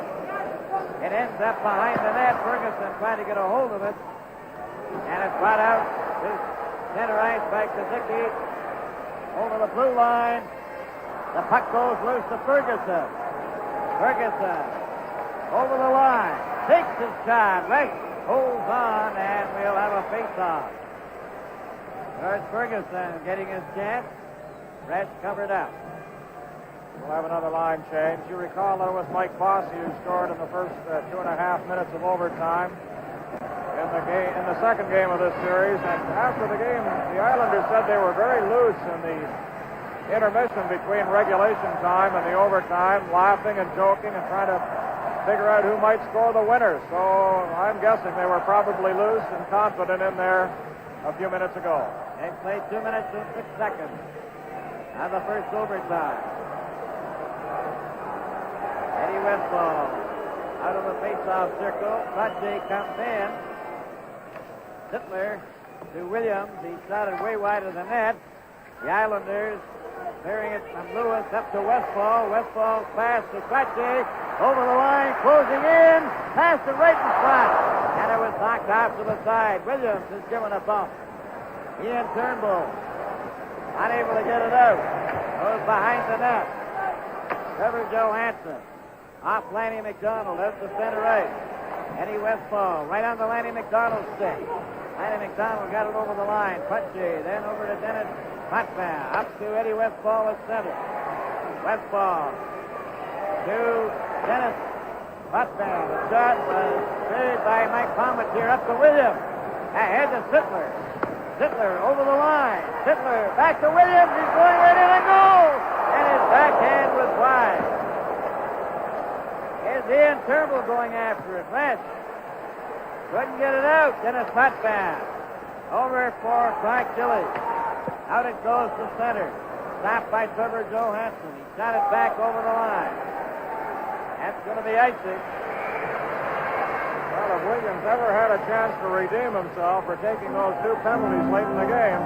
It ends up behind the net. Ferguson trying to get a hold of it. And it's brought out to center ice by Kazicki. Over the blue line. The puck goes loose to Ferguson. Ferguson over the line. Takes his shot. Right. Holds on, and we'll have a face-off. George Ferguson getting his chance. Red's covered up. We'll have another line change. You recall that it was Mike Bossy who scored in the first 2.5 minutes of overtime in the second game of this series. And after the game, the Islanders said they were very loose in the intermission between regulation time and the overtime, laughing and joking and trying to figure out who might score the winner. So I'm guessing they were probably loose and confident in there a few minutes ago. They played 2 minutes and 6 seconds on the first overtime. Eddie Westfall out of the face-off circle. Trottier comes in. Sittler to Williams. He shot it way wide of the net. The Islanders clearing it from Lewis up to Westfall. Westfall's pass to Trottier. Over the line, closing in. Passed it right in front. And it was knocked off to the side. Williams is given a bump. Ian Turnbull unable to get it out. Goes behind the net. Trevor Johansson. Off Lanny McDonald out to center right. Eddie Westfall right on the Lanny McDonald stick. Lanny McDonald got it over the line. Putchie, then over to Dennis Potvin. Up to Eddie Westfall at center. Westfall to Dennis Potvin. The shot was cleared by Mike Palmateer up to Williams. Ahead to Sittler. Sittler over the line. Sittler back to Williams. He's going right in and goal. And his backhand was wide. Here's Ian Turnbull going after it. West couldn't get it out. Dennis Potvin over for Clark Gillies. Out it goes to center. Stopped by Trevor Johansson. He shot it back over the line. That's going to be icing. Well, if Williams ever had a chance to redeem himself for taking those 2 penalties late in the game,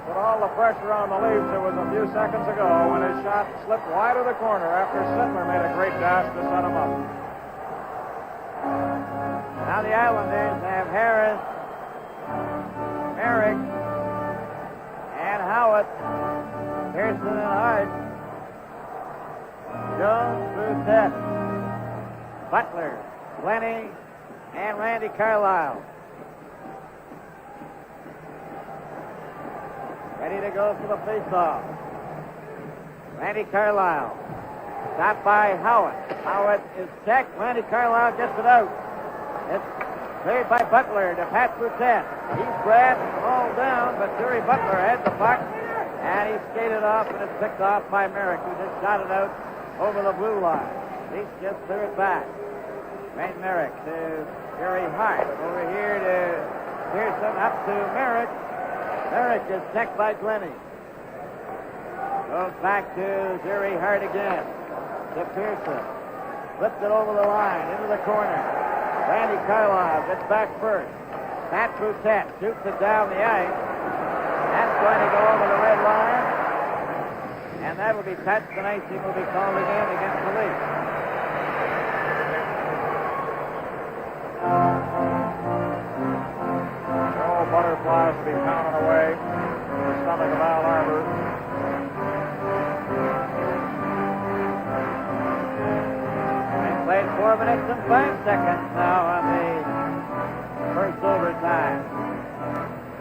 put all the pressure on the Leafs. It was a few seconds ago when his shot slipped wide of the corner after Sittler made a great dash to set him up. Now the Islanders have Harris, Merrick, and Howitt, Pearson and Hart, Jones, Brissett, Butler, Glennie, and Randy Carlyle. Ready to go for the face-off. Randy Carlyle. Stopped by Howitt. Howitt is checked. Randy Carlyle gets it out. It's cleared by Butler to Pat Brissett. He's grabbed and hauled down, but Jerry Butler had the puck, and he skated off, and it's picked off by Merrick, who just shot it out over the blue line. Leafs just clear it back. Wayne Merrick to Jerry Hart. Over here to Pearson, up to Merrick. Merrick is checked by Glennie. Goes back to Jerry Hart again. To Pearson. Flips it over the line, into the corner. Randy Carlyle gets back first. Pat Brissett shoots it down the ice. That's going to go over the red line. And that will be touched, and icing will be called again against the Leafs. Butterflies will be pounding away in the stomach of Al Arbor. They played 4 minutes and 5 seconds now on the first overtime.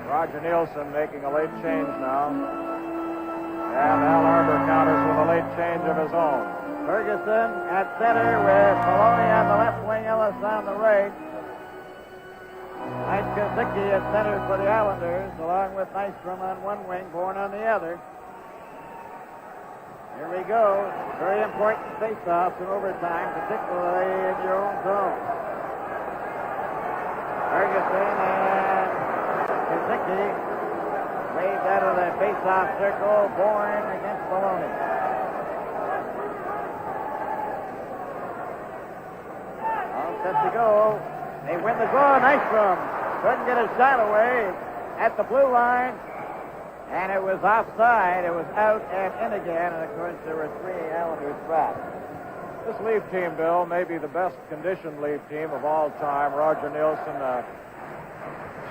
Roger Nielsen making a late change now. And Al Arbor counters with a late change of his own. Ferguson at center with Maloney on the left wing, Ellis on the right. Mike Kosicki at center for the Islanders, along with Nystrom on one wing, Bourne on the other. Here we go. Very important face-offs in overtime, particularly in your own zone. Ferguson and Kosicki waved out of the face-off circle. Bourne against Maloney. All set to go. They win the draw. Nystrom couldn't get a shot away at the blue line, and it was offside. It was out and in again, and of course there were 3 Islanders trapped. This Leaf team, Bill, may be the best conditioned Leaf team of all time. Roger Nielsen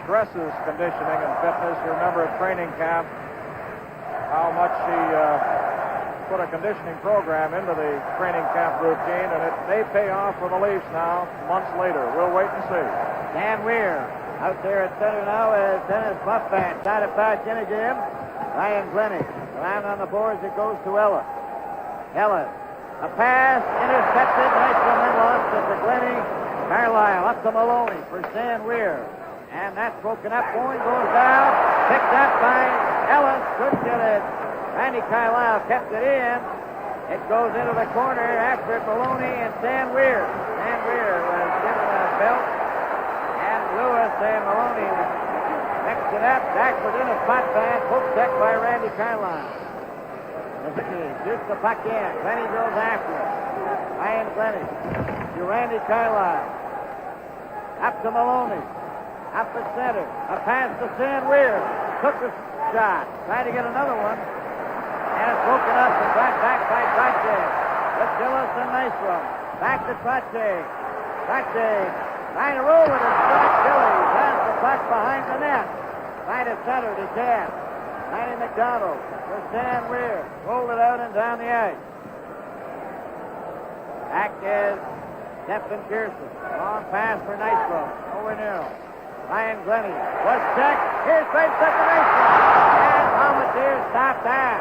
stresses conditioning and fitness. You remember at training camp how much he put a conditioning program into the training camp routine, and it may pay off for the Leafs now, months later. We'll wait and see. Dan Weir out there at center now as Dennis Buffman. Shot it back in again. Ryan Glennie. Around on the boards, it goes to Ellis. Ellis. A pass, intercepted. Nice one, then lost it to Glennie. Carlyle up to Maloney for Stan Weir. And that's broken up. Bourne goes down. Picked up by Ellis. Couldn't get it. Randy Carlyle kept it in. It goes into the corner after Maloney and Stan Weir. Stan Weir was given a belt. And Lewis and Maloney mixed it up. Backward in a spot pass. Hook check by Randy Carlyle. Shoots the puck in. Glennie goes after it. Ryan Glennie to Randy Carlyle. Up to Maloney. Up the center. A pass to Stan Weir. Took the shot. Tried to get another one. And it's broken up and brought back by Trache. With Gillis and Nystrom. Back to Trache. Trache trying to roll it and shot Gillies. Has the puck behind the net. Right at center to Chad. Randy McDonald for Stan Weir. Rolled it out and down the ice. Back is Stephen Pearson. Long pass for Nystrom. Over Nero. Ryan Glennie was checked. Here's straight second Nystrom. And Palmateer stopped that.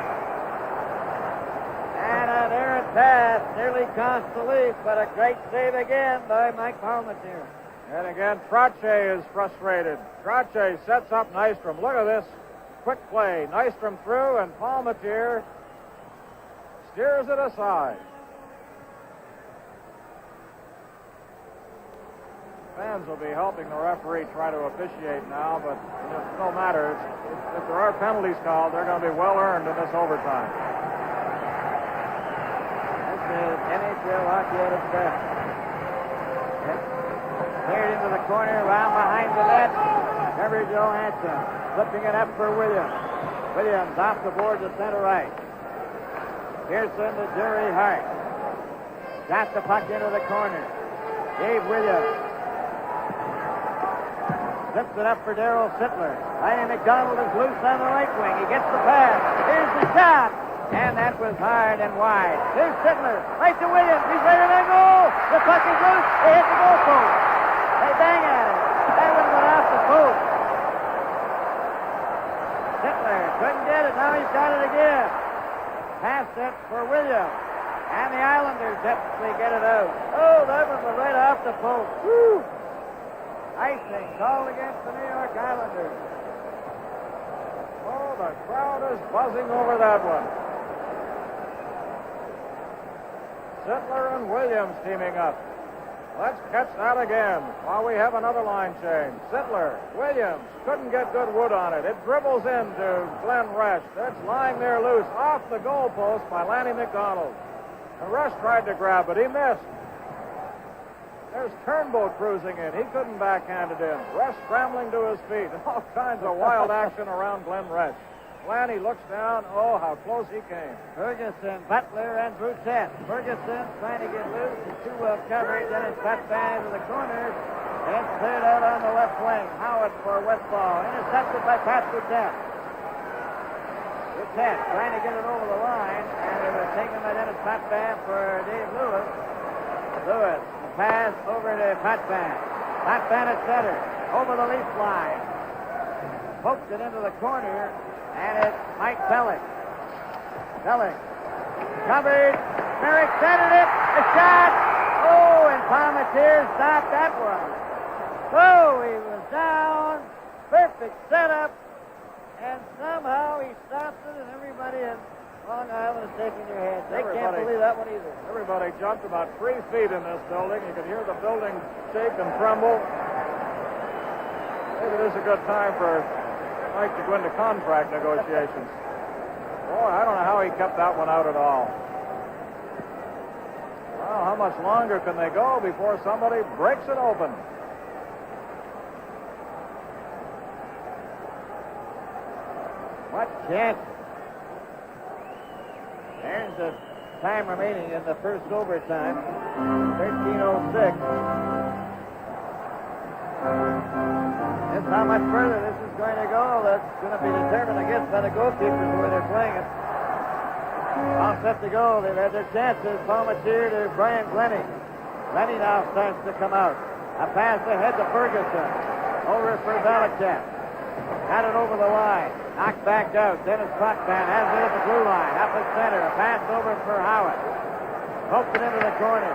And an errant pass nearly cost the Leafs, but a great save again by Mike Palmateer. And again, Trache is frustrated. Trache sets up Nystrom. Look at this quick play. Nystrom through, and Palmateer steers it aside. Fans will be helping the referee try to officiate now, but it no matter. If there are penalties called, they're going to be well earned in this overtime. NHL hockey at its best. Cleared into the corner, around behind the net. Trevor Johansson flipping it up for Williams. Williams off the board to center right. Pearson to Jerry Hart. Got the puck into the corner. Dave Williams. Flips it up for Darryl Sittler. Ryan McDonald is loose on the right wing. He gets the pass. Here's the shot. And that was hard and wide. Here's Sittler. Right to Williams. He's ready to goal. The puck is loose. They hit the goal post. They bang at it. That one went off the post. Sittler couldn't get it. Now he's got it again. Pass it for Williams. And the Islanders definitely get it out. Oh, that one was right off the post. Woo! Icing called against the New York Islanders. Oh, the crowd is buzzing over that one. Sittler and Williams teaming up. Let's catch that again while we have another line change. Sittler, Williams, couldn't get good wood on it. It dribbles into Glenn Resch. It's lying there loose off the goalpost by Lanny McDonald. And Resch tried to grab it. He missed. There's Turnbow cruising in. He couldn't backhand it in. Resch scrambling to his feet. All kinds of wild action around Glenn Resch. Lanny looks down. Oh, how close he came. Ferguson, Butler, and Brutette. Ferguson trying to get loose. He's too well covered. Then it's cut back into the corner. And cleared out on the left wing. Howard for Westfall. Intercepted by Pat Brutette. Brutette trying to get it over the line. And it was taken by Dennis Patvan for Dave Lewis. Lewis, the pass over to Patvan. Patvan at center. Over the Leafs line. Pokes it into the corner. And it's Mike Pellick. Pellick. Covered. Merrick centered it. A shot. Oh, and Palmateer stopped that one. Oh, he was down. Perfect setup. And somehow he stopped it, and everybody in Long Island is shaking their heads. They can't believe that one either. Everybody jumped about 3 feet in this building. You could hear the building shake and tremble. Maybe this is a good time for Mike to go into contract negotiations. Boy, I don't know how he kept that one out at all. Well, how much longer can they go before somebody breaks it open? What chance? There's the time remaining in the first overtime. 13:06. That's how much further this is going to go. That's going to be determined, I guess, by the goalkeepers where they're playing it. All set to go. They've had their chances. Palmateer to Brian Glenny. Glenny now starts to come out. A pass ahead to Ferguson. Over for Belichick. Got it over the line. Knocked back out. Dennis Potvin has it at the blue line. Up at center. A pass over for Howard. Poked it into the corner.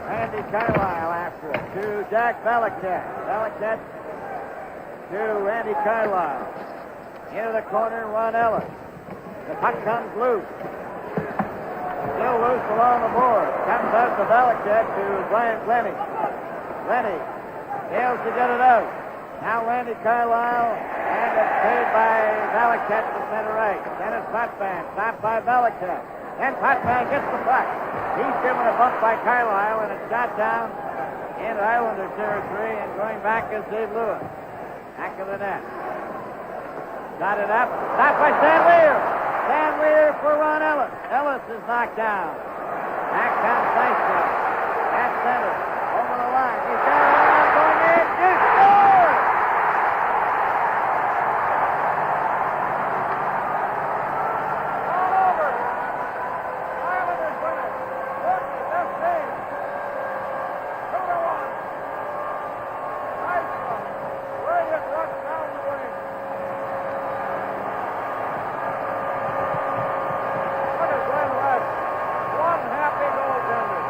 Randy Carlisle after it. To Jack Belichick. Belichick to Randy Carlisle. Into the corner, Ron Ellis. The puck comes loose. Still loose along the board. Comes out to Belichick to Brian Glenny. Glenny fails to get it out. Now Randy Carlisle, and it's paid by Belichick to center right. Dennis Potvin, stopped by Belichick. Then Potvin gets the puck. He's given a bump by Carlisle, and it's shot down into Islander territory, and going back is Dave Lewis. Back of the net. Got it up. Stopped by Stan Weir. Stan Weir for Ron Ellis. Ellis is knocked down. Back comes Nystrom. At center. Over the line. He's got it around going in. He scores! All over. Islanders win it. Look at this thing. 2-1. Nystrom. Brilliant rush down the wing. Look at Glenn Resch. One happy goaltender.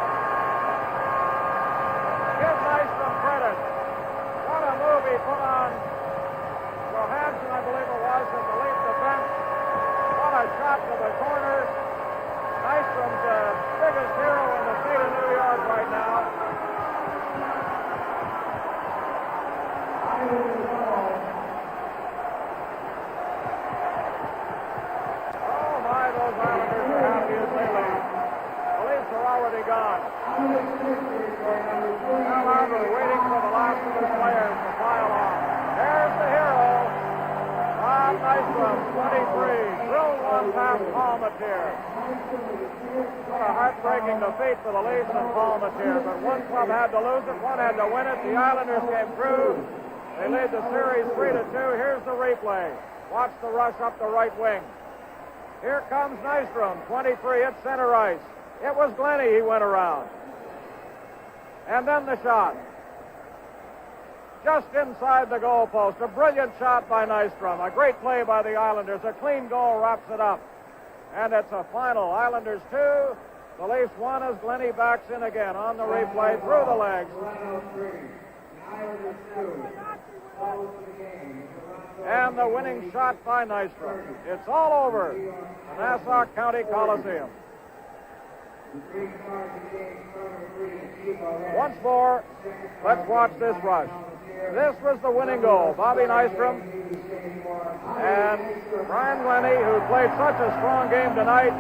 Give Nystrom credit. What a move he put on Johansson, I believe it was, at the Leaf defense. What a shot to the corner. Nystrom's the biggest hero in the state of New York right now. Oh my, those Islanders are happy as they leave. The Leafs are already gone. Al Arbor waiting for the last of his players to file on. There's the hero, Ron Nystrom. from 23. Drilled one past Palmateer. What a heartbreaking defeat for the Leafs and Palmateer. But one club had to lose it, one had to win it. The Islanders came through. They lead the series 3-2. Here's the replay. Watch the rush up the right wing. Here comes Nystrom, 23 at center ice. It was Glennie he went around. And then the shot. Just inside the goalpost. A brilliant shot by Nystrom. A great play by the Islanders. A clean goal wraps it up. And it's a final. Islanders 2, the Leafs 1 as Glennie backs in again on the replay through the legs. And the winning shot by Nystrom. It's all over the Nassau County Coliseum. Once more, let's watch this rush. This was the winning goal. Bobby Nystrom and Brian Glennie, who played such a strong game tonight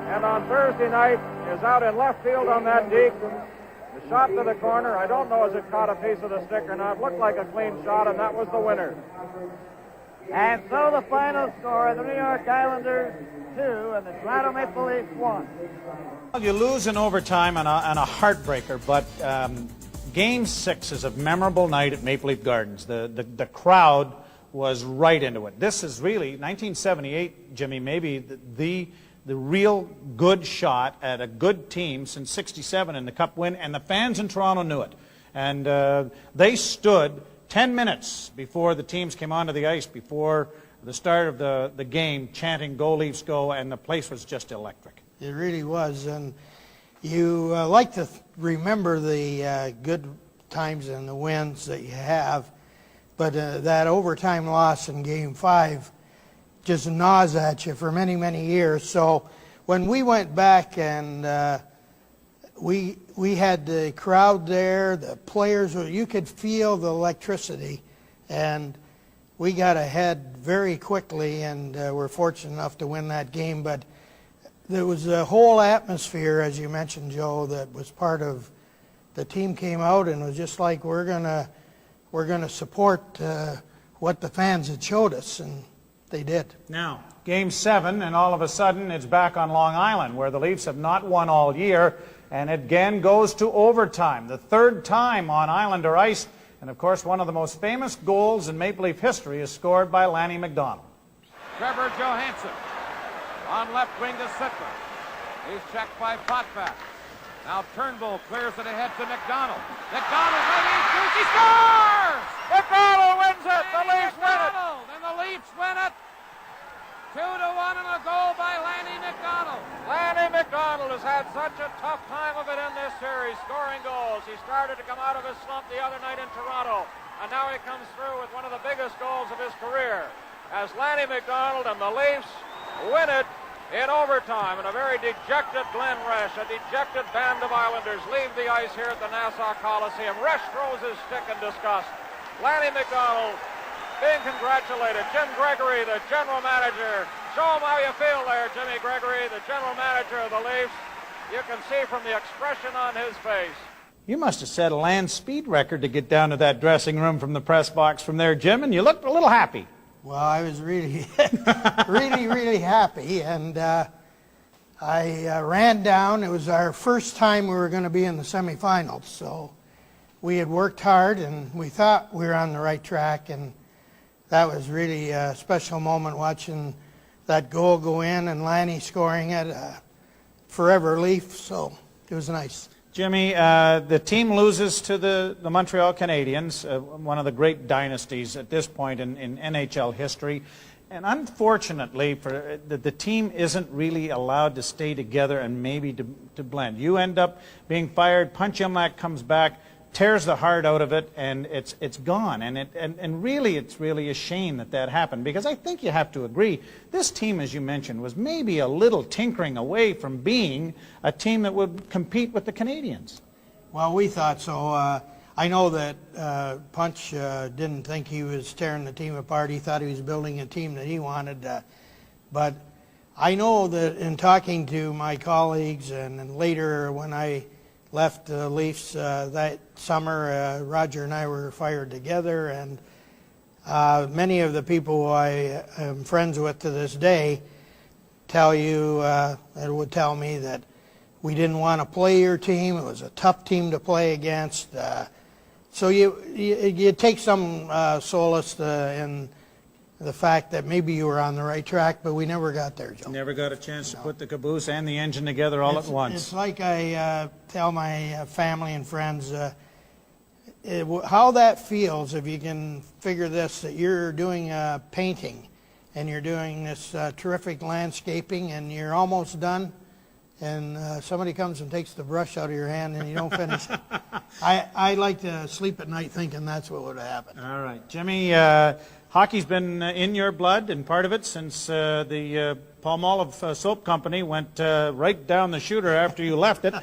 and on Thursday night is out in left field on that deep. The shot to the corner, I don't know if it caught a piece of the stick or not. Looked like a clean shot, and that was the winner. And so the final score, the New York Islanders 2 and the Toronto Maple Leafs 1. Well, you lose in overtime on a heartbreaker, but Game 6 is a memorable night at Maple Leaf Gardens. The crowd was right into it. This is really 1978, Jimmy, maybe the real good shot at a good team since '67 in the Cup win, and the fans in Toronto knew it. And they stood 10 minutes before the teams came onto the ice, before the start of the game, chanting "Go Leafs Go," and the place was just electric. It really was, and you like to remember the good times and the wins that you have, but that overtime loss in Game 5 just gnaws at you for many, many years. So when we went back and we had the crowd there, the players, you could feel the electricity, and we got ahead very quickly and were fortunate enough to win that game. But there was a whole atmosphere, as you mentioned, Joe, that was part of the team came out and it was just like we're gonna support what the fans had showed us, and they did. Now, Game 7, and all of a sudden it's back on Long Island, where the Leafs have not won all year, and it again goes to overtime, the third time on Islander ice, and of course one of the most famous goals in Maple Leaf history is scored by Lanny McDonald. Trevor Johansson on left wing to Sittler. He's checked by Potvin. Now Turnbull clears it ahead to McDonald. McDonald ready to shoot. He scores! McDonald wins it. The Leafs win it. And the Leafs win it. 2-1 and a goal by Lanny McDonald. Lanny McDonald has had such a tough time of it in this series, scoring goals. He started to come out of his slump the other night in Toronto, and now he comes through with one of the biggest goals of his career. As Lanny McDonald and the Leafs win it in overtime, and a very dejected Glenn Resch, a dejected band of Islanders leave the ice here at the Nassau Coliseum. Resch throws his stick in disgust. Lanny McDonald being congratulated. Jim Gregory, the general manager. Show him how you feel there, Jimmy Gregory, the general manager of the Leafs. You can see from the expression on his face. You must have set a land speed record to get down to that dressing room from the press box from there, Jim, and you looked a little happy. Well, I was really, really happy, and I ran down. It was our first time we were going to be in the semifinals, so we had worked hard, and we thought we were on the right track, and that was really a special moment watching that goal go in and Lanny scoring it. Forever Leaf, so it was nice. Jimmy, the team loses to the Montreal Canadiens, one of the great dynasties at this point in NHL history. And unfortunately, the team isn't really allowed to stay together and maybe to blend. You end up being fired, Punch Imlach comes back, tears the heart out of it, and it's gone. And really, it's really a shame that happened, because I think you have to agree, this team, as you mentioned, was maybe a little tinkering away from being a team that would compete with the Canadiens. Well, we thought so. I know that Punch didn't think he was tearing the team apart. He thought he was building a team that he wanted. But I know that in talking to my colleagues and then later when I left the Leafs that summer, Roger and I were fired together, and Many of the people who I am friends with to this day tell you, and would tell me that we didn't want to play your team. It was a tough team to play against. So you take some solace in the fact that maybe you were on the right track, but we never got there, Joe. Never got a chance to put the caboose and the engine together all at once. It's like I tell my family and friends, how that feels if you can figure this, that you're doing painting and you're doing this terrific landscaping and you're almost done, and somebody comes and takes the brush out of your hand and you don't finish it. I like to sleep at night thinking that's what would have happened. All right. Jimmy, hockey's been in your blood and part of it since the Palmolive Soap Company went right down the shooter after you left it.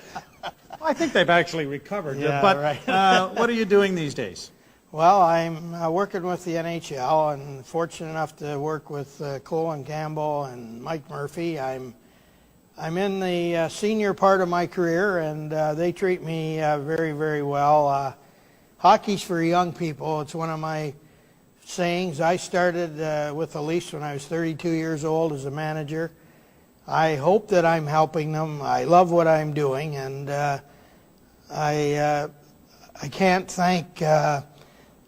I think they've actually recovered. Yeah, but right. What are you doing these days? Well, I'm working with the NHL and fortunate enough to work with Colin Campbell and Mike Murphy. I'm in the senior part of my career, and they treat me very, very well. Hockey's for young people. It's one of my sayings. I started with the Leafs when I was 32 years old as a manager. I hope that I'm helping them. I love what I'm doing, and I can't thank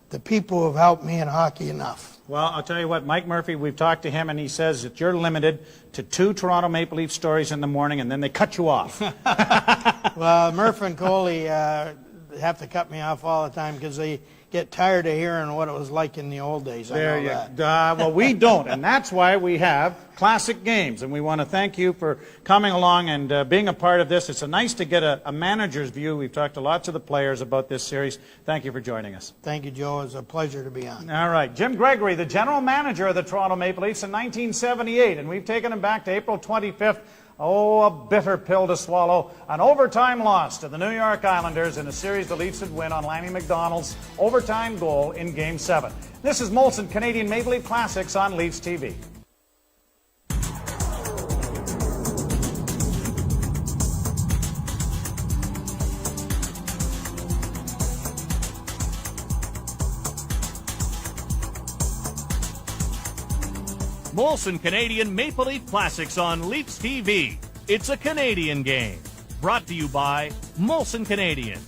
the people who have helped me in hockey enough. Well, I'll tell you what, Mike Murphy, we've talked to him, and he says that you're limited to 2 Toronto Maple Leaf stories in the morning, and then they cut you off. Well, Murph and Coley have to cut me off all the time because they get tired of hearing what it was like in the old days. There you go. Well, we don't, and that's why we have Classic Games, and we want to thank you for coming along and being a part of this. It's nice to get a manager's view. We've talked to lots of the players about this series. Thank you for joining us. Thank you, Joe. It's a pleasure to be on. All right. Jim Gregory, the general manager of the Toronto Maple Leafs in 1978, and we've taken him back to April 25th. Oh, a bitter pill to swallow. An overtime loss to the New York Islanders in a series the Leafs would win on Lanny McDonald's overtime goal in Game 7. This is Molson Canadian Maple Leaf Classics on Leafs TV. Molson Canadian Maple Leaf Classics on Leafs TV. It's a Canadian game. Brought to you by Molson Canadian.